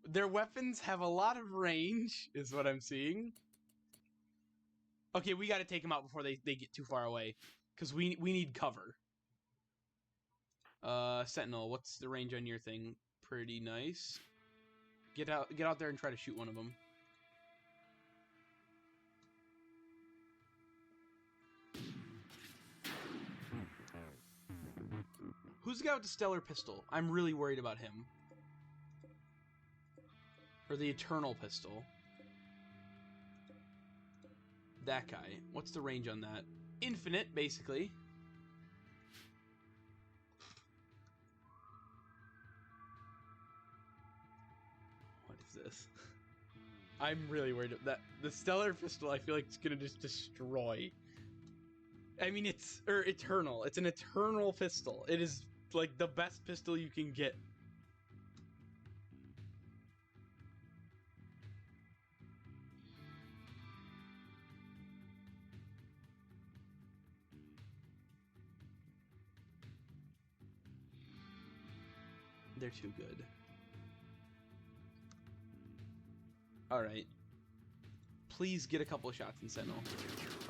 Their weapons have a lot of range, is what I'm seeing. Okay, we gotta take them out before they get too far away. Because we need cover. Sentinel, what's the range on your thing? Pretty nice. Get out there and try to shoot one of them. Who's the guy with the stellar pistol? I'm really worried about him. Or the eternal pistol. That guy. What's the range on that? Infinite, basically. What is this? I'm really worried about that. The stellar pistol, I feel like it's gonna just destroy. I mean, it's eternal. It's an eternal pistol. It is like the best pistol you can get. They're too good. Alright. Please get a couple of shots in Sentinel.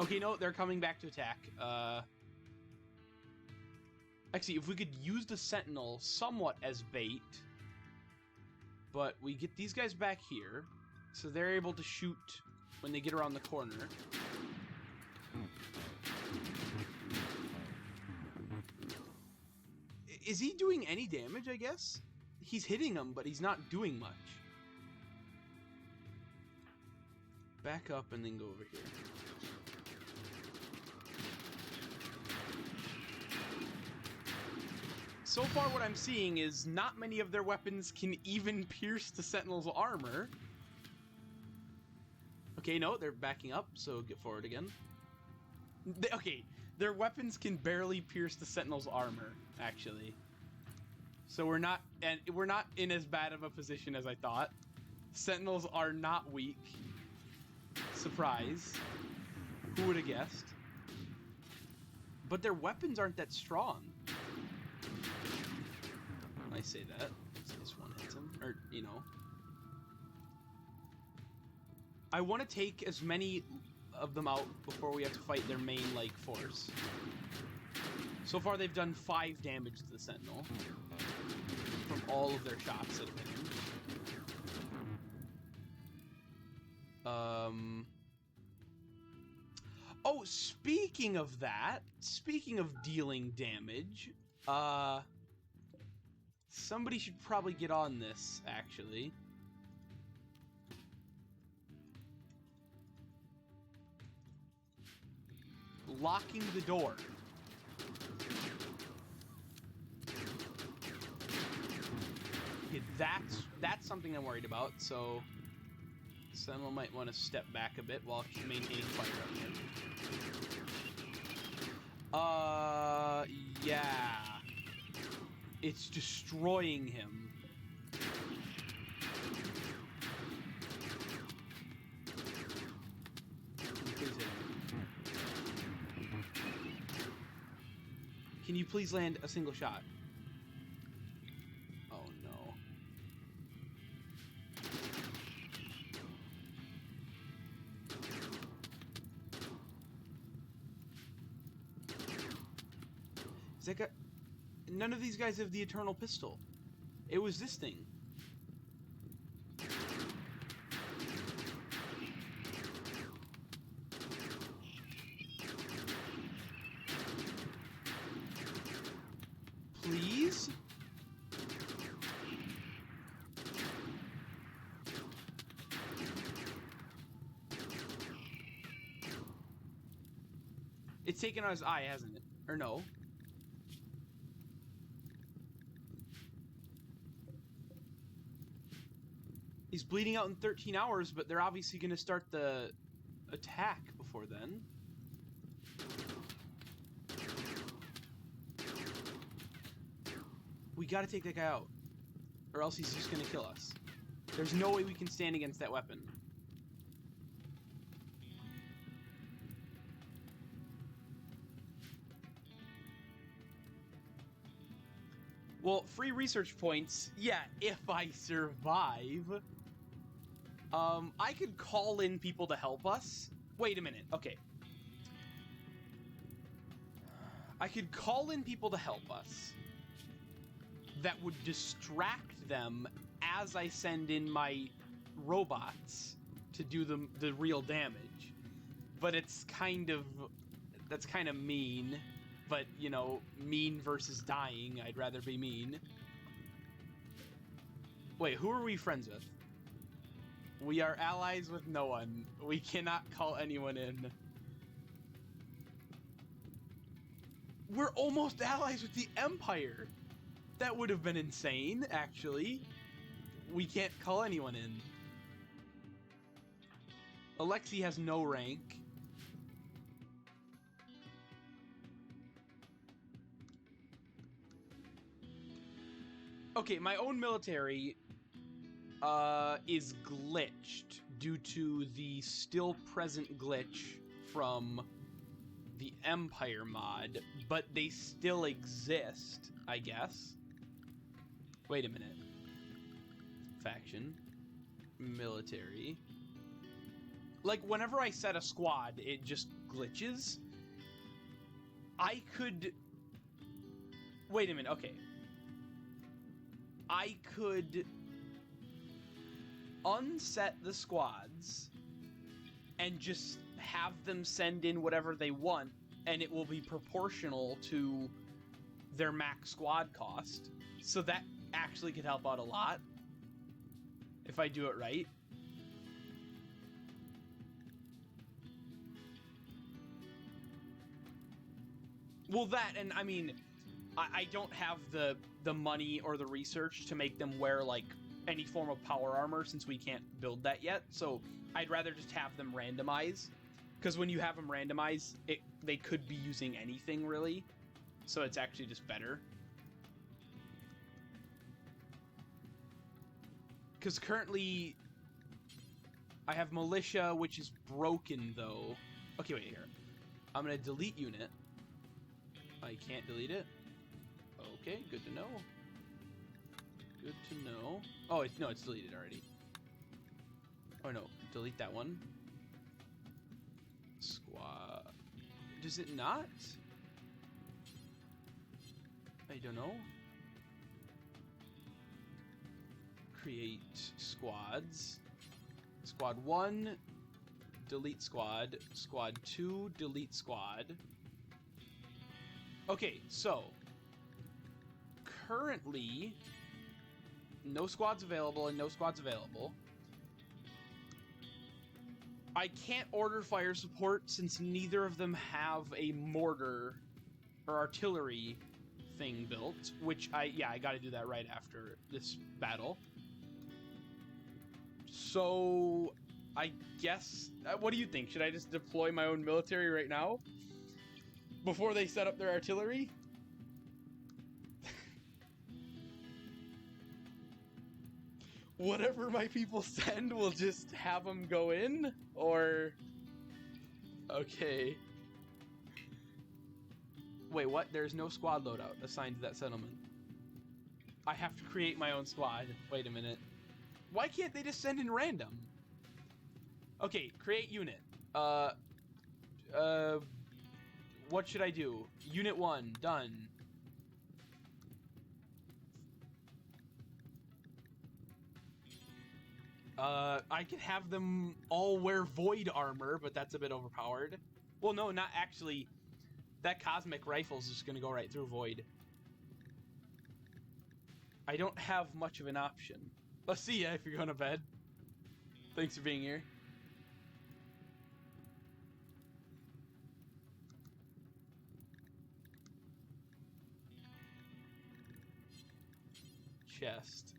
Okay, no, they're coming back to attack. Actually, if we could use the Sentinel somewhat as bait. But we get these guys back here. So they're able to shoot when they get around the corner. Is he doing any damage, I guess? He's hitting them, but he's not doing much. Back up and then go over here. So far what I'm seeing is not many of their weapons can even pierce the Sentinel's armor. Okay, no, they're backing up, so get forward again. Okay, their weapons can barely pierce the Sentinel's armor, actually. So we're not in as bad of a position as I thought. Sentinels are not weak. Surprise. Who would have guessed? But their weapons aren't that strong. I say that. This one hits him. Or, you know. I want to take as many of them out before we have to fight their main, like, force. So far, they've done 5 damage to the Sentinel. From all of their shots that have hit him. Oh, speaking of that, speaking of dealing damage, somebody should probably get on this, actually. Locking the door. Okay, that's something I'm worried about, so Sentinel might want to step back a bit while maintaining fire up here. Yeah. It's destroying him. Please hit him. Can you please land a single shot? Oh no. Is that guy... None of these guys have the eternal pistol. It was this thing. Please? It's taken out his eye, hasn't it? Or no? He's bleeding out in 13 hours, but they're obviously going to start the attack before then. We got to take that guy out, or else he's just going to kill us. There's no way we can stand against that weapon. Well, free research points, yeah, if I survive. I could call in people to help us. Wait a minute, okay. I could call in people to help us. that would distract them as I send in my robots to do the real damage. But it's that's kind of mean. But, you know, mean versus dying, I'd rather be mean. Wait, who are we friends with? We are allies with no one. We cannot call anyone in. We're almost allies with the Empire. That would have been insane, actually. We can't call anyone in. Alexei has no rank. Okay, my own military is glitched due to the still present glitch from the Empire mod, but they still exist, I guess. Wait a minute. Faction. Military. Like, whenever I set a squad, it just glitches. I could... Wait a minute, okay. I could unset the squads and just have them send in whatever they want, and it will be proportional to their max squad cost. So that actually could help out a lot if I do it right. Well, that, and I mean, I don't have the money or the research to make them wear, like, any form of power armor since we can't build that yet, so I'd rather just have them randomize. Because when you have them randomize, they could be using anything, really. So it's actually just better. Because currently, I have militia, which is broken, though. Okay, wait, here. I'm going to delete unit. I can't delete it. Okay, good to know. Good to know. Oh, no, it's deleted already. Oh, no. Delete that one. Squad. Does it not? I don't know. Create squads. Squad 1, delete squad. Squad 2, delete squad. Okay, so currently no squads available and no squads available. I can't order fire support since neither of them have a mortar or artillery thing built, which I gotta do that right after this battle. So I guess, what do you think? Should I just deploy my own military right now before they set up their artillery? Whatever my people send, we'll just have them go in? Or... Okay. Wait, what? There's no squad loadout assigned to that settlement. I have to create my own squad. Wait a minute. Why can't they just send in random? Okay, create unit. What should I do? Unit 1, done. I could have them all wear void armor, but that's a bit overpowered. Well, no, not actually. That cosmic rifle's just gonna go right through void. I don't have much of an option. Let's see ya if you're going to bed. Thanks for being here. Chest.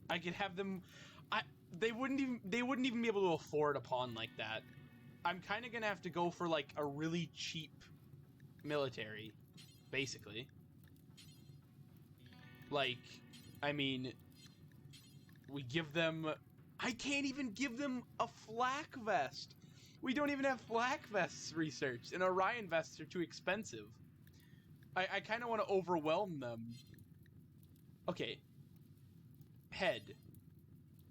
I could have them... They wouldn't even be able to afford a pawn like that. I'm kind of gonna have to go for like a really cheap military, basically. Like, I mean, we give them... I can't even give them a flak vest. We don't even have flak vests researched, and Orion vests are too expensive. I kind of want to overwhelm them. Okay. Head.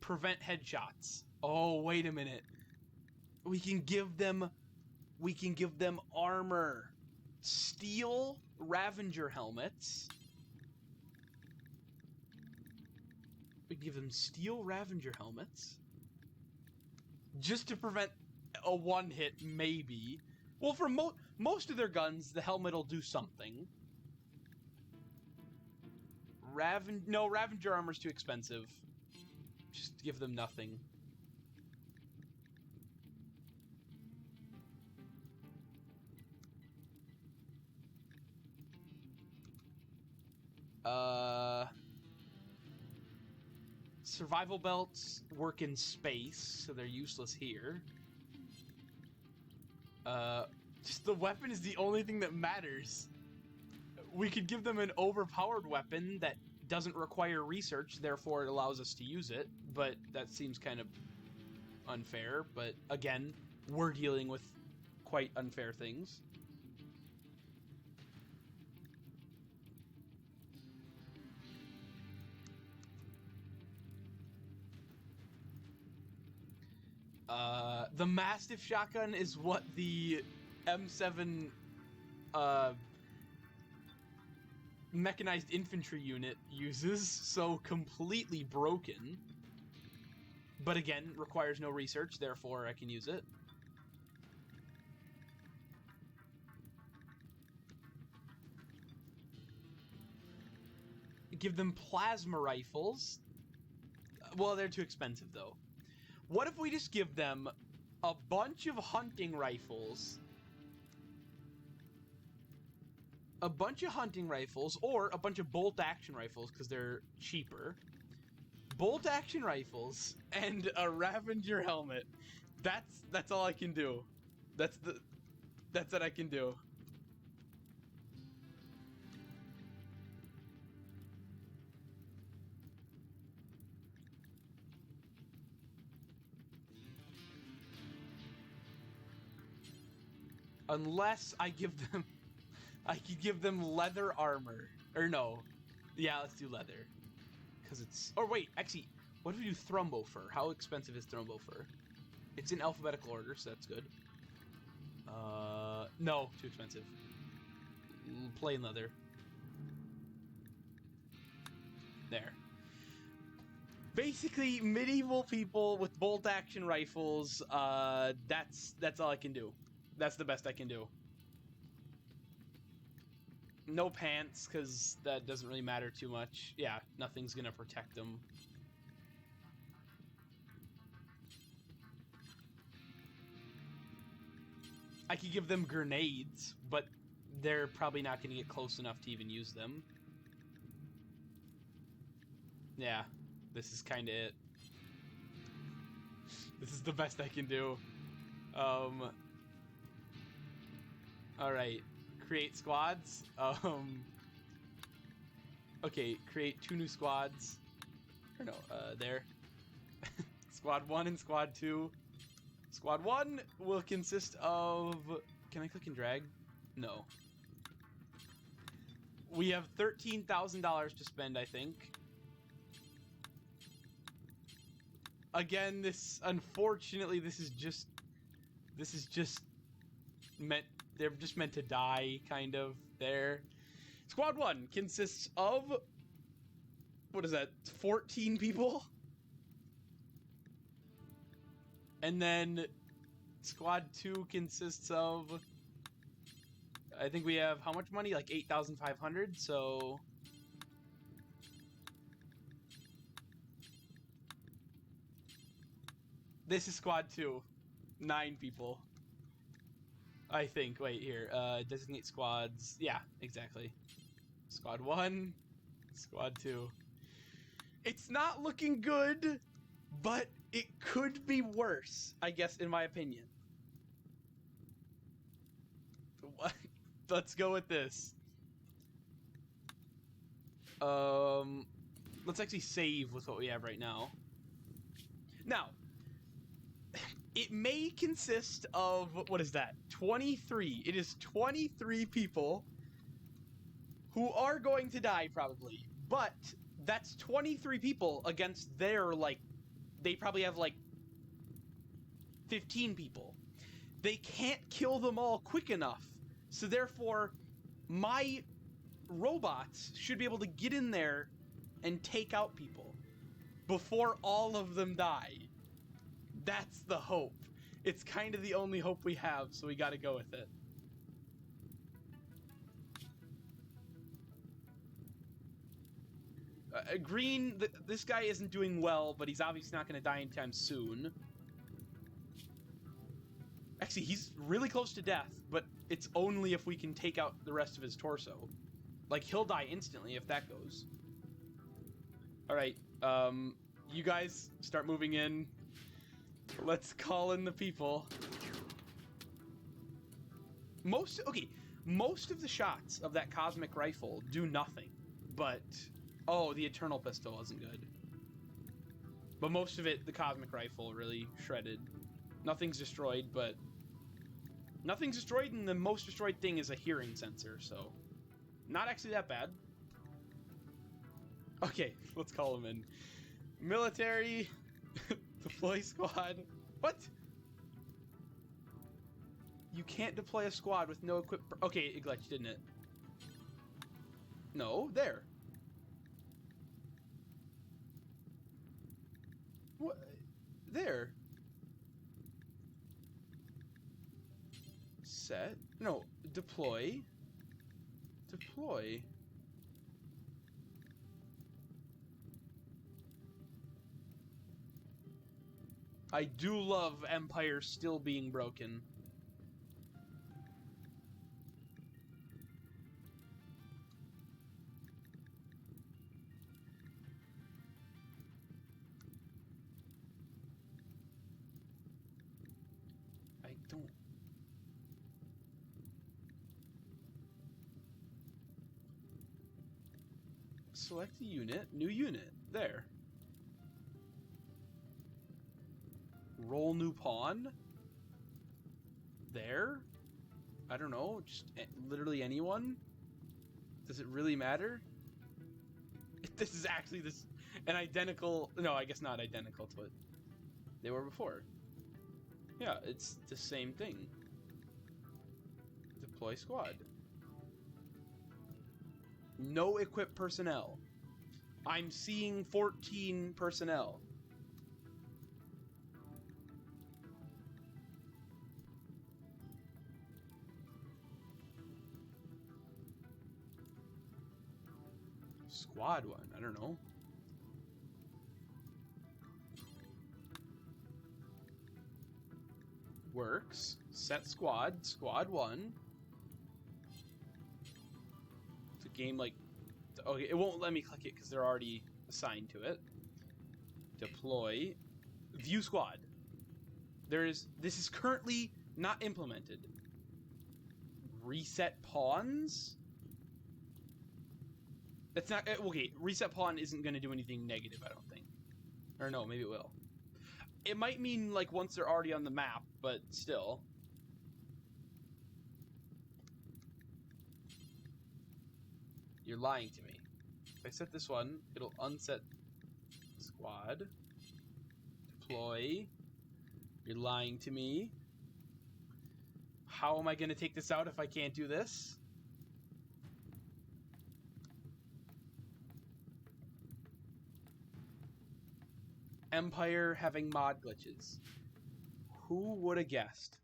Prevent headshots. Oh, wait a minute. We can give them armor. Steel Ravager helmets. We give them steel Ravager helmets. Just to prevent a one-hit, maybe. Well, for most of their guns, the helmet will do something. No, Ravager armor's too expensive. Just give them nothing. Survival belts work in space, so they're useless here. Just the weapon is the only thing that matters. We could give them an overpowered weapon that doesn't require research, therefore it allows us to use it, but that seems kind of unfair. But again, we're dealing with quite unfair things. The Mastiff shotgun is what the M7 mechanized infantry unit uses, so completely broken. But again, requires no research, therefore I can use it. Give them plasma rifles. Well, they're too expensive though. What if we just give them a bunch of hunting rifles? A bunch of hunting rifles, or a bunch of bolt-action rifles, because they're cheaper. Bolt-action rifles and a Ravager helmet. That's all I can do. That's what I can do. Unless I give them... I could give them leather armor. Or no. Yeah, let's do leather. Because it's... Or wait, actually, what if we do Thrumbo fur? How expensive is Thrumbo fur? It's in alphabetical order, so that's good. No, too expensive. Plain leather. There. Basically, medieval people with bolt-action rifles, that's all I can do. That's the best I can do. No pants, because that doesn't really matter too much. Yeah, nothing's gonna protect them. I could give them grenades, but they're probably not gonna get close enough to even use them. Yeah, this is kinda it. This is the best I can do. Alright. Create squads. Okay, create 2 new squads. Or no, there. Squad 1 and Squad 2. Squad 1 will consist of... Can I click and drag? No. We have $13,000 to spend, I think. Again, unfortunately, this is just meant... They're just meant to die, kind of, there. Squad 1 consists of... What is that? 14 people? And then Squad 2 consists of... I think we have how much money? Like 8,500, so... This is Squad 2. 9 people. I think. Wait, here. Designate squads. Yeah, exactly. Squad 1. Squad 2. It's not looking good, but it could be worse, I guess, in my opinion. What? Let's go with this. Let's actually save with what we have right now. Now, it may consist of, what is that? 23. It is 23 people who are going to die, probably. But that's 23 people against their, like, they probably have, like, 15 people. They can't kill them all quick enough. So therefore, my robots should be able to get in there and take out people. before all of them die. That's the hope. It's kind of the only hope we have, so we gotta go with it. Green, this guy isn't doing well, but he's obviously not gonna die anytime soon. Actually, he's really close to death, but it's only if we can take out the rest of his torso. Like, he'll die instantly if that goes. Alright, you guys start moving in. Let's call in the people. Most of the shots of that cosmic rifle do nothing, but... Oh, the Eternal Pistol wasn't good. But most of it, the cosmic rifle really shredded. Nothing's destroyed, but... Nothing's destroyed, and the most destroyed thing is a hearing sensor, so... Not actually that bad. Okay, let's call them in. Military... Deploy squad. What? You can't deploy a squad with no equip... Okay, it glitched, didn't it? No, there. What? There. Set. No, deploy. Deploy. I do love Empire still being broken. I don't... Select a unit, new unit, there. Roll new pawn. There. I don't know, just literally anyone. Does it really matter? This is actually an identical, no, I guess not identical to what they were before. Yeah, it's the same thing. Deploy squad. No equipped personnel. I'm seeing 14 personnel. Squad one, I don't know. Works. Set squad, squad one. It's a game like... Okay, it won't let me click it because they're already assigned to it. Deploy. View squad. This is currently not implemented. Reset pawns? That's not... Okay, reset pawn isn't going to do anything negative, I don't think. Or no, maybe it will. It might mean, like, once they're already on the map, but still. You're lying to me. If I set this one, it'll unset squad. Deploy. You're lying to me. How am I going to take this out if I can't do this? Empire having mod glitches. Who would have guessed?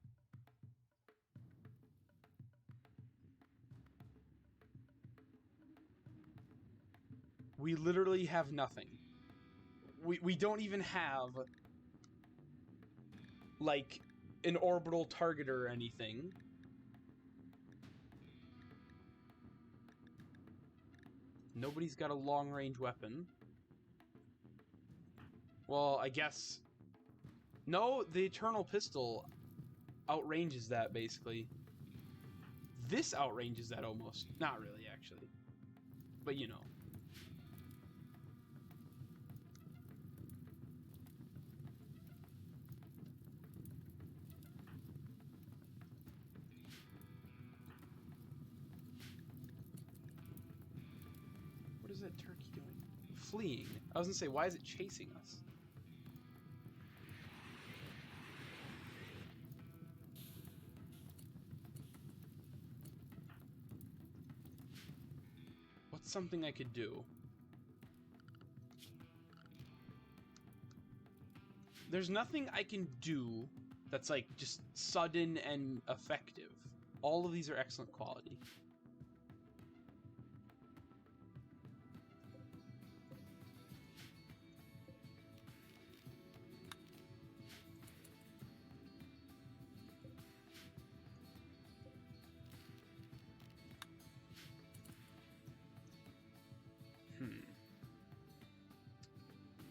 We literally have nothing. We don't even have like an orbital targeter or anything. Nobody's got a long-range weapon. Well, I guess... No, the Eternal Pistol outranges that, basically. This outranges that almost. Not really, actually. But, you know. What is that turkey doing? Fleeing. I was gonna say, why is it chasing us? What's something I could do? There's nothing I can do that's like just sudden and effective. All of these are excellent quality.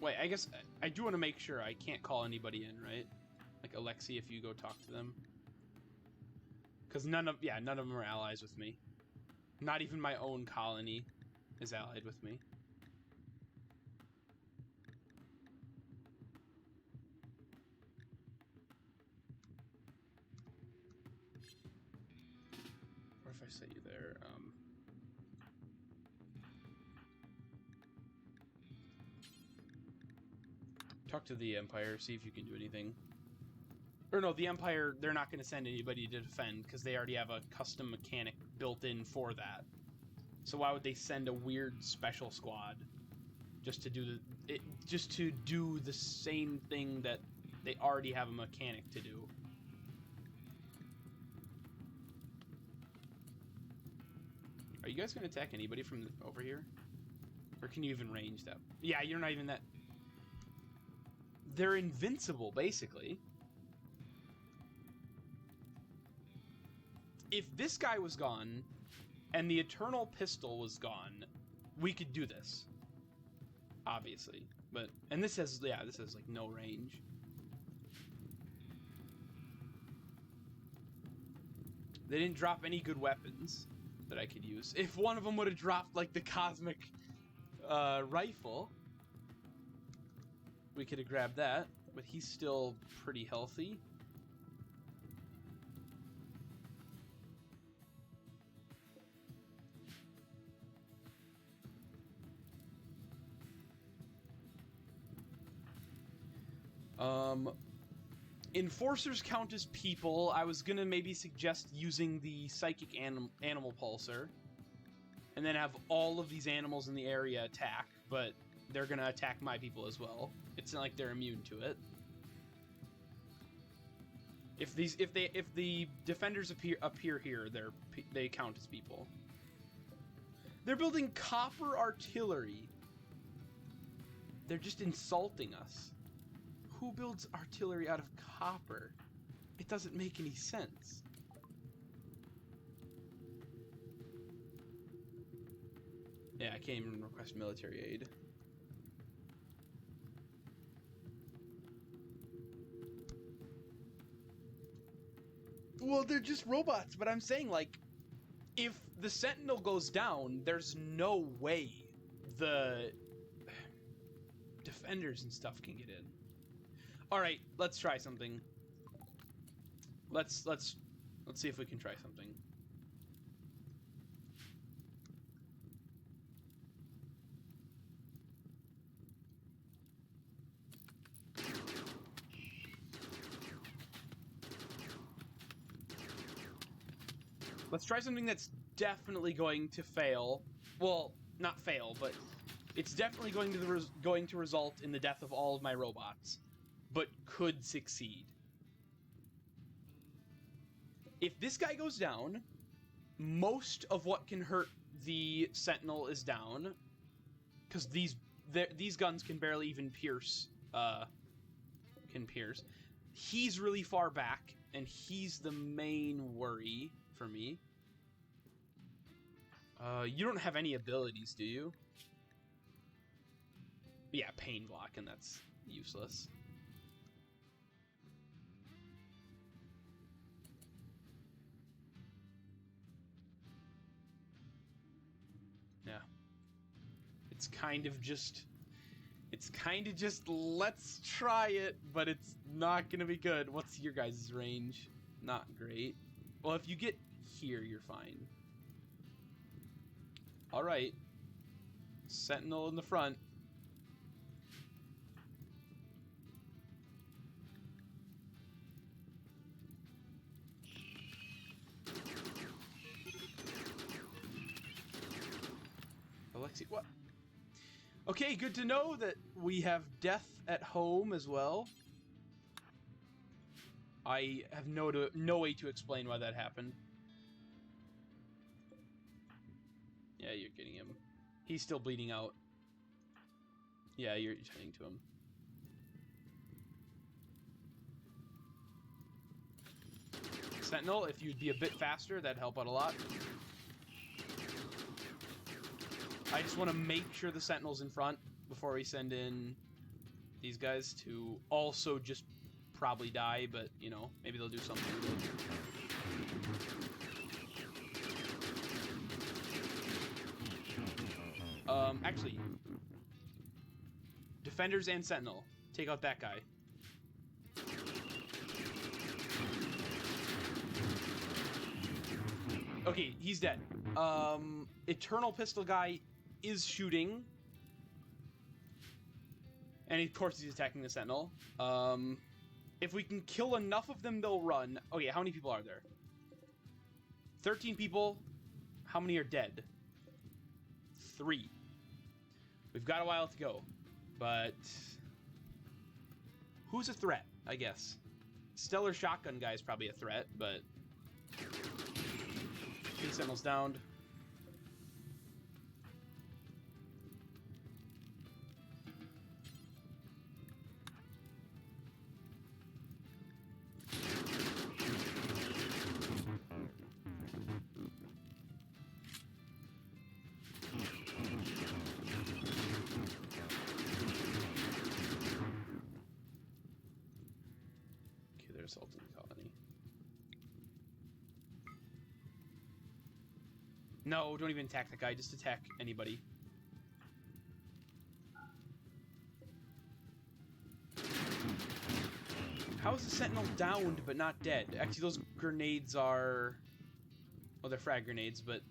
Wait, I guess I do want to make sure I can't call anybody in, right? Like Alexi, if you go talk to them. Because none of them are allies with me. Not even my own colony is allied with me. What if I set you there? Talk to the Empire, see if you can do anything. Or no, the Empire, they're not going to send anybody to defend because they already have a custom mechanic built in for that. So why would they send a weird special squad just to do the same thing that they already have a mechanic to do? Are you guys going to attack anybody from over here? Or can you even range that? Yeah, you're not even that... They're invincible, basically. If this guy was gone, and the Eternal Pistol was gone, we could do this. Obviously. But, and this has, yeah, this has, like, no range. They didn't drop any good weapons that I could use. If one of them would have dropped, like, the Cosmic Rifle... we could have grabbed that, but he's still pretty healthy. Enforcers count as people. I was gonna maybe suggest using the Psychic Animal Pulsar, and then have all of these animals in the area attack, but they're gonna attack my people as well. It's not like they're immune to it. If the defenders appear here, they count as people. They're building copper artillery. They're just insulting us. Who builds artillery out of copper? It doesn't make any sense. Yeah, I can't even request military aid. Well, they're just robots, but I'm saying, like, if the Sentinel goes down, there's no way the defenders and stuff can get in. All right, let's try something. Let's see if we can try something. Let's try something that's definitely going to fail. Well, not fail, but it's definitely going to result in the death of all of my robots, but could succeed. If this guy goes down, most of what can hurt the Sentinel is down, because these guns can barely even pierce. He's really far back, and he's the main worry for me. You don't have any abilities, do you? Yeah, pain block, and that's useless. Yeah. It's kind of just let's try it, but it's not gonna be good. What's your guys' range? Not great. Well, if you get here, you're fine. Alright. Sentinel in the front. Alexi, what? Okay, good to know that we have death at home as well. I have no way to explain why that happened. Yeah, you're getting him. He's still bleeding out. Yeah, you're turning to him. Sentinel, if you'd be a bit faster, that'd help out a lot. I just want to make sure the Sentinel's in front before we send in these guys to also just probably die, but, you know, maybe they'll do something good. Actually, Defenders and Sentinel, take out that guy. Okay, he's dead. Eternal Pistol guy is shooting. And of course he's attacking the Sentinel. If we can kill enough of them, they'll run. Okay, how many people are there? 13 people. How many are dead? 3. We've got a while to go. But who's a threat, I guess? Stellar Shotgun guy is probably a threat, but... Okay, Sentinel's downed. Okay, they're assaulting the colony. No, don't even attack that guy. Just attack anybody. How is the Sentinel downed but not dead? Actually, those grenades are... Well, they're frag grenades, but...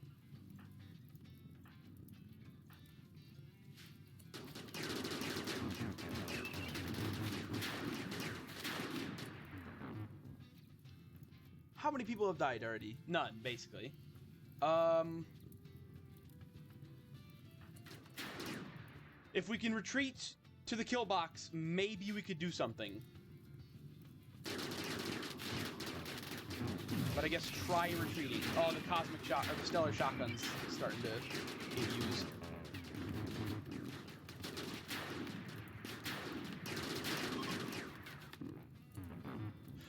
How many people have died already? None, basically. If we can retreat to the kill box, maybe we could do something. But I guess try retreating. Oh, the cosmic shot or the stellar shotgun's starting to get used.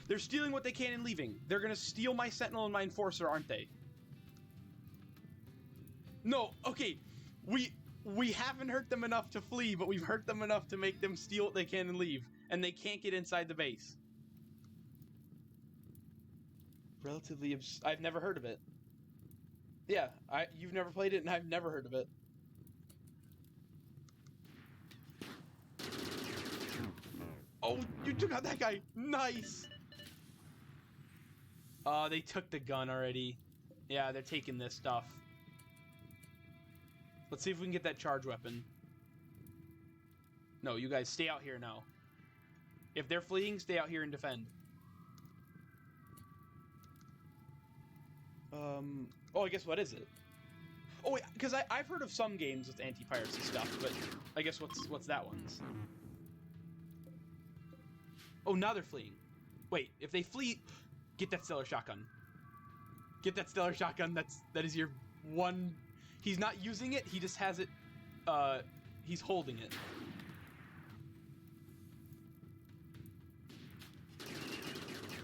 They're stealing what they can and leaving. They're gonna steal my Sentinel and my Enforcer, aren't they? No, okay. We haven't hurt them enough to flee, but we've hurt them enough to make them steal what they can and leave. And they can't get inside the base. Relatively I've never heard of it. Yeah, you've never played it and I've never heard of it. Oh, you took out that guy. Nice. They took the gun already. Yeah, they're taking this stuff. Let's see if we can get that charge weapon. No, you guys stay out here now. If they're fleeing, stay out here and defend. Oh, I guess what is it? Oh, wait, because I've heard of some games with anti-piracy stuff, but I guess what's that one's? Oh, now they're fleeing. Wait, if they flee, get that stellar shotgun. Get that stellar shotgun. That is your one. He's not using it. He just has it. He's holding it.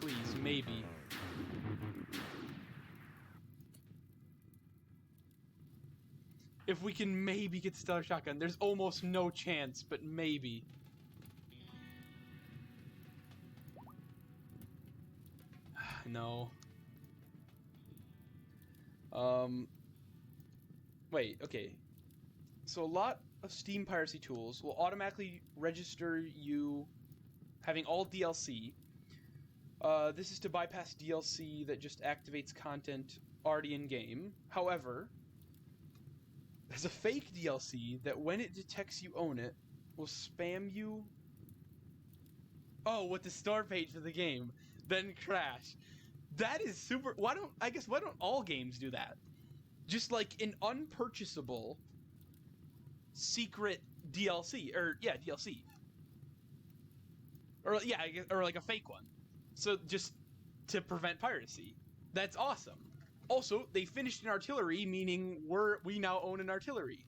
Please, maybe. If we can maybe get the stellar shotgun, there's almost no chance, but maybe. No. Wait, okay. So a lot of Steam piracy tools will automatically register you having all DLC. This is to bypass DLC that just activates content already in-game. However, there's a fake DLC that when it detects you own it, will spam you... Oh, with the store page for the game. Then crash. That is super... why don't all games do that? Just like an unpurchasable secret DLC. Or, yeah, DLC. Or, yeah, or like a fake one. So just to prevent piracy. That's awesome. Also, they finished an artillery, meaning we now own an artillery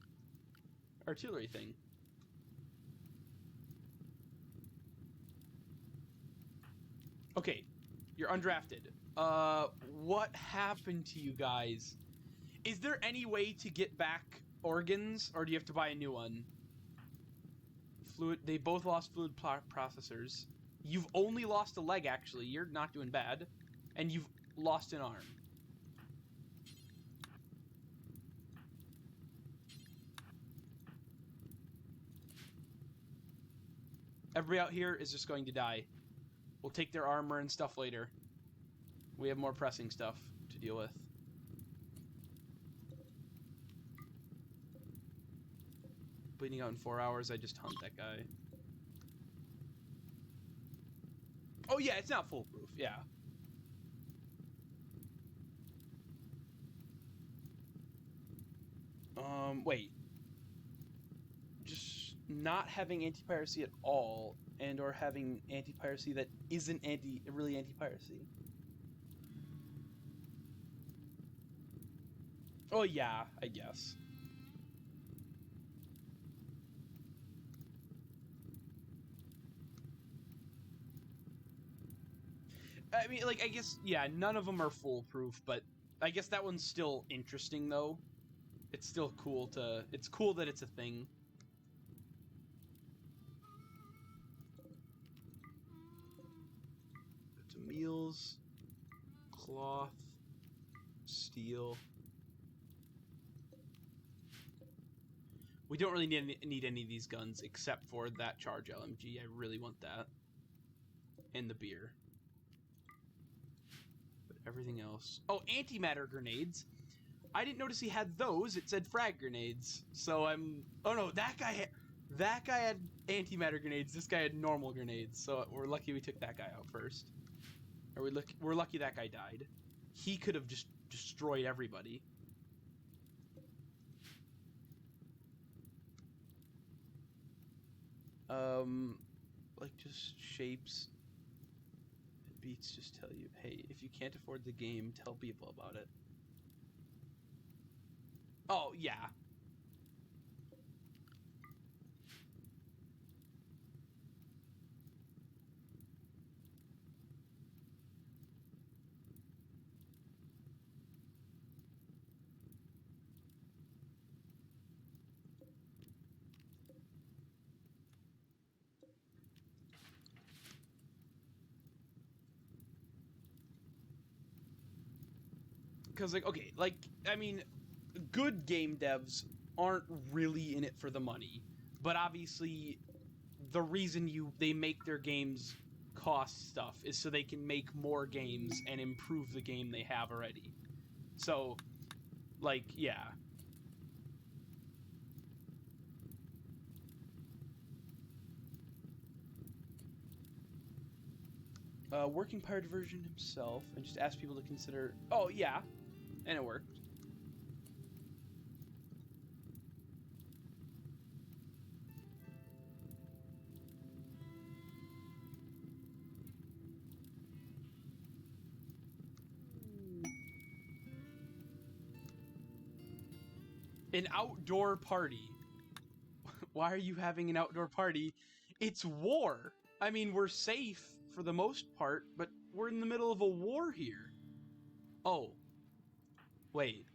thing. Okay, you're undrafted. What happened to you guys? Is there any way to get back organs, or do you have to buy a new one? They both lost fluid processors. You've only lost a leg, actually. You're not doing bad. And you've lost an arm. Everybody out here is just going to die. We'll take their armor and stuff later. We have more pressing stuff to deal with. Bleeding out in 4 hours, I just hunt that guy. Oh yeah, it's not foolproof, yeah. Wait. Just not having anti-piracy at all, and or having anti-piracy that isn't really anti-piracy. Oh yeah, I guess. I mean, like, I guess, yeah, none of them are foolproof, but I guess that one's still interesting, though. It's still cool it's cool that it's a thing. It's meals, cloth, steel. We don't really need any of these guns except for that charge LMG. I really want that. And the beer. But everything else... Oh, antimatter grenades. I didn't notice he had those. It said frag grenades. So I'm... Oh no, that guy had antimatter grenades. This guy had normal grenades. So we're lucky we took that guy out first. Or we're lucky that guy died. He could have just destroyed everybody. Like just shapes. Beats just tell you, hey, if you can't afford the game, tell people about it. Oh, yeah. Because, like, okay, like, I mean, good game devs aren't really in it for the money. But obviously, the reason they make their games cost stuff is so they can make more games and improve the game they have already. So, like, yeah. Working pirate version himself, and just ask people to consider... Oh, yeah. And it worked. An outdoor party. Why are you having an outdoor party? It's war. I mean, we're safe for the most part, but we're in the middle of a war here. Oh. Wait.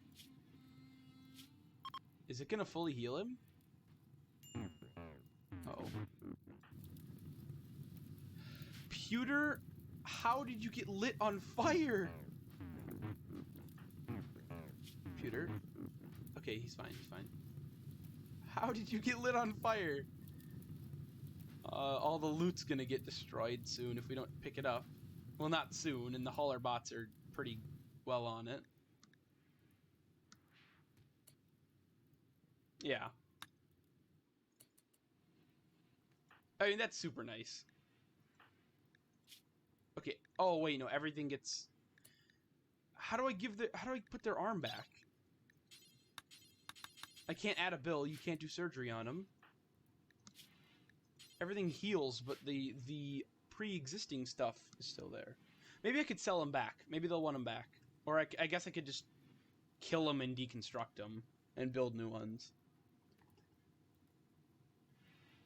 Is it gonna fully heal him? Uh-oh. Pewter, how did you get lit on fire? Pewter? Okay, he's fine, he's fine. How did you get lit on fire? All the loot's gonna get destroyed soon if we don't pick it up. Well, not soon, and the hauler bots are pretty well on it. Yeah. I mean, that's super nice. Okay. Oh, wait, no, everything gets... How do I put their arm back? I can't add a bill. You can't do surgery on them. Everything heals, but the pre-existing stuff is still there. Maybe I could sell them back. Maybe they'll want them back. Or I guess I could just kill them and deconstruct them and build new ones.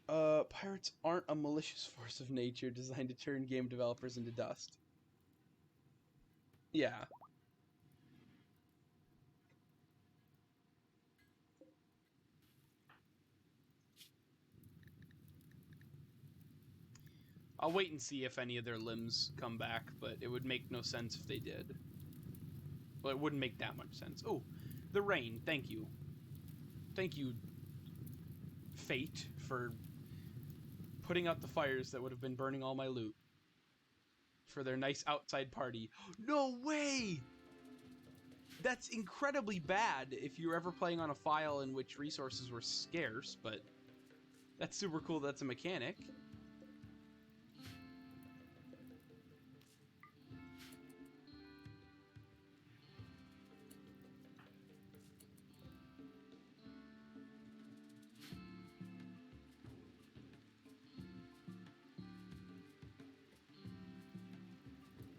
Pirates aren't a malicious force of nature designed to turn game developers into dust. Yeah. I'll wait and see if any of their limbs come back, but it would make no sense if they did. Well, it wouldn't make that much sense. Oh, the rain. Thank you. Thank you, Fate, for putting out the fires that would have been burning all my loot. For their nice outside party. No way! That's incredibly bad if you're ever playing on a file in which resources were scarce, but that's super cool that's a mechanic.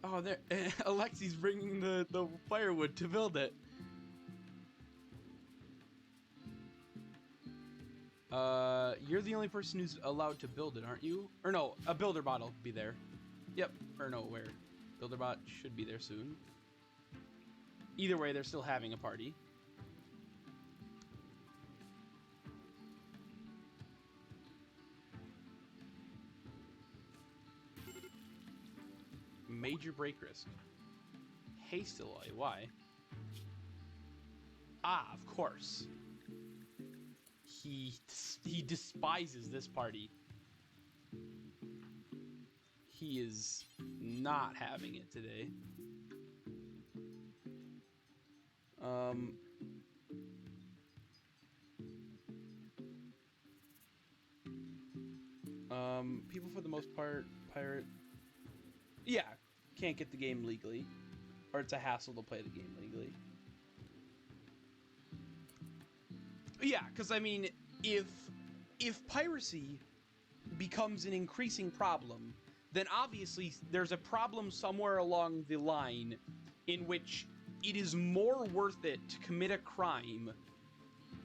Oh, there, Alexi's bringing the firewood to build it. You're the only person who's allowed to build it, aren't you? Or no, a builder bot will be there. Yep, or no, where? Builder bot should be there soon. Either way, they're still having a party. Major break risk. Haste alloy, why? Ah, of course. He despises this party. He is not having it today. People for the most part, pirate. Yeah, can't get the game legally. Or it's a hassle to play the game legally. Yeah, because I mean, if piracy becomes an increasing problem, then obviously there's a problem somewhere along the line in which it is more worth it to commit a crime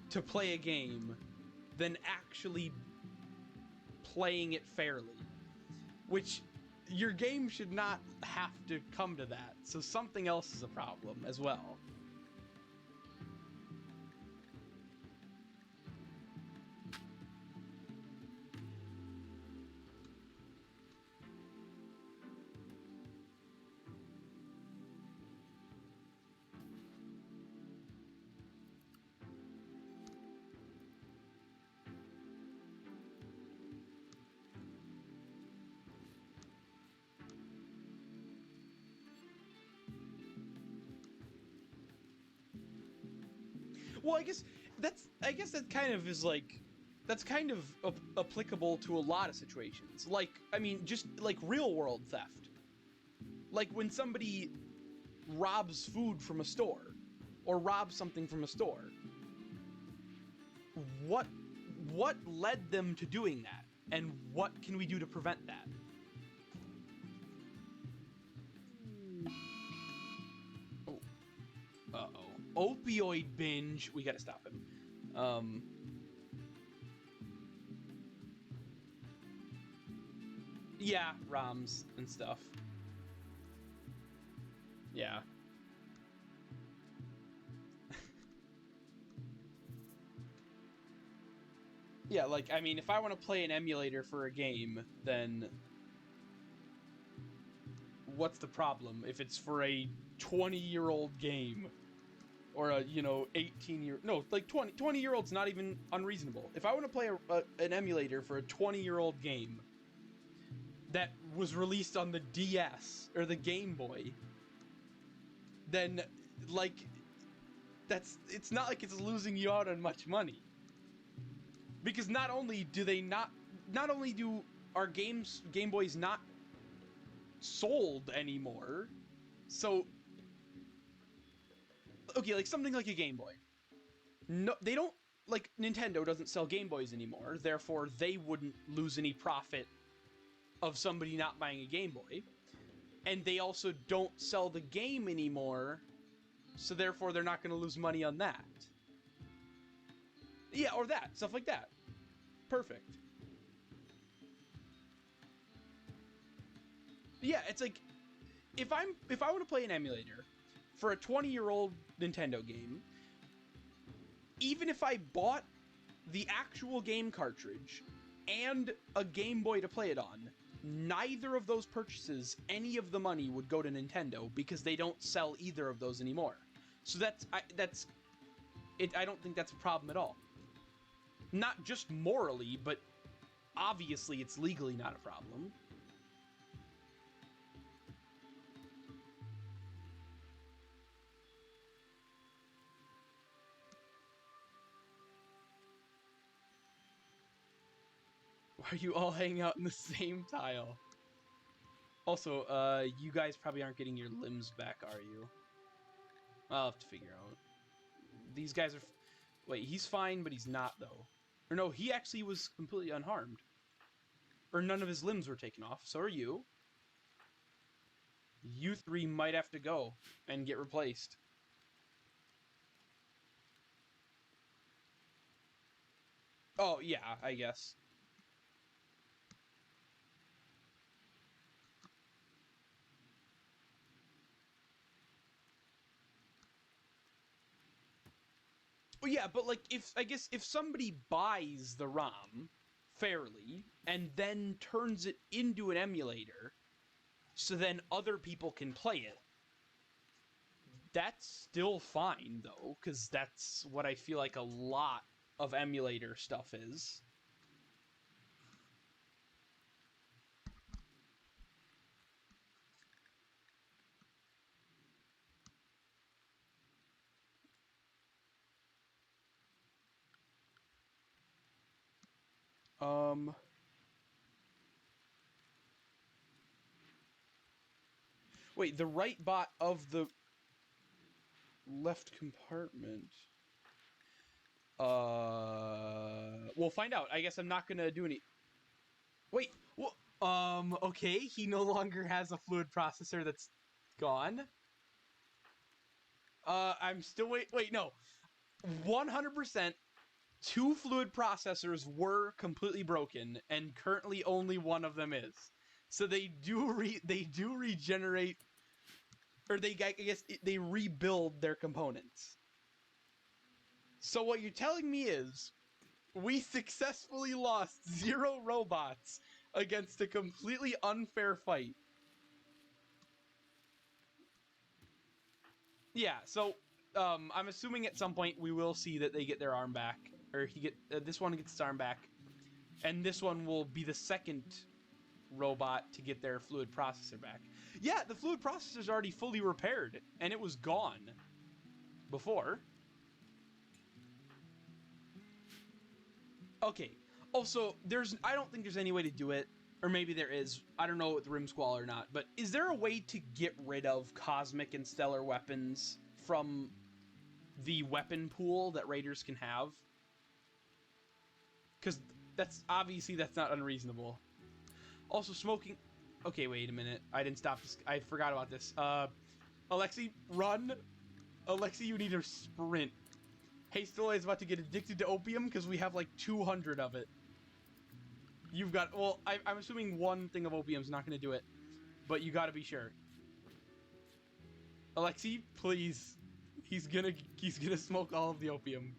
to play a game than actually playing it fairly. Which, your game should not have to come to that, so something else is a problem as well. Well, I guess that kind of is like, that's kind of applicable to a lot of situations. Like, I mean, just like real world theft. Like when somebody robs food from a store or robs something from a store. What led them to doing that? And what can we do to prevent that? Opioid binge. We gotta stop him. Yeah, ROMs and stuff. Yeah. Yeah, like, I mean, if I want to play an emulator for a game, then what's the problem? If it's for a 20-year-old game, or a, 18-year... No, like 20-year-old's not even unreasonable. If I want to play an emulator for a 20-year-old game that was released on the DS, or the Game Boy, then, like, it's not like it's losing you out on much money. Because not only do our Game Boys not sold anymore, so... Okay, like something like a Game Boy. No, they don't, like, Nintendo doesn't sell Game Boys anymore, therefore they wouldn't lose any profit of somebody not buying a Game Boy. And they also don't sell the game anymore, so therefore they're not going to lose money on that. Yeah, or that, stuff like that. Perfect. Yeah, it's like, if I want to play an emulator for a 20-year-old Nintendo game, even if I bought the actual game cartridge and a Game Boy to play it on, neither of those purchases, any of the money would go to Nintendo because they don't sell either of those anymore. So I don't think that's a problem at all. Not just morally, but obviously it's legally not a problem. Why are you all hanging out in the same tile? Also, you guys probably aren't getting your limbs back, are you? I'll have to figure out. These guys are... Wait, he's fine, but he's not, though. Or no, he actually was completely unharmed. Or none of his limbs were taken off. So are you. You three might have to go and get replaced. Oh, yeah, I guess. Well, yeah, but like, if somebody buys the ROM fairly and then turns it into an emulator, so then other people can play it, that's still fine, though, because that's what I feel like a lot of emulator stuff is. Wait, the right bot of the left compartment. We'll find out. I guess I'm not gonna do any... Wait, okay, he no longer has a fluid processor that's gone. I'm still wait, no. 100%, 2 fluid processors were completely broken, and currently only one of them is. So they do regenerate, or I guess they rebuild their components. So what you're telling me is, we successfully lost 0 robots against a completely unfair fight. Yeah, so I'm assuming at some point we will see that they get their arm back, or this one gets his arm back, and this one will be the second robot to get their fluid processor back. Yeah, the fluid processor's already fully repaired, and it was gone before. Okay. Also, I don't think there's any way to do it, or maybe there is. I don't know with Rim Squall or not, but is there a way to get rid of cosmic and stellar weapons from the weapon pool that raiders can have? Because that's not unreasonable. Also, smoking... Okay, wait a minute. I didn't stop this. I forgot about this. Alexi, run. Alexi, you need to sprint. Hastily is about to get addicted to opium because we have like 200 of it. You've got... Well, I'm assuming one thing of opium is not going to do it. But you got to be sure. Alexi, please. He's gonna smoke all of the opium.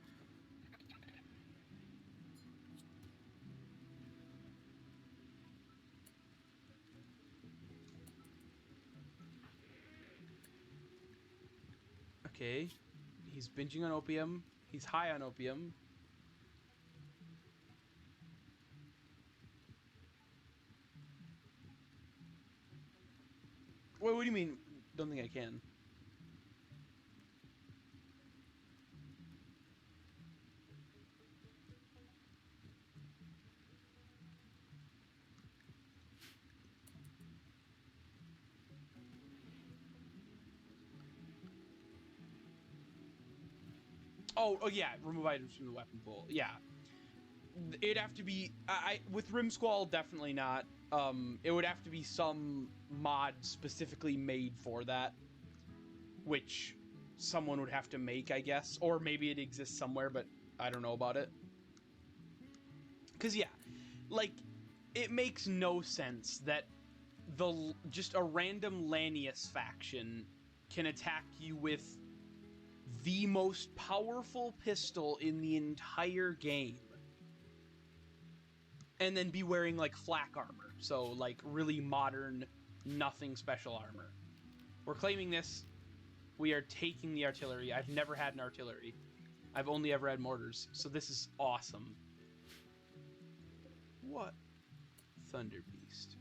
Okay. He's binging on opium. He's high on opium. Wait, what do you mean? Don't think I can. Oh yeah, remove items from the weapon pool. Yeah. It'd have to be with RimSquall, definitely not. It would have to be some mod specifically made for that, which someone would have to make, I guess, or maybe it exists somewhere, but I don't know about it. Cause yeah, like, it makes no sense that just a random Lanius faction can attack you with the most powerful pistol in the entire game, and then be wearing, like, flak armor. So, like, really modern, nothing special armor. We're claiming this. We are taking the artillery. I've never had an artillery. I've only ever had mortars. So this is awesome. What? Thunder Beast.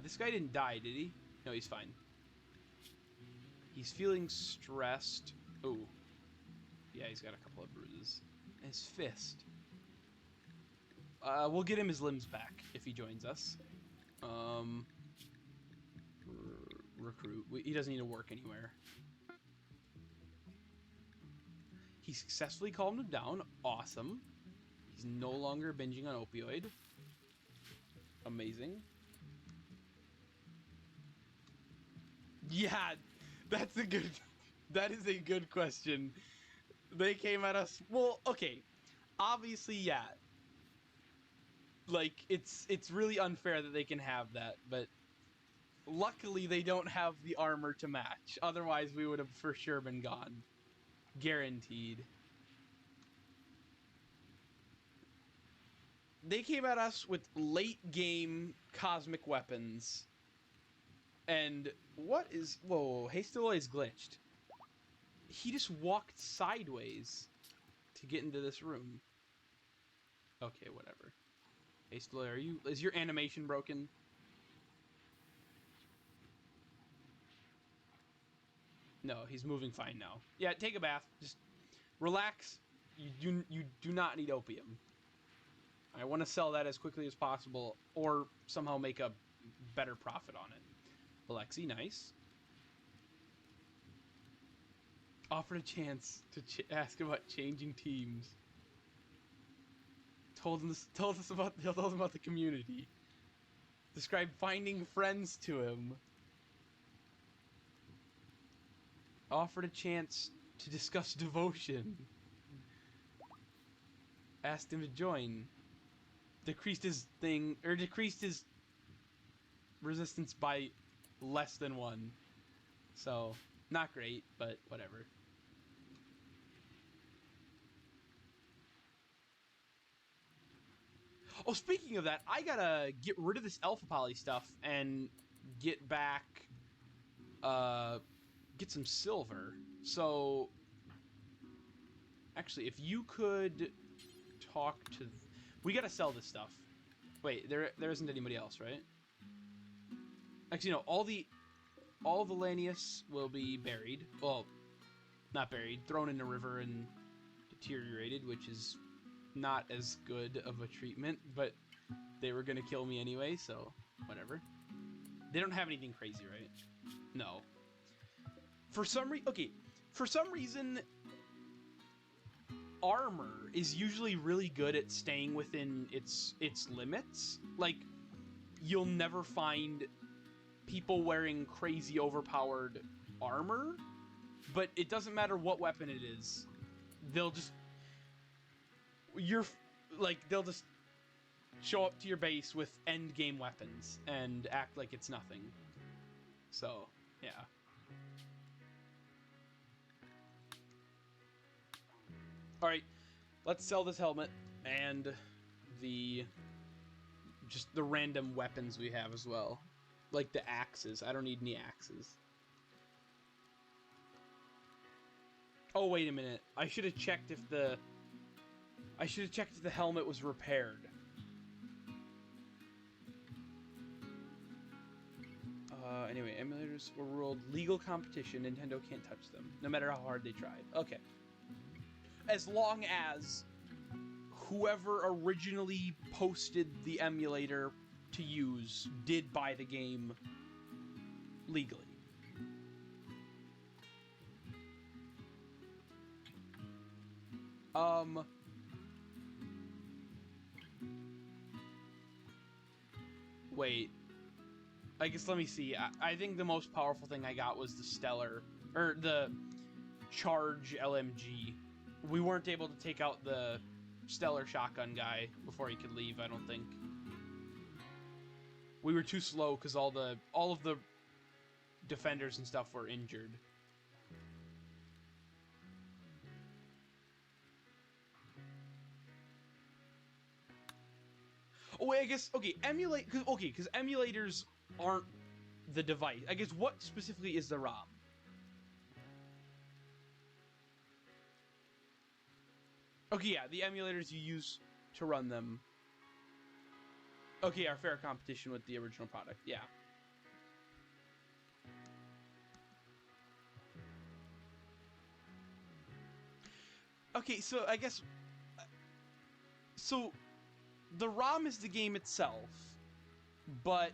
This guy didn't die, did he? No, he's fine. He's feeling stressed. Oh. Yeah, he's got a couple of bruises. His fist. We'll get him his limbs back if he joins us. Recruit. He doesn't need to work anywhere. He successfully calmed him down. Awesome. He's no longer binging on opioid. Amazing. Yeah, that is a good question. They came at us. Well, okay. Obviously, yeah. Like, it's really unfair that they can have that, but luckily they don't have the armor to match. Otherwise, we would have for sure been gone. Guaranteed. They came at us with late game cosmic weapons. And what is... Whoa, Hastily is glitched. He just walked sideways to get into this room. Okay, whatever. Hastily, is your animation broken? No, he's moving fine now. Yeah, take a bath. Just relax. You do not need opium. I want to sell that as quickly as possible, or somehow make a better profit on it. Alexi, nice. Offered a chance to ask about changing teams. Told him about the community. Described finding friends to him. Offered a chance to discuss devotion. Asked him to join. Decreased his resistance by less than 1. So, not great, but whatever. Oh, speaking of that, I gotta get rid of this Alpha Poly stuff and get back, get some silver. So, actually, if you could talk to... We gotta sell this stuff. Wait, there isn't anybody else, right? Actually, no, all the Lanius will be buried. Well, not buried, thrown in the river and deteriorated, which is not as good of a treatment, but they were gonna kill me anyway, so whatever. They don't have anything crazy, right? No. For some reason, armor is usually really good at staying within its limits. Like, you'll never find people wearing crazy overpowered armor, but it doesn't matter what weapon it is. They'll just show up to your base with end game weapons and act like it's nothing. So, yeah. Alright, let's sell this helmet and just the random weapons we have as well. Like the axes. I don't need any axes. Oh, wait a minute. I should have checked if the helmet was repaired. Anyway, emulators were ruled legal competition. Nintendo can't touch them, no matter how hard they tried. Okay. As long as whoever originally posted the emulator to use did buy the game legally. Wait. I guess let me see. I think the most powerful thing I got was the Stellar, or the Charge LMG. We weren't able to take out the Stellar shotgun guy before he could leave, I don't think. We were too slow because all of the defenders and stuff were injured. Oh wait, I guess okay, because emulators aren't the device. I guess what specifically is the ROM? Okay, yeah, the emulators you use to run them. Okay, our fair competition with the original product, yeah. Okay, so I guess... So, the ROM is the game itself, but...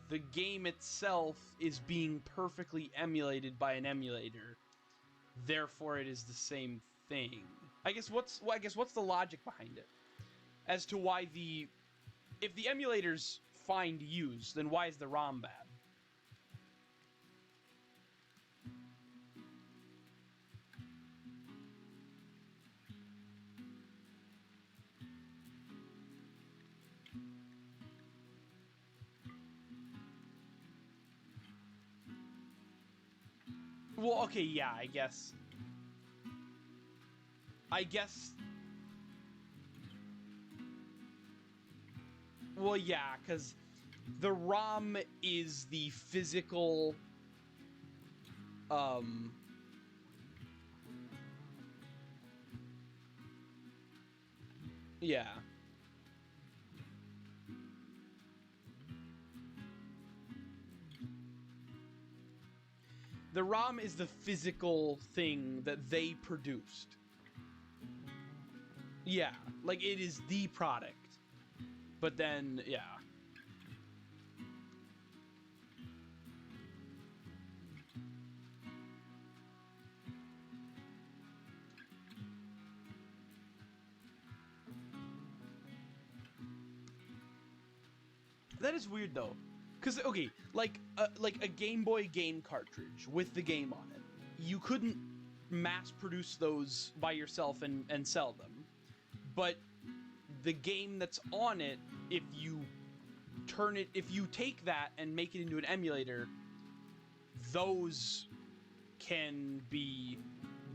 the game itself is being perfectly emulated by an emulator. Therefore, it is the same thing. I guess what's the logic behind it? As to why if the emulators fine to use, then why is the ROM bad? Well, okay, yeah, I guess. Well, yeah, because the ROM is the physical, yeah. The ROM is the physical thing that they produced. Yeah, like it is the product. But then, yeah. That is weird though. Cause okay, like a Game Boy game cartridge with the game on it. You couldn't mass produce those by yourself and sell them. But the game that's on it, if you take that and make it into an emulator, those can be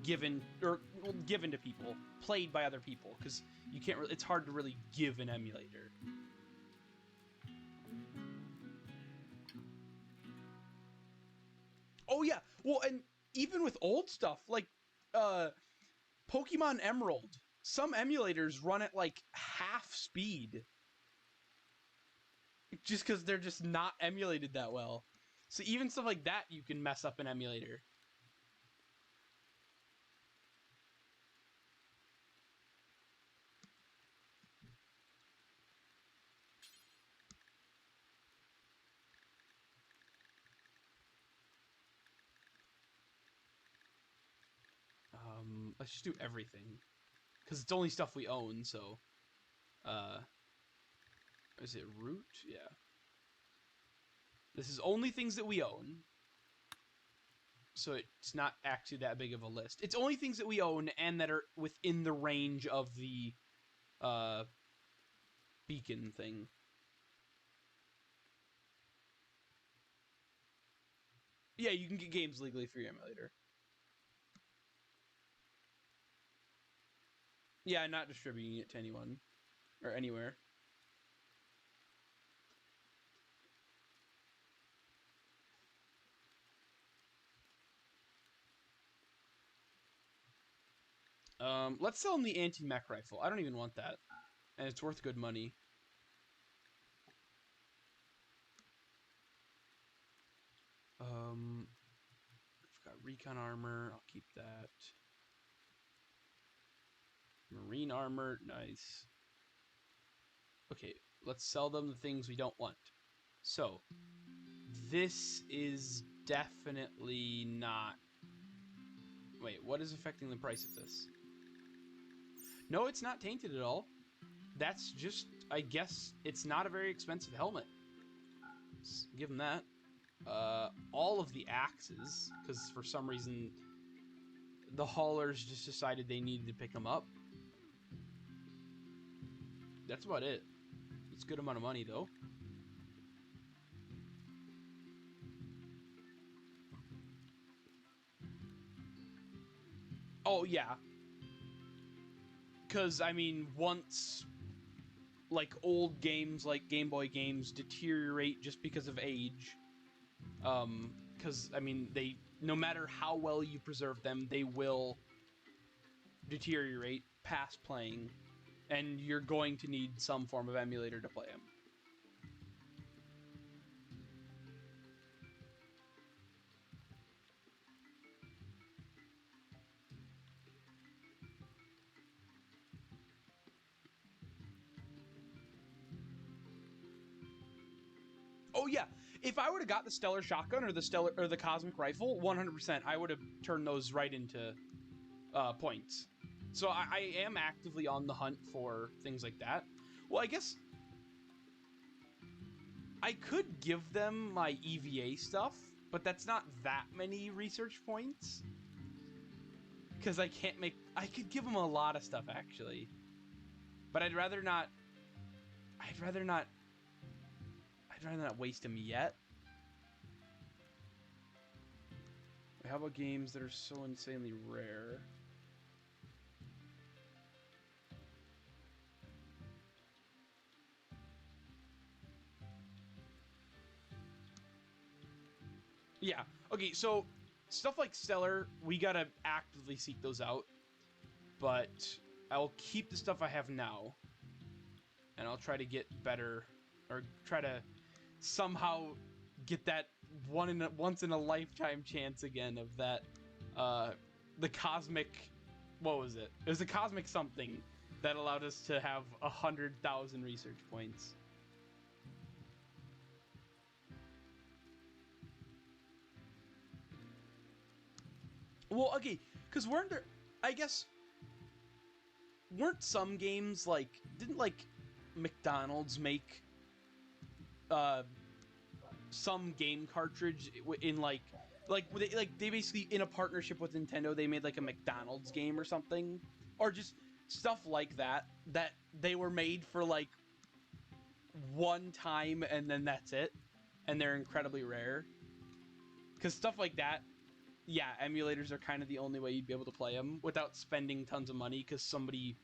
given to people, played by other people, because you can't really, it's hard to really give an emulator. Oh yeah, well, and even with old stuff like Pokemon Emerald, some emulators run at like half speed. Just because they're just not emulated that well. So even stuff like that you can mess up an emulator. Let's just do everything. Because it's only stuff we own, so... Is it root? Yeah. This is only things that we own. So it's not actually that big of a list. It's only things that we own and that are within the range of the beacon thing. Yeah, you can get games legally through your emulator. Yeah, not distributing it to anyone. Or anywhere. Let's sell him the anti-mech rifle. I don't even want that. And it's worth good money. I've got recon armor. I'll keep that. Marine armor. Nice. Okay, let's sell them the things we don't want. So, this is definitely not... Wait, what is affecting the price of this? No, it's not tainted at all. That's just, I guess, it's not a very expensive helmet. Let's give them that. All of the axes, because for some reason the haulers just decided they needed to pick them up. That's about it. It's a good amount of money, though. Oh, yeah. Because, I mean, once, like, old games, like Game Boy games, deteriorate just because of age, because, I mean, they, no matter how well you preserve them, they will deteriorate past playing, and you're going to need some form of emulator to play them. Oh yeah, if I would have got the Stellar Shotgun or the Cosmic Rifle, 100%, I would have turned those right into points. So I am actively on the hunt for things like that. Well, I guess I could give them my EVA stuff, but that's not that many research points. Because I can't make... I could give them a lot of stuff, actually. But I'd rather not waste them yet. How about games that are so insanely rare? Yeah. Okay, so stuff like Stellar, we gotta actively seek those out. But I'll keep the stuff I have now. And I'll try to get better, or try to somehow get that once in a lifetime chance again of that, the cosmic, what was it? It was a cosmic something that allowed us to have 100,000 research points. Well, okay, because weren't there, I guess, weren't some games like, didn't like McDonald's make some game cartridge in like they basically, in a partnership with Nintendo, they made like a McDonald's game or something, or just stuff like that they were made for like one time and then that's it, and they're incredibly rare. Because stuff like that, yeah, emulators are kind of the only way you'd be able to play them without spending tons of money because somebody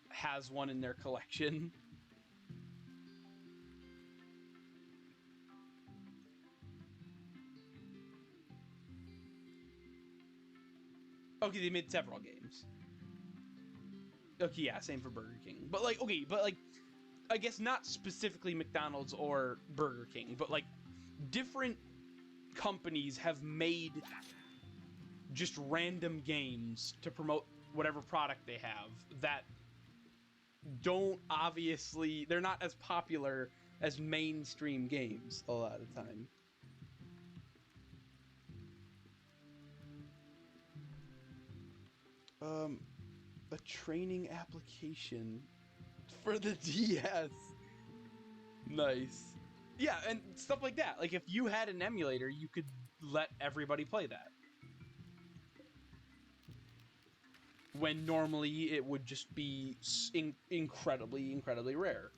has one in their collection. Okay, they made several games. Okay, yeah, same for Burger King. But like, okay, but like, I guess not specifically McDonald's or Burger King, but like, different companies have made just random games to promote whatever product they have that don't obviously, they're not as popular as mainstream games a lot of the time. A training application for the DS. Nice. Yeah, and stuff like that. Like, if you had an emulator, you could let everybody play that. When normally it would just be incredibly, incredibly rare.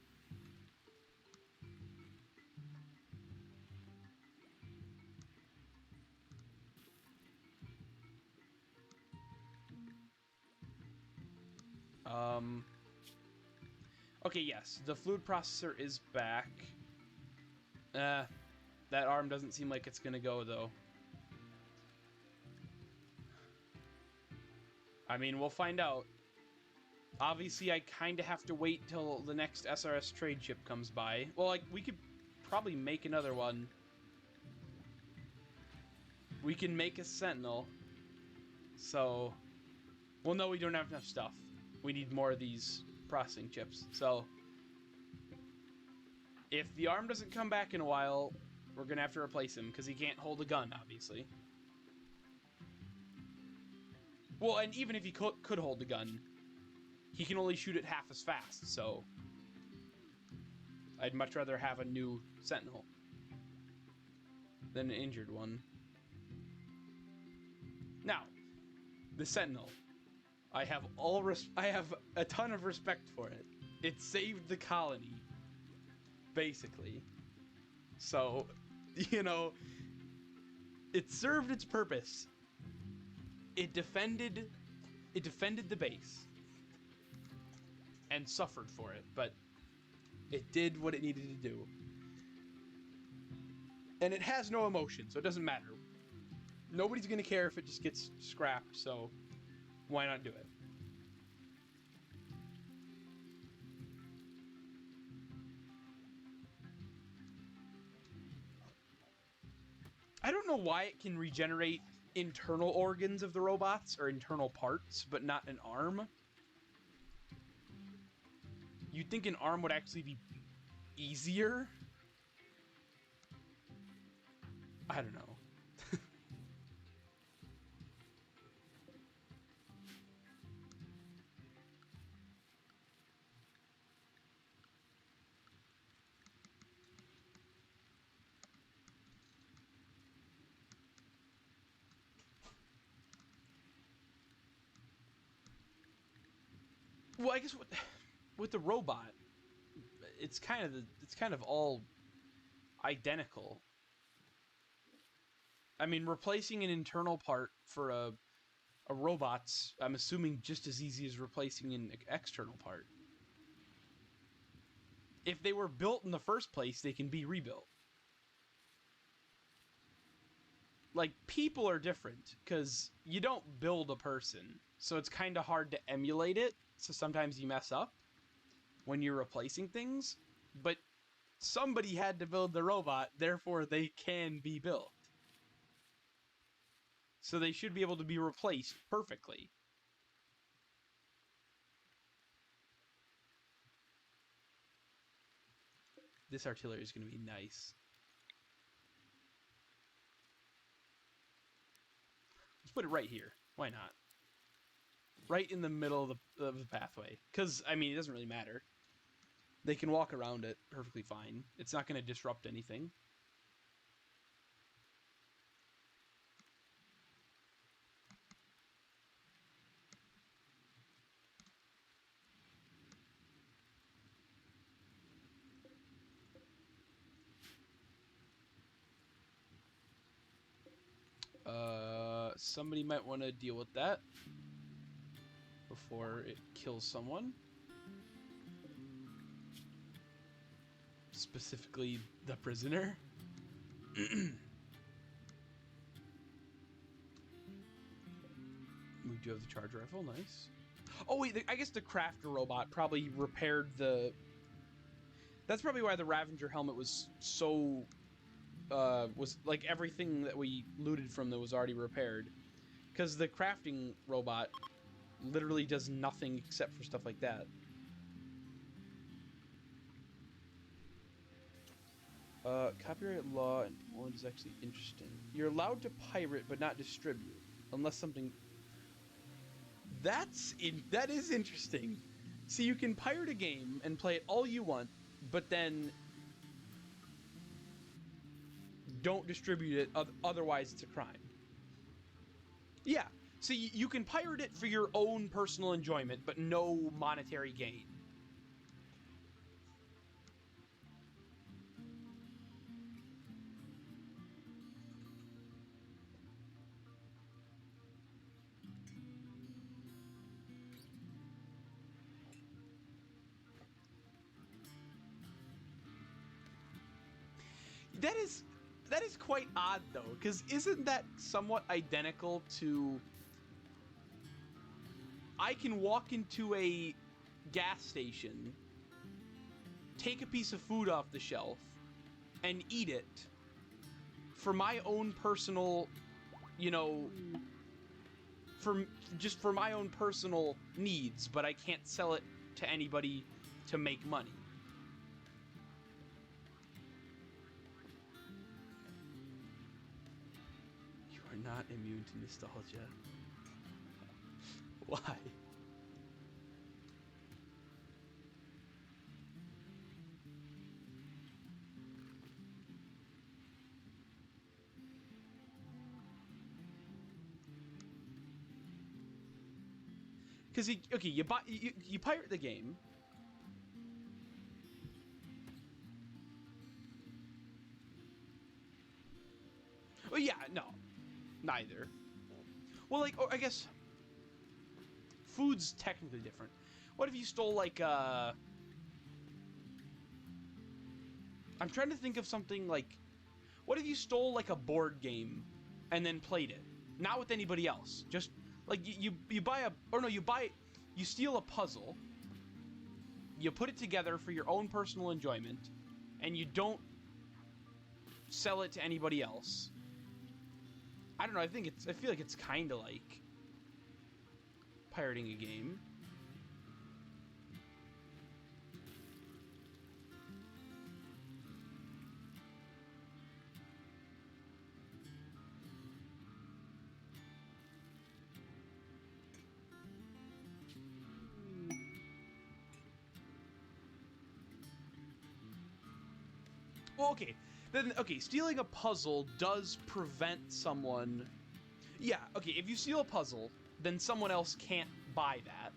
Okay, yes, the fluid processor is back. That arm doesn't seem like it's gonna go, though. I mean, we'll find out. Obviously, I kind of have to wait till the next SRS trade ship comes by. Well, like, we could probably make another one. We can make a Sentinel. So, well, no, we don't have enough stuff. We need more of these processing chips. So, if the arm doesn't come back in a while, we're going to have to replace him, because he can't hold a gun, obviously. Well, and even if he could hold the gun, he can only shoot it half as fast, so I'd much rather have a new Sentinel than an injured one. Now, the Sentinel. I have a ton of respect for it. It saved the colony, basically. So, you know, it served its purpose. It defended the base and suffered for it, but it did what it needed to do. And it has no emotion, so it doesn't matter. Nobody's gonna care if it just gets scrapped, so why not do it? I don't know why it can regenerate internal organs of the robots, or internal parts, but not an arm. You'd think an arm would actually be easier? I don't know. Well, I guess with the robot, it's kind of all identical. I mean, replacing an internal part for a robot's, I'm assuming, just as easy as replacing an external part. If they were built in the first place, they can be rebuilt. Like, people are different, because you don't build a person, so it's kind of hard to emulate it, so sometimes you mess up when you're replacing things, but somebody had to build the robot, therefore they can be built. So they should be able to be replaced perfectly. This artillery is going to be nice. Let's put it right here. Why not? Right in the middle of the pathway. Because, I mean, it doesn't really matter. They can walk around it perfectly fine. It's not going to disrupt anything. Somebody might want to deal with that before it kills someone. Specifically, the prisoner. We do have the charge rifle, nice. Oh wait, I guess the crafter robot probably repaired the... That's probably why the Ravager helmet was so... was like everything that we looted from that was already repaired. Because the crafting robot literally does nothing except for stuff like that. Copyright law in Poland is actually interesting. You're allowed to pirate but not distribute, unless something... That is interesting. See, you can pirate a game and play it all you want, but then don't distribute it, otherwise it's a crime. Yeah, so you can pirate it for your own personal enjoyment, but no monetary gain. That is quite odd, though, because isn't that somewhat identical to... I can walk into a gas station, take a piece of food off the shelf, and eat it for my own personal, you know, just for my own personal needs, but I can't sell it to anybody to make money. You are not immune to nostalgia. Why? Because okay, you pirate the game. Well, yeah, no, neither. Well, like, I guess food's technically different. What if you stole like I'm trying to think of something like, what if you stole like a board game and then played it, not with anybody else, just like you buy a, or no, you steal a puzzle, you put it together for your own personal enjoyment, and you don't sell it to anybody else. I don't know. I feel like it's kind of like pirating a game. Well, okay. Then, okay, stealing a puzzle does prevent someone... Yeah, okay, if you steal a puzzle, then someone else can't buy that.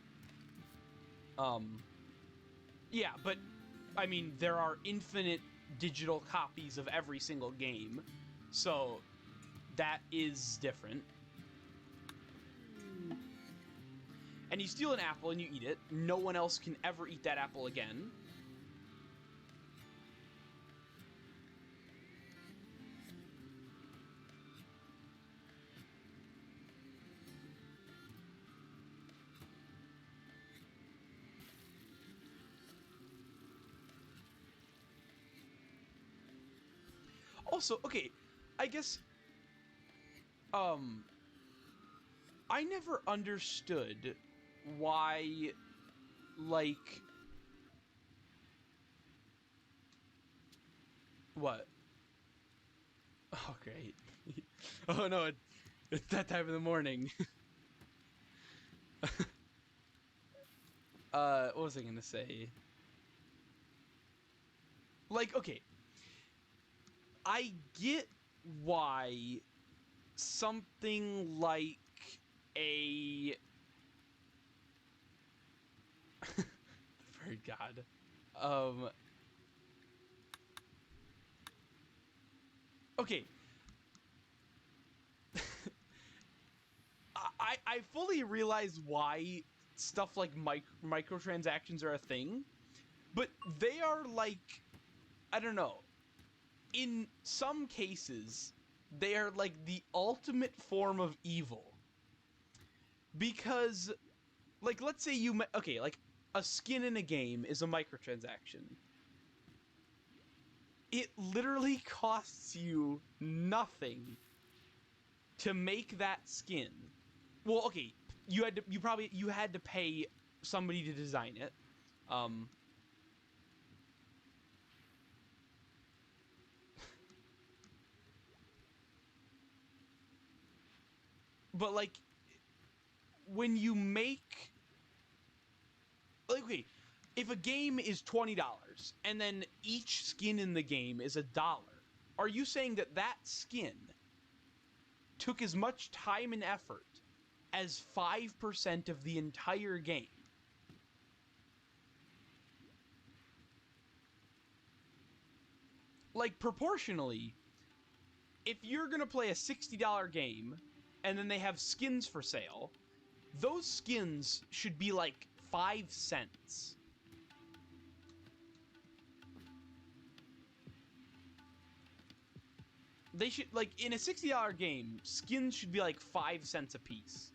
Yeah, but, I mean, there are infinite digital copies of every single game, so that is different. And you steal an apple and you eat it, no one else can ever eat that apple again. Also, okay, I guess, I never understood why, like, what? Oh, great. Oh, no, it's that time of the morning. What was I gonna say? Like, okay, I get why something like a... Very God. Okay. I fully realize why stuff like microtransactions are a thing, but they are like, I don't know, in some cases, they are like the ultimate form of evil. Because, like, let's say okay, like, a skin in a game is a microtransaction. It literally costs you nothing to make that skin. Well, okay, you had to pay somebody to design it. But like, when you make, like, okay, if a game is $20 and then each skin in the game is $1, are you saying that that skin took as much time and effort as 5% of the entire game? Like, proportionally, if you're gonna play a $60 game and then they have skins for sale, those skins should be like 5 cents. They should, like, in a $60 game, skins should be like 5 cents a piece.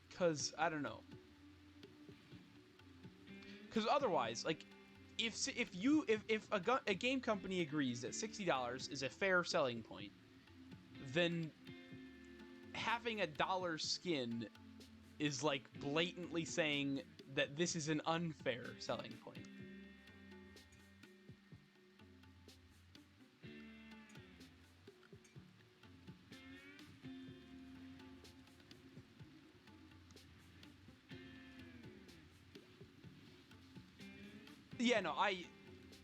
Because, I don't know. Because otherwise, like, if a game company agrees that $60 is a fair selling point, then having a dollar skin is like blatantly saying that this is an unfair selling point. Yeah, no,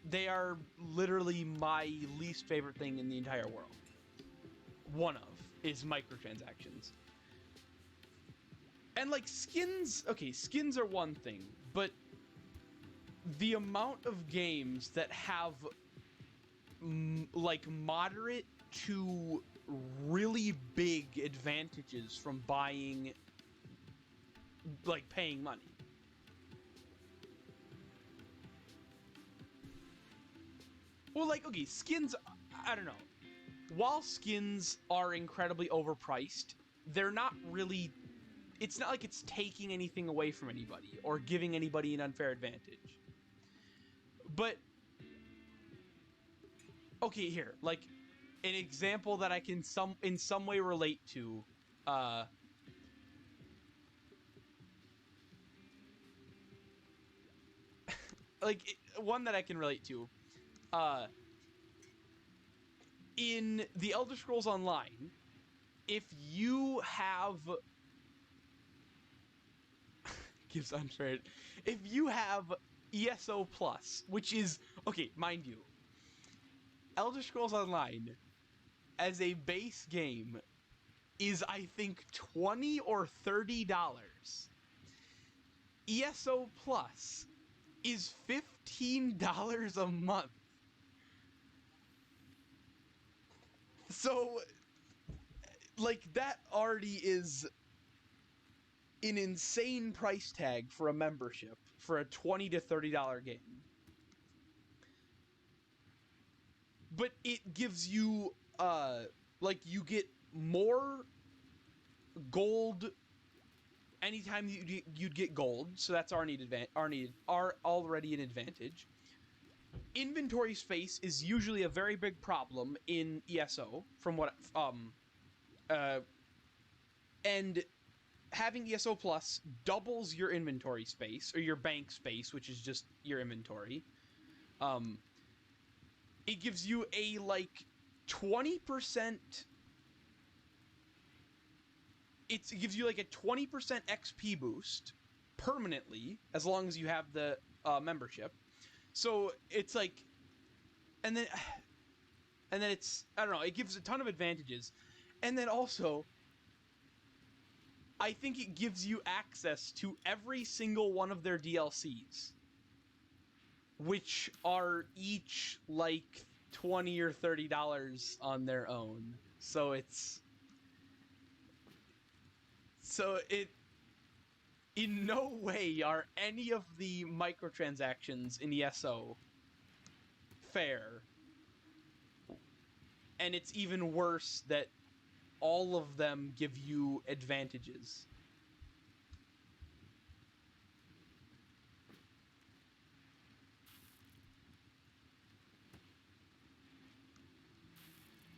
they are literally my least favorite thing in the entire world. One of is microtransactions. And like skins, okay, skins are one thing, but the amount of games that have like moderate to really big advantages from buying, like paying money. Well, like, okay, skins, I don't know. While skins are incredibly overpriced, they're not really, it's not like it's taking anything away from anybody or giving anybody an unfair advantage. But, okay, here, like, an example that I can in some way relate to, like, one that I can relate to, in the Elder Scrolls Online, if you have gives unfair, if you have ESO Plus, which is, okay, mind you, Elder Scrolls Online as a base game is, I think, $20 or $30. ESO Plus is $15 a month. So, like, that already is an insane price tag for a membership for a $20 to $30 game. But it gives you, like, you get more gold anytime you'd get gold, so that's already an advantage. Inventory space is usually a very big problem in ESO, from what and having ESO Plus doubles your inventory space, or your bank space, which is just your inventory. It gives you a like 20%. It gives you like a 20% XP boost permanently, as long as you have the membership. So it's like, and then it's, I don't know, it gives a ton of advantages. And then also, I think it gives you access to every single one of their DLCs, which are each like $20 or $30 on their own. So it in no way are any of the microtransactions in ESO fair. And it's even worse that all of them give you advantages.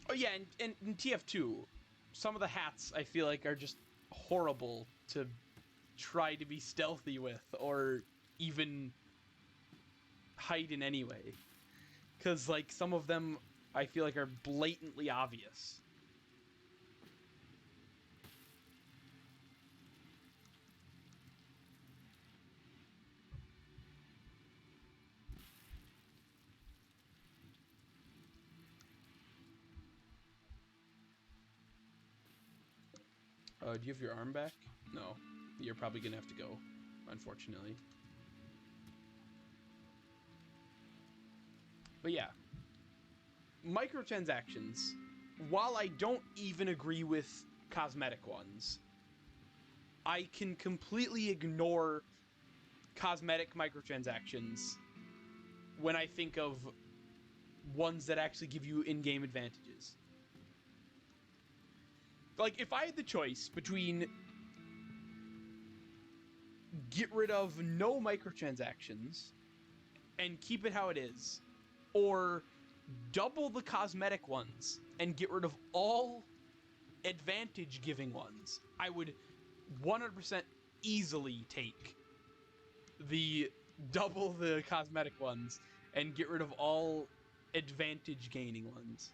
Oh yeah, and in TF2, some of the hats I feel like are just horrible to try to be stealthy with, or even hide in any way. Because, like, some of them I feel like are blatantly obvious. Do you have your arm back? No. You're probably gonna have to go, unfortunately. But yeah. Microtransactions, while I don't even agree with cosmetic ones, I can completely ignore cosmetic microtransactions when I think of ones that actually give you in-game advantages. Like, if I had the choice between get rid of no microtransactions and keep it how it is, or double the cosmetic ones and get rid of all advantage giving ones, I would 100% easily take the double the cosmetic ones and get rid of all advantage gaining ones.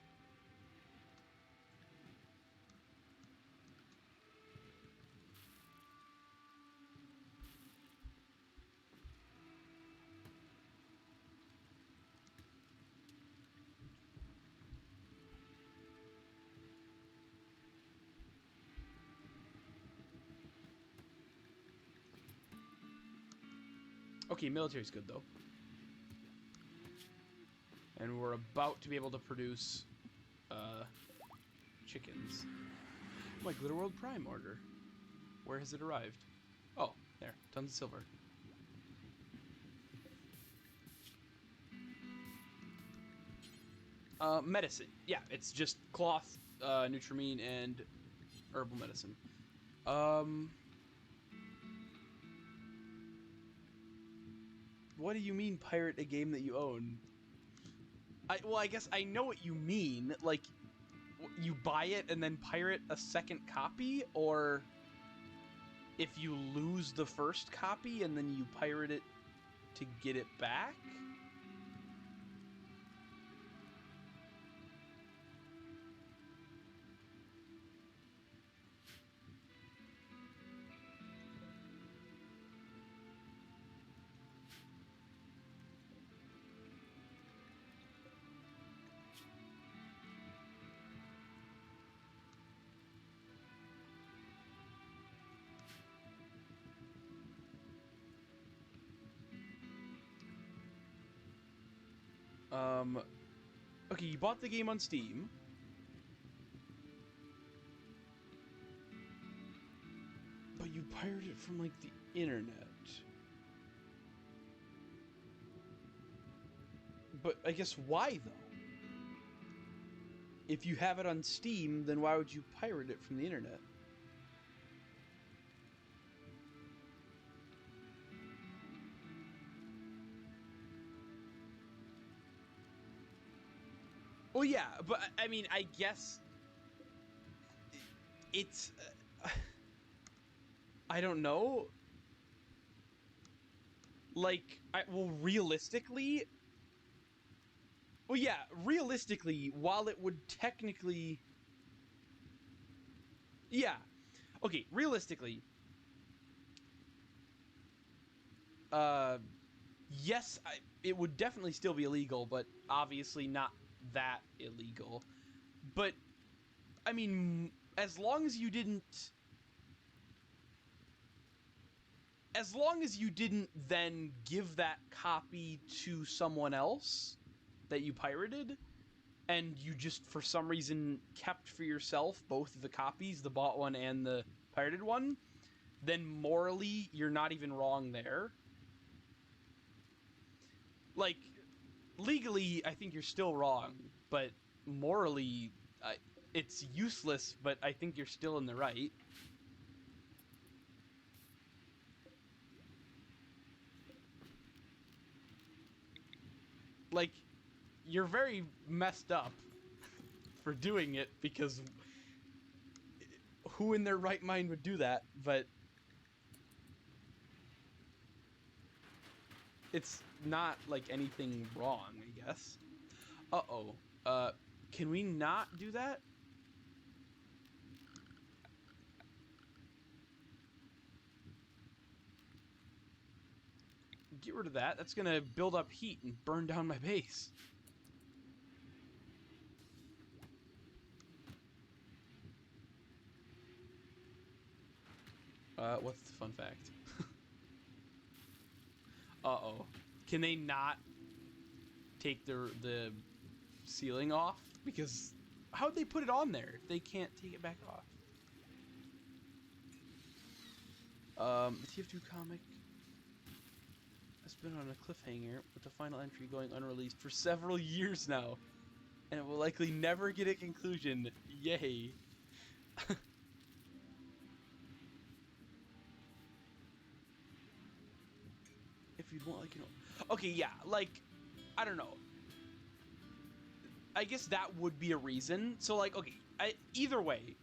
Okay, military's good though. And we're about to be able to produce chickens. My Glitter World Prime order. Where has it arrived? Oh, there. Tons of silver. Medicine. Yeah, it's just cloth, Nutrimine, and herbal medicine. What do you mean pirate a game that you own? Well, I guess I know what you mean. Like, you buy it and then pirate a second copy, or if you lose the first copy and then you pirate it to get it back? Okay, you bought the game on Steam. But you pirated it from, like, the internet. But I guess why, though? If you have it on Steam, then why would you pirate it from the internet? Well, yeah, but I mean, I guess it's... I don't know. Like, well, realistically... Well, yeah, realistically, while it would technically... Yeah. Okay, realistically... Yes, it would definitely still be illegal, but obviously not that illegal. But, I mean, as long as you didn't... As long as you didn't then give that copy to someone else that you pirated, and you just, for some reason, kept for yourself both of the copies, the bought one and the pirated one, then morally, you're not even wrong there. Like, legally, I think you're still wrong, but morally, it's useless, but I think you're still in the right. Like, you're very messed up for doing it, because who in their right mind would do that? But it's not, like, anything wrong, I guess. Uh-oh. Can we not do that? Get rid of that. That's gonna build up heat and burn down my base. What's the fun fact? Uh-oh. Can they not take the ceiling off? Because how'd they put it on there if they can't take it back off? The TF2 comic has been on a cliffhanger with the final entry going unreleased for several years now, and it will likely never get a conclusion. Yay. speed won't like, you know. Okay, yeah, like, I don't know. I guess that would be a reason. So, like, okay, either way,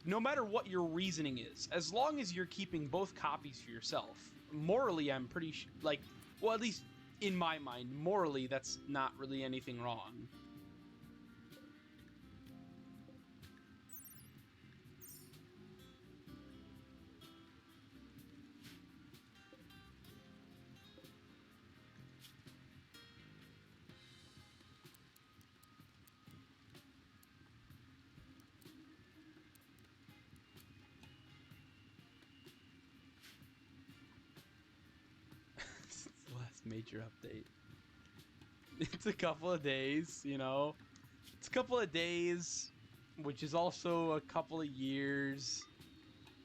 no matter what your reasoning is, as long as you're keeping both copies for yourself, morally, I'm pretty like, well, at least in my mind, morally, that's not really anything wrong. It's the last major update. It's a couple of days, you know. It's a couple of days, which is also a couple of years,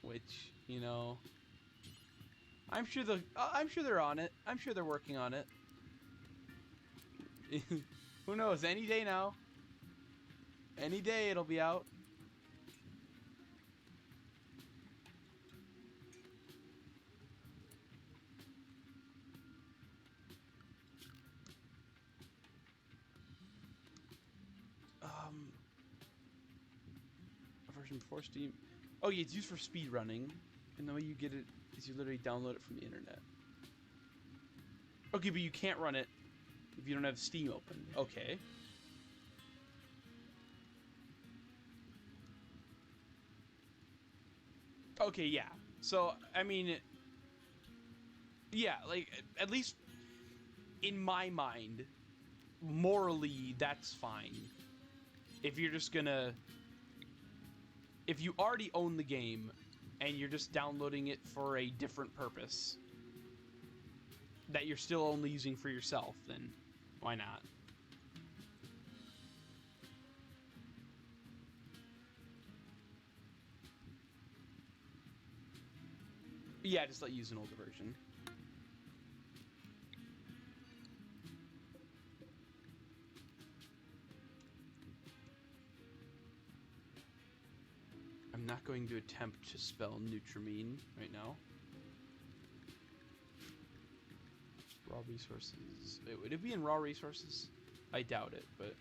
which, you know, I'm sure they're on it. I'm sure they're working on it. Who knows? Any day now. Any day it'll be out. A version before Steam. Oh yeah, it's used for speed running, and the way you get it is you literally download it from the internet. Okay, but you can't run it if you don't have Steam open. Okay. Okay, yeah. So, I mean, yeah, like, at least in my mind, morally, that's fine. If you're just gonna... If you already own the game, and you're just downloading it for a different purpose, that you're still only using for yourself, then why not? Yeah, just let you use an older version. I'm not going to attempt to spell Nutramine right now. Raw resources. Wait, would it be in raw resources? I doubt it, but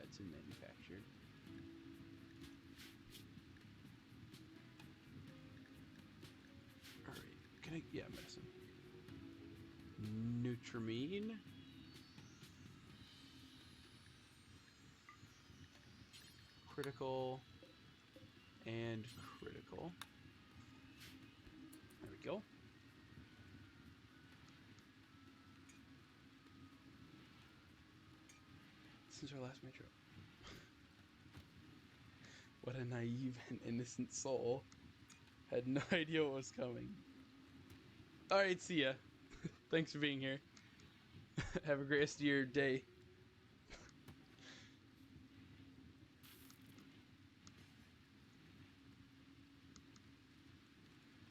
it's in manufactured. All right, can I? Yeah, medicine. Nutramine. Critical and critical. There we go. Since our last metro. What a naive and innocent soul. Had no idea what was coming. Alright, see ya. Thanks for being here. Have a great rest of your day.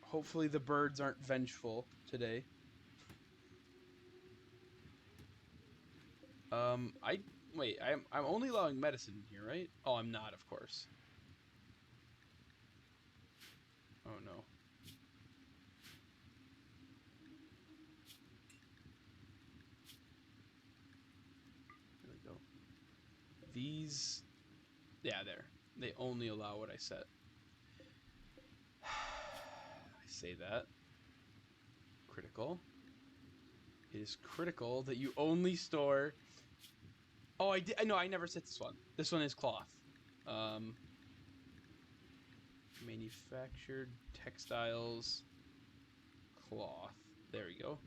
Hopefully the birds aren't vengeful today. I'm only allowing medicine in here, right? Oh, I'm not, of course. Oh no. There we go. These, yeah, there. They only allow what I set. I say that. Critical. It is critical that you only store... Oh, I did. No, I never set this one. This one is cloth. Manufactured textiles, cloth. There we go.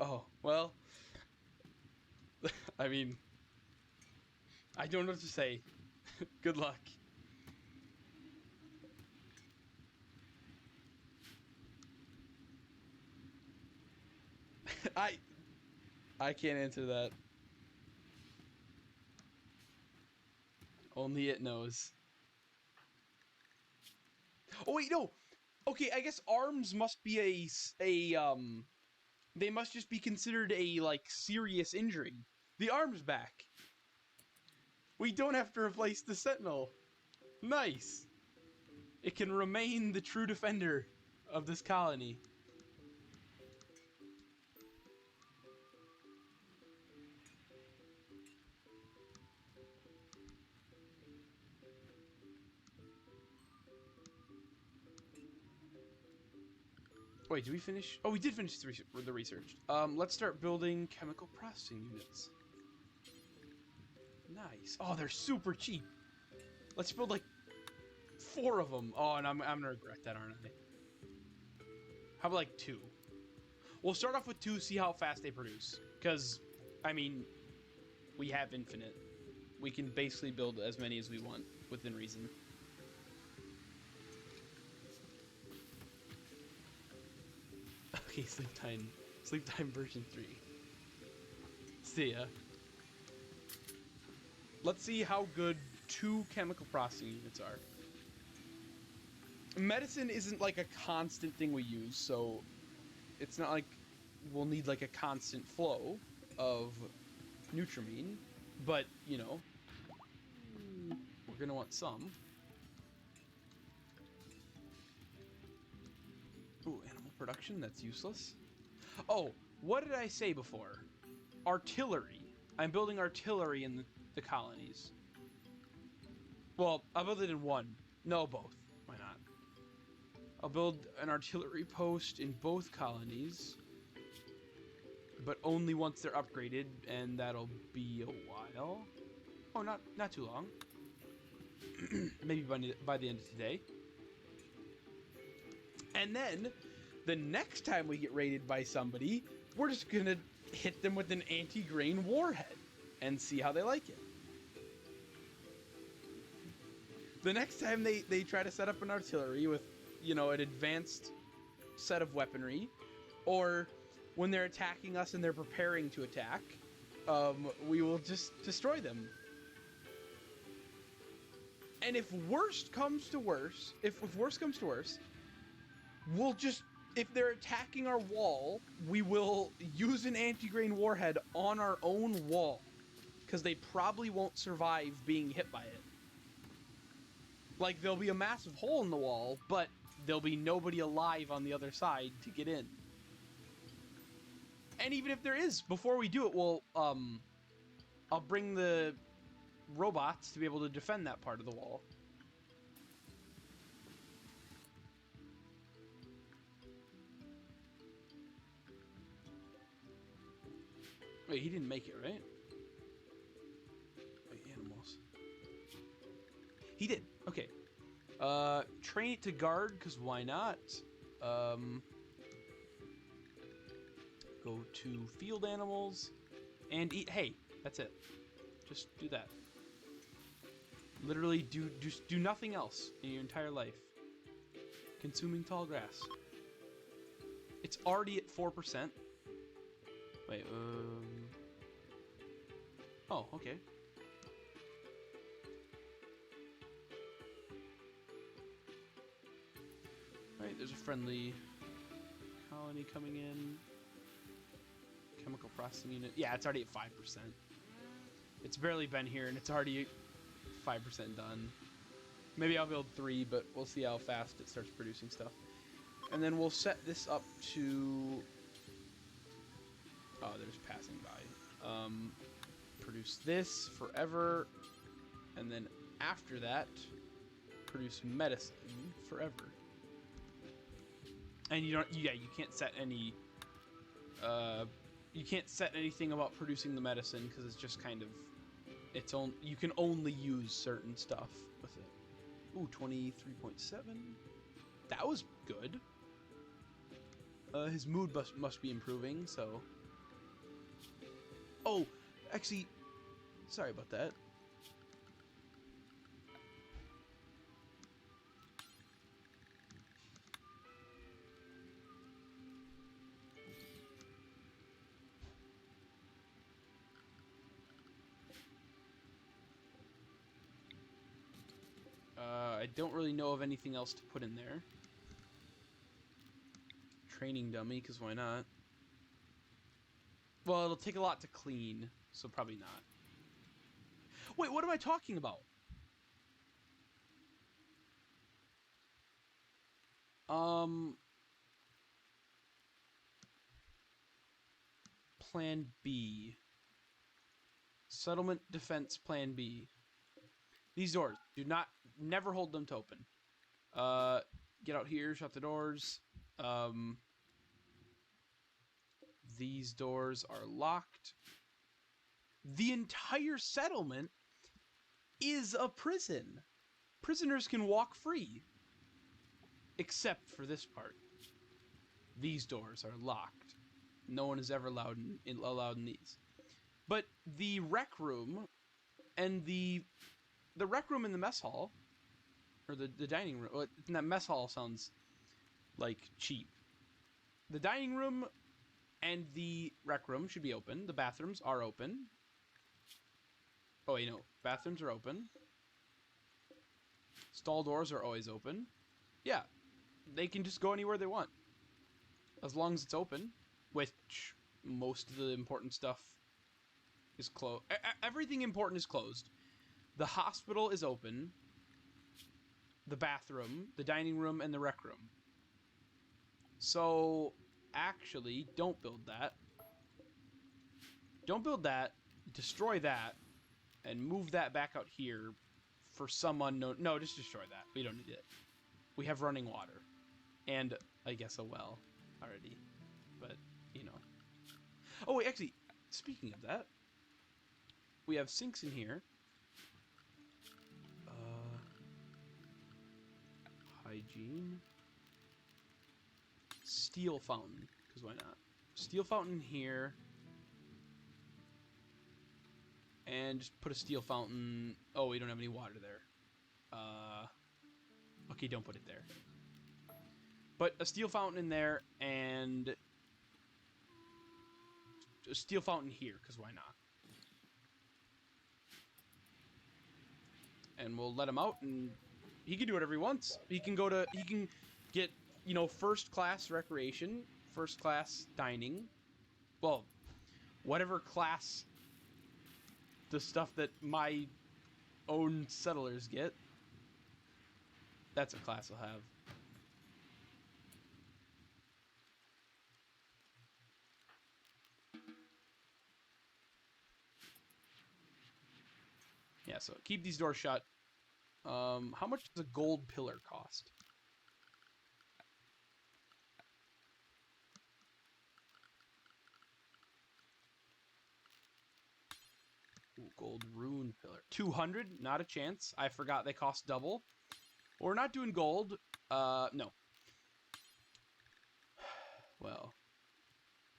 Oh, well. I mean, I don't know what to say. Good luck. I can't answer that. Only it knows. Oh wait, no. Okay, I guess arms must be they must just be considered a like serious injury. The arm's back. We don't have to replace the Sentinel. Nice. It can remain the true defender of this colony. Wait, did we finish? Oh, we did finish the research. Let's start building chemical processing units. Nice. Oh, they're super cheap. Let's build like 4 of them. Oh, and I'm gonna regret that, aren't I? How about like 2? We'll start off with 2, see how fast they produce. Because, I mean, we have infinite. We can basically build as many as we want within reason. Okay, sleep time version 3. See ya. Let's see how good 2 chemical processing units are. Medicine isn't like a constant thing we use, so it's not like we'll need like a constant flow of Nutrimine, but you know, we're gonna want some. Ooh, animal production, that's useless. Oh, what did I say before? Artillery. I'm building artillery in the colonies. Well, I'll build it in 1. No, both. Why not? I'll build an artillery post in both colonies, but only once they're upgraded, and that'll be a while. Oh, not too long. Maybe by the end of today. And then, the next time we get raided by somebody, we're just gonna hit them with an anti-grain warhead and see how they like it. The next time they try to set up an artillery with, you know, an advanced set of weaponry, or when they're attacking us and they're preparing to attack, we will just destroy them. And if worst comes to worst, if worst comes to worst, we'll just, if they're attacking our wall, we will use an anti-grain warhead on our own wall, because they probably won't survive being hit by it. Like, there'll be a massive hole in the wall, but there'll be nobody alive on the other side to get in. And even if there is, before we do it, we'll, I'll bring the robots to be able to defend that part of the wall. Wait, he didn't make it, right? Wait, animals. He did. Okay. Train it to guard, because why not? Go to field animals and eat. Hey, that's it. Just do that. Literally do nothing else in your entire life. Consuming tall grass. It's already at 4%. Wait, oh, okay. Alright, there's a friendly colony coming in. Chemical processing unit. Yeah, it's already at 5%. It's barely been here and it's already 5% done. Maybe I'll build 3, but we'll see how fast it starts producing stuff. And then we'll set this up to... Oh, there's passing by. Produce this forever. And then after that, produce medicine forever. And you don't, yeah, you can't set any, you can't set anything about producing the medicine because it's just kind of, its own, you can only use certain stuff with it. Ooh, 23.7. That was good. His mood must be improving, so. Oh, actually, sorry about that. I don't really know of anything else to put in there. Training dummy, because why not? Well, it'll take a lot to clean, so probably not. Wait, what am I talking about? Plan B. Settlement defense plan B. These doors, do not, never hold them to open. Get out here, shut the doors. These doors are locked. The entire settlement is a prison. Prisoners can walk free. Except for this part. These doors are locked. No one is ever allowed in these. But the rec room and the rec room in the mess hall, or the dining room, well, that mess hall sounds like cheap. The dining room and the rec room should be open. The bathrooms are open. Oh, you know, bathrooms are open. Stall doors are always open. Yeah, they can just go anywhere they want. As long as it's open, which most of the important stuff is closed. Everything important is closed. The hospital is open. The bathroom, the dining room, and the rec room. So, actually, don't build that. Don't build that. Destroy that. And move that back out here for some unknown... No, just destroy that. We don't need it. We have running water. And, I guess, a well already. But, you know. Oh, wait, actually, speaking of that, we have sinks in here. Hygiene. Steel fountain, because why not? Steel fountain here. And just put a steel fountain... Oh, we don't have any water there. Okay, don't put it there. But a steel fountain in there, and... a steel fountain here, because why not? And we'll let him out, and he can do whatever he wants. He can go to... He can get, you know, first-class recreation, first-class dining. Well, whatever class... the stuff that my own settlers get. That's a class I'll have. Yeah, so keep these doors shut. How much does a gold pillar cost? Ooh, gold rune pillar. 200? Not a chance. I forgot they cost double. We're not doing gold. No. Well,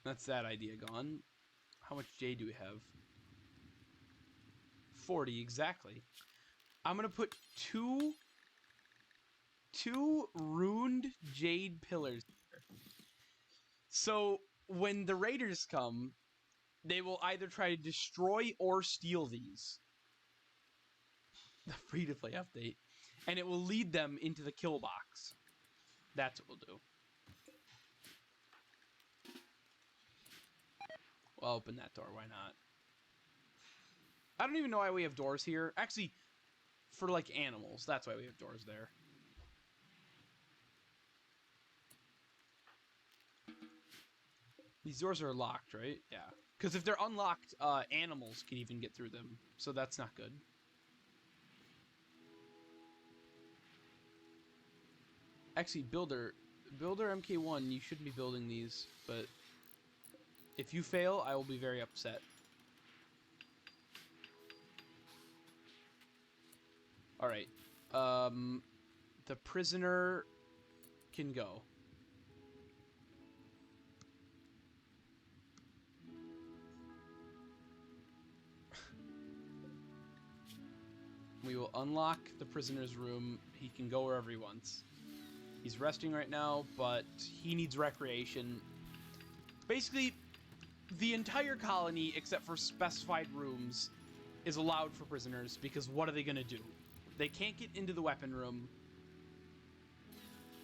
that's that idea gone. How much jade do we have? 40, exactly. I'm gonna put two runed jade pillars here. So when the raiders come, they will either try to destroy or steal these. The free-to-play update. And it will lead them into the kill box. That's what we'll do. We'll open that door, why not? I don't even know why we have doors here. Actually, for like animals, that's why we have doors there. These doors are locked, right? Yeah. Because if they're unlocked, animals can even get through them. So that's not good. Actually, Builder MK1, you shouldn't be building these, but if you fail, I will be very upset. Alright. The prisoner can go. We will unlock the prisoner's room. He can go wherever he wants. He's resting right now, but he needs recreation. Basically, the entire colony, except for specified rooms, is allowed for prisoners, because what are they going to do? They can't get into the weapon room,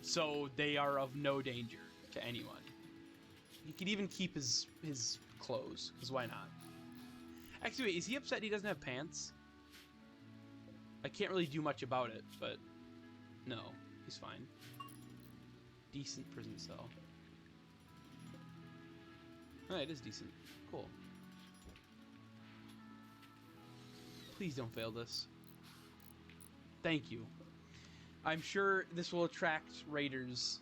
so they are of no danger to anyone. He could even keep his clothes, because why not? Actually, wait, is he upset he doesn't have pants? I can't really do much about it, but no, he's fine. Decent prison cell. Oh, it is decent. Cool. Please don't fail this. Thank you. I'm sure this will attract raiders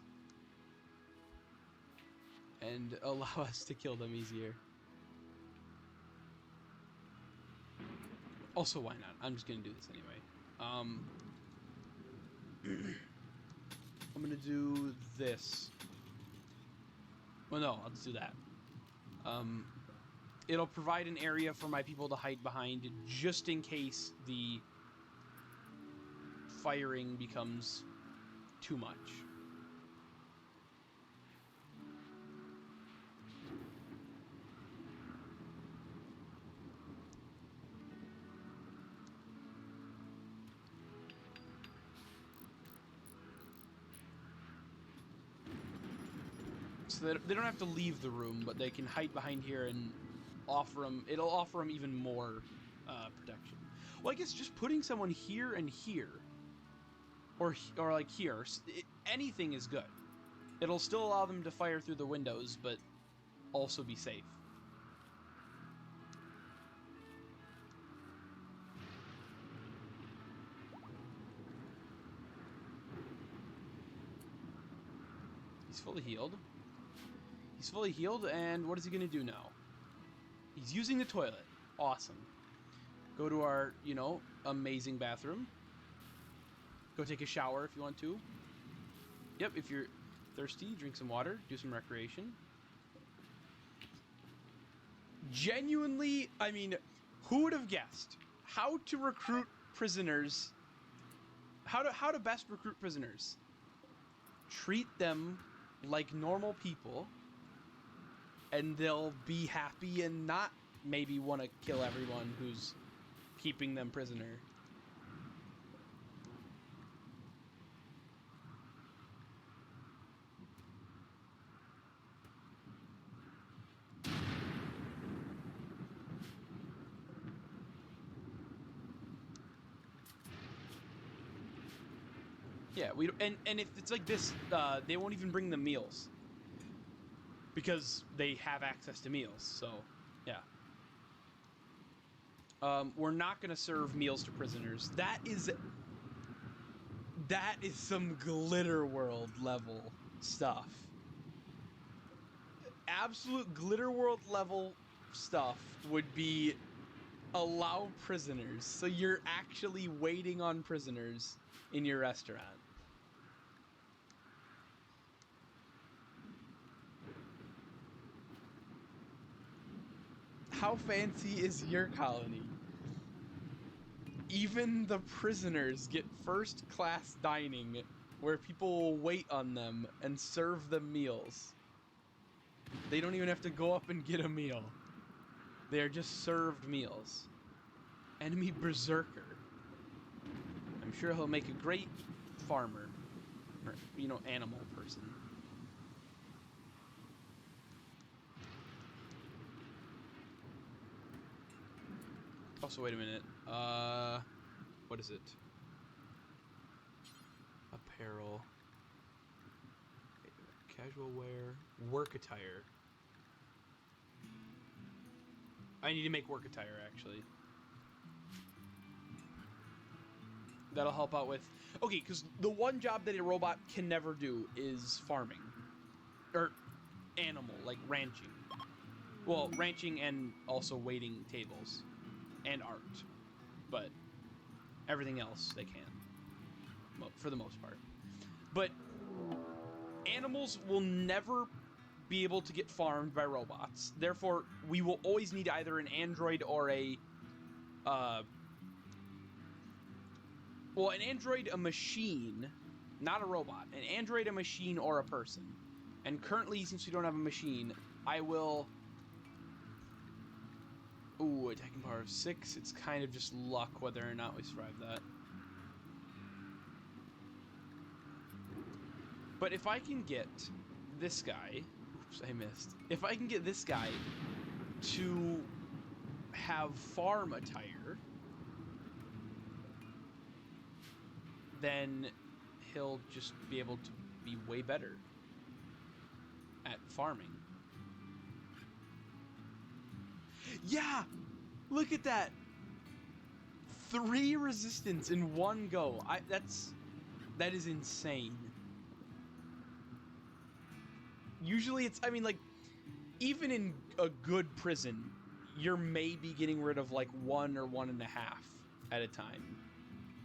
and allow us to kill them easier. Also, why not? I'm just gonna do this anyway. I'm gonna do this. Well, no, I'll just do that. It'll provide an area for my people to hide behind just in case the firing becomes too much. So they don't have to leave the room, but they can hide behind here and offer them. It'll offer them even more protection. Well, I guess just putting someone here and here, or like here, anything is good. It'll still allow them to fire through the windows, but also be safe. He's fully healed. He's fully healed, and what is he going to do now? He's using the toilet. Awesome. Go to our, you know, amazing bathroom. Go take a shower if you want to. Yep, if you're thirsty, drink some water, do some recreation. Genuinely, I mean, who would have guessed how to recruit prisoners? How to best recruit prisoners? Treat them like normal people, and they'll be happy and not maybe want to kill everyone who's keeping them prisoner. Yeah, and if it's like this, they won't even bring them meals because they have access to meals. So, yeah. We're not gonna serve meals to prisoners. That is some Glitter World level stuff. Absolute Glitter World level stuff would be allow prisoners. So you're actually waiting on prisoners in your restaurant. How fancy is your colony? Even the prisoners get first-class dining where people will wait on them and serve them meals. They don't even have to go up and get a meal. They are just served meals. Enemy Berserker. I'm sure he'll make a great farmer. Or, you know, animal person. Also, wait a minute. What is it? Apparel. Casual wear. Work attire. I need to make work attire, actually. That'll help out with... Okay, because the one job that a robot can never do is farming. Or animal, like ranching. Well, ranching and also waiting tables. And art. But everything else they can. For the most part. But animals will never be able to get farmed by robots. Therefore, we will always need either an android or a... well, an android, a machine, not a robot. An android, a machine, or a person. And currently, since we don't have a machine, I will... Ooh, attacking power of 6. It's kind of just luck whether or not we survive that. But if I can get this guy... Oops, I missed. If I can get this guy to have farm attire... then he'll just be able to be way better at farming. Yeah! Look at that! 3 resistance in one go. That is insane. Usually it's, I mean, like, even in a good prison, you're maybe getting rid of like 1 or 1.5 at a time.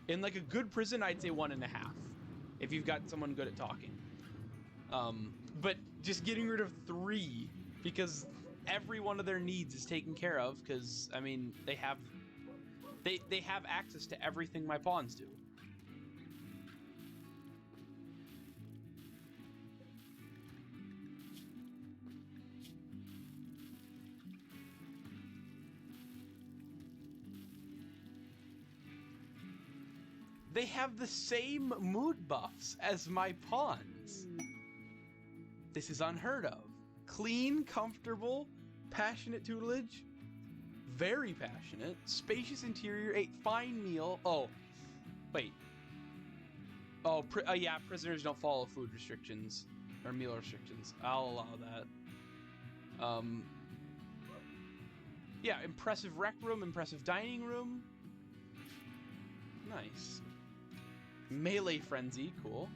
In like a good prison, I'd say 1.5 if you've got someone good at talking. But just getting rid of 3 because every one of their needs is taken care of, because I mean they have access to everything my pawns do. They have the same mood buffs as my pawns. This is unheard of. Clean, comfortable, passionate tutelage. Very passionate. Spacious interior, fine meal. Oh, wait. Oh, yeah, prisoners don't follow food restrictions or meal restrictions. I'll allow that. Yeah, impressive rec room, impressive dining room. Nice. Melee frenzy, cool.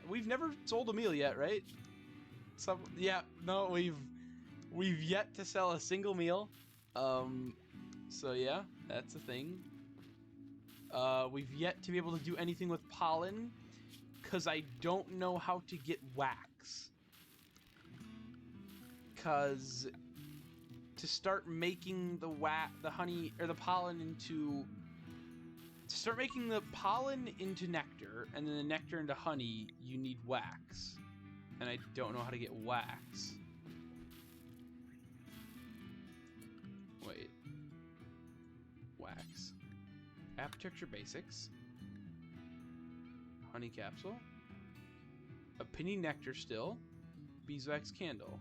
We've never sold a meal yet, right? Yeah, no, we've yet to sell a single meal. So yeah, that's a thing. We've yet to be able to do anything with pollen, because I don't know how to get wax. Because to start making the honey or the pollen into... To start making the pollen into nectar, and then the nectar into honey, you need wax. And I don't know how to get wax. Wait. Wax. Architecture basics. Honey capsule. A penny nectar still. Beeswax candle.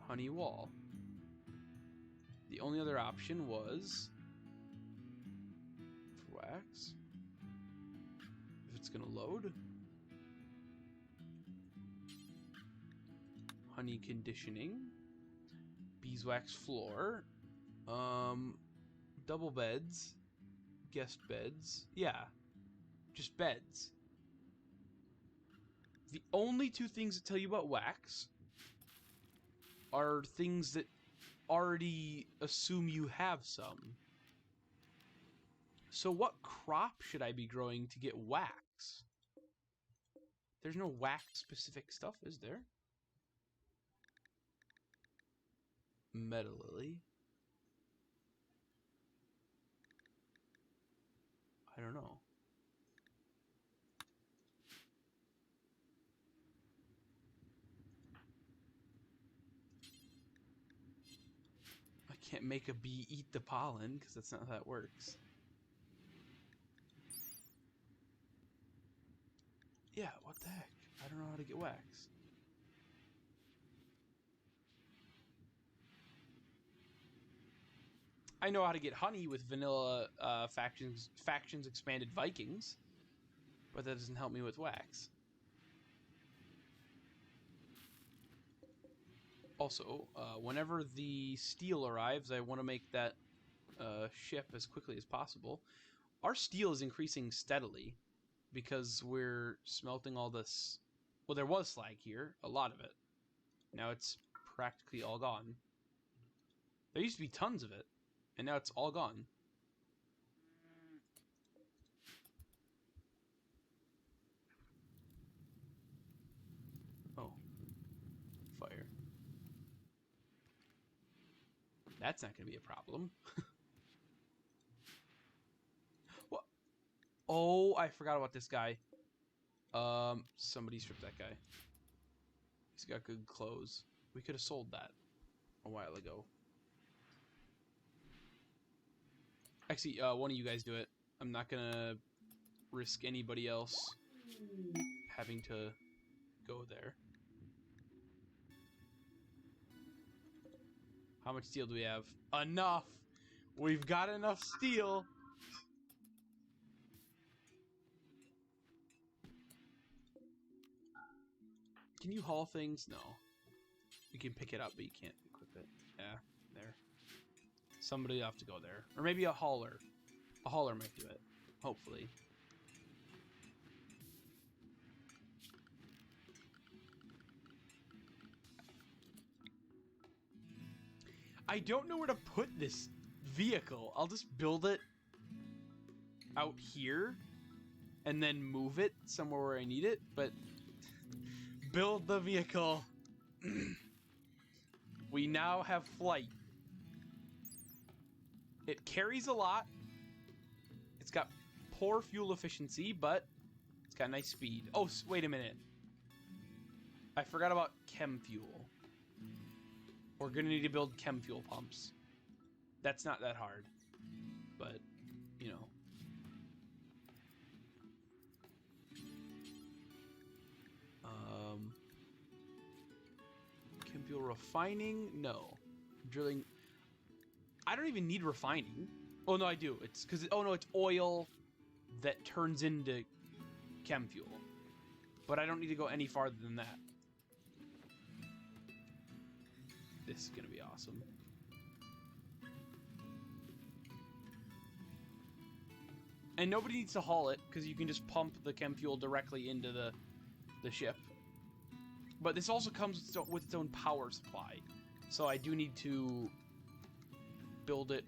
Honey wall. The only other option was... wax. If it's gonna load. Honey conditioning. Beeswax floor. Double beds. Guest beds. Yeah. Just beds. The only 2 things that tell you about wax are things that already assume you have some. So what crop should I be growing to get wax? There's no wax-specific stuff, is there? Meadowlily. I don't know. I can't make a bee eat the pollen, because that's not how that works. Yeah, what the heck? I don't know how to get wax. I know how to get honey with vanilla factions expanded Vikings, but that doesn't help me with wax. Also, whenever the steel arrives, I want to make that ship as quickly as possible. Our steel is increasing steadily because we're smelting all this. Well, there was slag here, a lot of it. Now it's practically all gone. There used to be tons of it, and now it's all gone. Oh. Fire. That's not going to be a problem. What? Oh, I forgot about this guy. Somebody stripped that guy. He's got good clothes. We could have sold that a while ago. Actually, one of you guys do it. I'm not gonna risk anybody else having to go there. How much steel do we have? Enough! We've got enough steel! Can you haul things? No. You can pick it up, but you can't equip it. Yeah, there. Somebody will have to go there. Or maybe a hauler. A hauler might do it. Hopefully. I don't know where to put this vehicle. I'll just build it out here and then move it somewhere where I need it, but build the vehicle. We now have flight. It carries a lot. It's got poor fuel efficiency, but it's got nice speed. Oh, wait a minute. I forgot about chem fuel. We're gonna need to build chem fuel pumps. That's not that hard, but, you know. Chem fuel refining? No. Drilling. I don't even need refining. Oh, no, I do. It's because, oh, no, it's oil that turns into chem fuel. But I don't need to go any farther than that. This is going to be awesome. And nobody needs to haul it, because you can just pump the chem fuel directly into the ship. But this also comes with its own power supply. So I do need to build it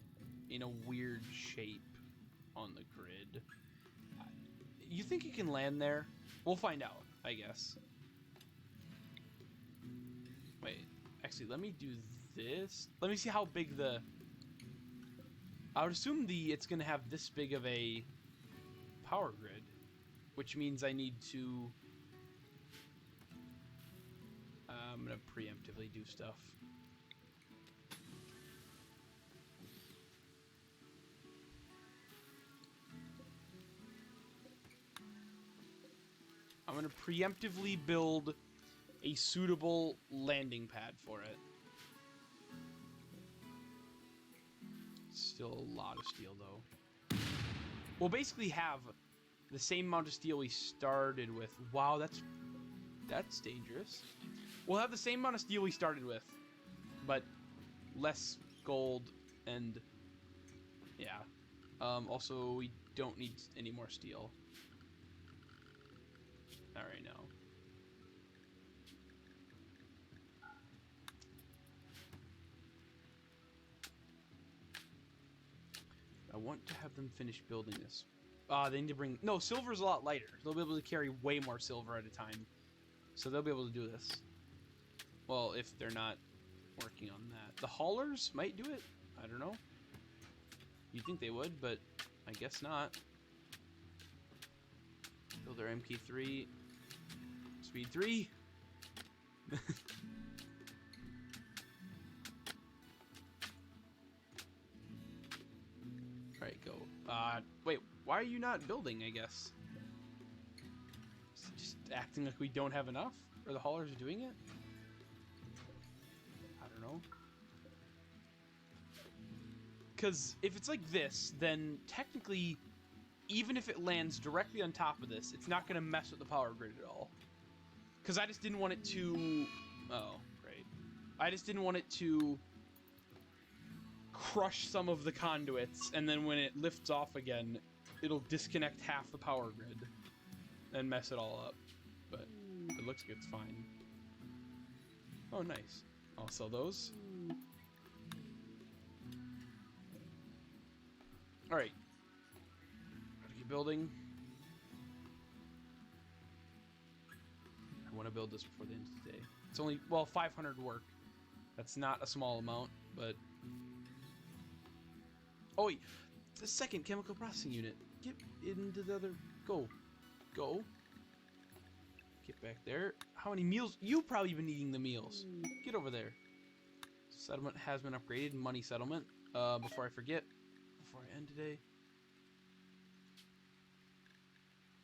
in a weird shape on the grid. You think you can land there? We'll find out, I guess. Wait, actually, let me do this. Let me see how big the... I would assume it's going to have this big of a power grid, which means I need to... I'm going to preemptively do stuff. I'm going to preemptively build a suitable landing pad for it. Still a lot of steel, though. We'll basically have the same amount of steel we started with. Wow, that's dangerous. We'll have the same amount of steel we started with, but less gold and, yeah. Also, we don't need any more steel. Not right now. I want to have them finish building this. They need to bring... No, silver's a lot lighter. They'll be able to carry way more silver at a time. So they'll be able to do this. Well, if they're not working on that. The haulers might do it. I don't know. You'd think they would, but I guess not. Build their MK3. Speed 3. Alright, go. Wait, why are you not building, I guess? Just acting like we don't have enough? Or the haulers are doing it? I don't know. Because if it's like this, then technically, even if it lands directly on top of this, it's not going to mess with the power grid at all. Because I just didn't want it to... Oh, great. I just didn't want it to crush some of the conduits, and then when it lifts off again, it'll disconnect half the power grid and mess it all up. But it looks like it's fine. Oh, nice. I'll sell those. Alright. Gotta keep building. I want to build this before the end of the day. It's only, well, 500 work. That's not a small amount, but... Oh, wait. The second chemical processing unit. Get into the other... Go. Go. Get back there. How many meals? You've probably been eating the meals. Get over there. Settlement has been upgraded. Money settlement. Before I forget. Before I end today.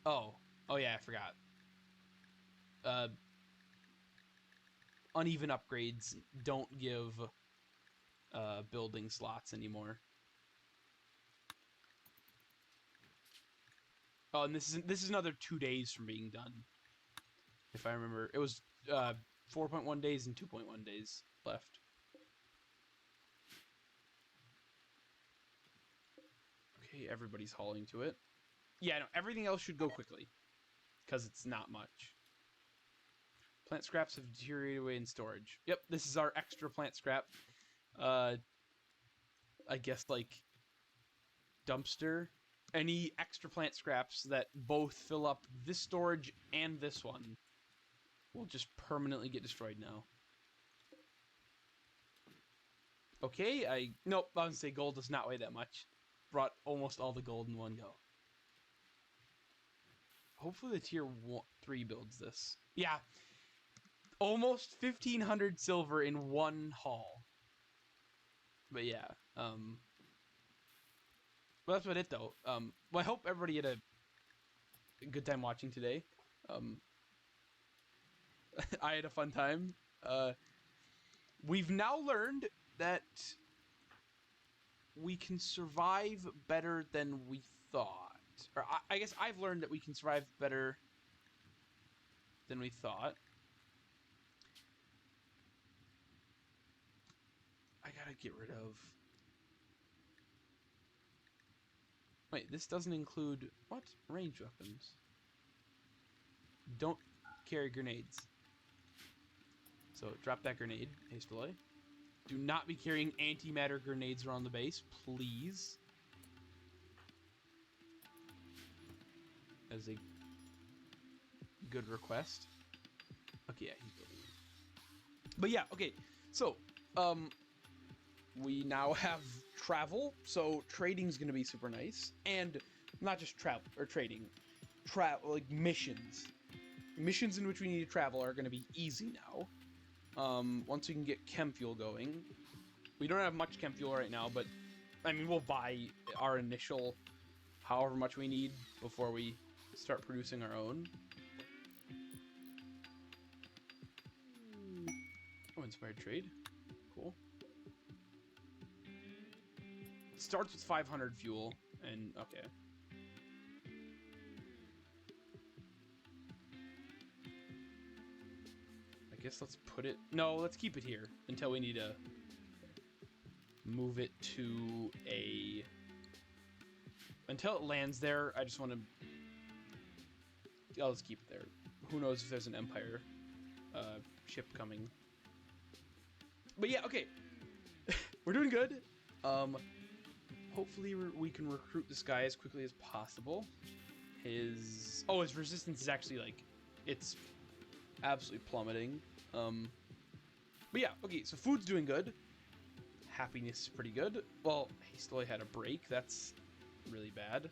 Oh. Oh, yeah, I forgot. Uneven upgrades don't give building slots anymore. Oh, and this is another 2 days from being done. If I remember, it was 4.1 days and 2.1 days left. Okay, everybody's hauling to it. Yeah, no, everything else should go quickly. Because it's not much. Plant scraps have deteriorated away in storage. Yep, this is our extra plant scrap. I guess, like, dumpster. Any extra plant scraps that both fill up this storage and this one will just permanently get destroyed now. Okay, nope, I was gonna say gold does not weigh that much. Brought almost all the gold in one go. Hopefully the tier 3 builds this. Yeah, almost 1,500 silver in one haul. But yeah, well, that's about it though. Well, I hope everybody had a good time watching today. I had a fun time. We've now learned that we can survive better than we thought. Or I guess I've learned that we can survive better than we thought. I gotta get rid of... Wait, this doesn't include... What? Range weapons. Don't carry grenades. So drop that grenade hastily. Do not be carrying antimatter grenades around the base, please. As a good request. Okay, yeah, he's building it. But yeah, okay. So, we now have travel, so trading's gonna be super nice. And not just travel or trading. Like missions. Missions in which we need to travel are gonna be easy now. Once we can get chem fuel going. We don't have much chem fuel right now, but I mean, we'll buy our initial however much we need before we start producing our own. Oh, inspired trade. Cool. It starts with 500 fuel, and okay. I guess let's put it... No, let's keep it here until we need to move it to a... Until it lands there, I just want to... I'll just keep it there. Who knows if there's an Empire ship coming. But yeah, okay. We're doing good. Hopefully we can recruit this guy as quickly as possible. His resistance is actually, like, it's absolutely plummeting. But yeah, okay, so food's doing good. Happiness is pretty good. Well, he still had a break. That's really bad.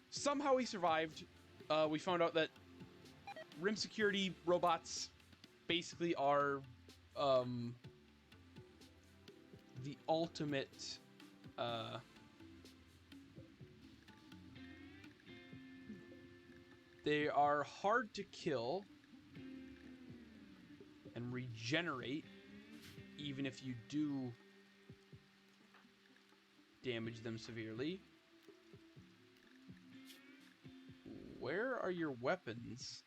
Somehow he survived. We found out that Rim security robots basically are the ultimate they are hard to kill and regenerate even if you do damage them severely. Where are your weapons?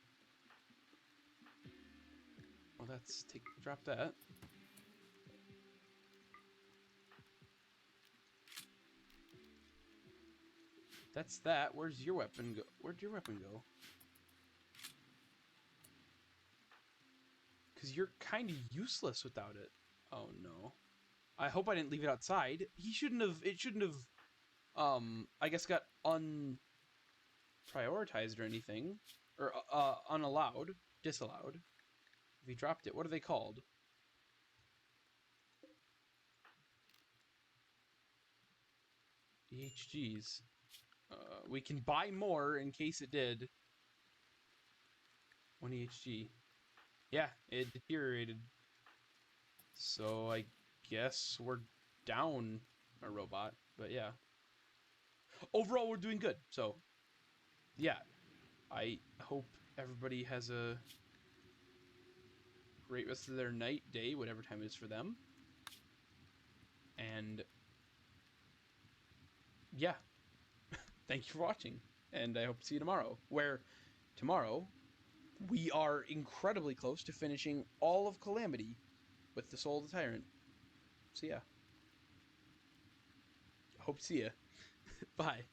Well, drop that. That's that. Where's your weapon go? Where'd your weapon go? Because you're kind of useless without it. Oh no. I hope I didn't leave it outside. It shouldn't have, I guess got unprioritized or anything. Or, disallowed. If you dropped it, what are they called? EHGs. We can buy more in case it did. 1 EHG. Yeah, it deteriorated. So I guess we're down a robot, but yeah. Overall, we're doing good. So, yeah. I hope everybody has a great rest of their night, day, whatever time it is for them. And, yeah. Thank you for watching. And I hope to see you tomorrow. Where tomorrow we are incredibly close to finishing all of Calamity with the Soul of the Tyrant. So yeah. Hope to see ya. Bye.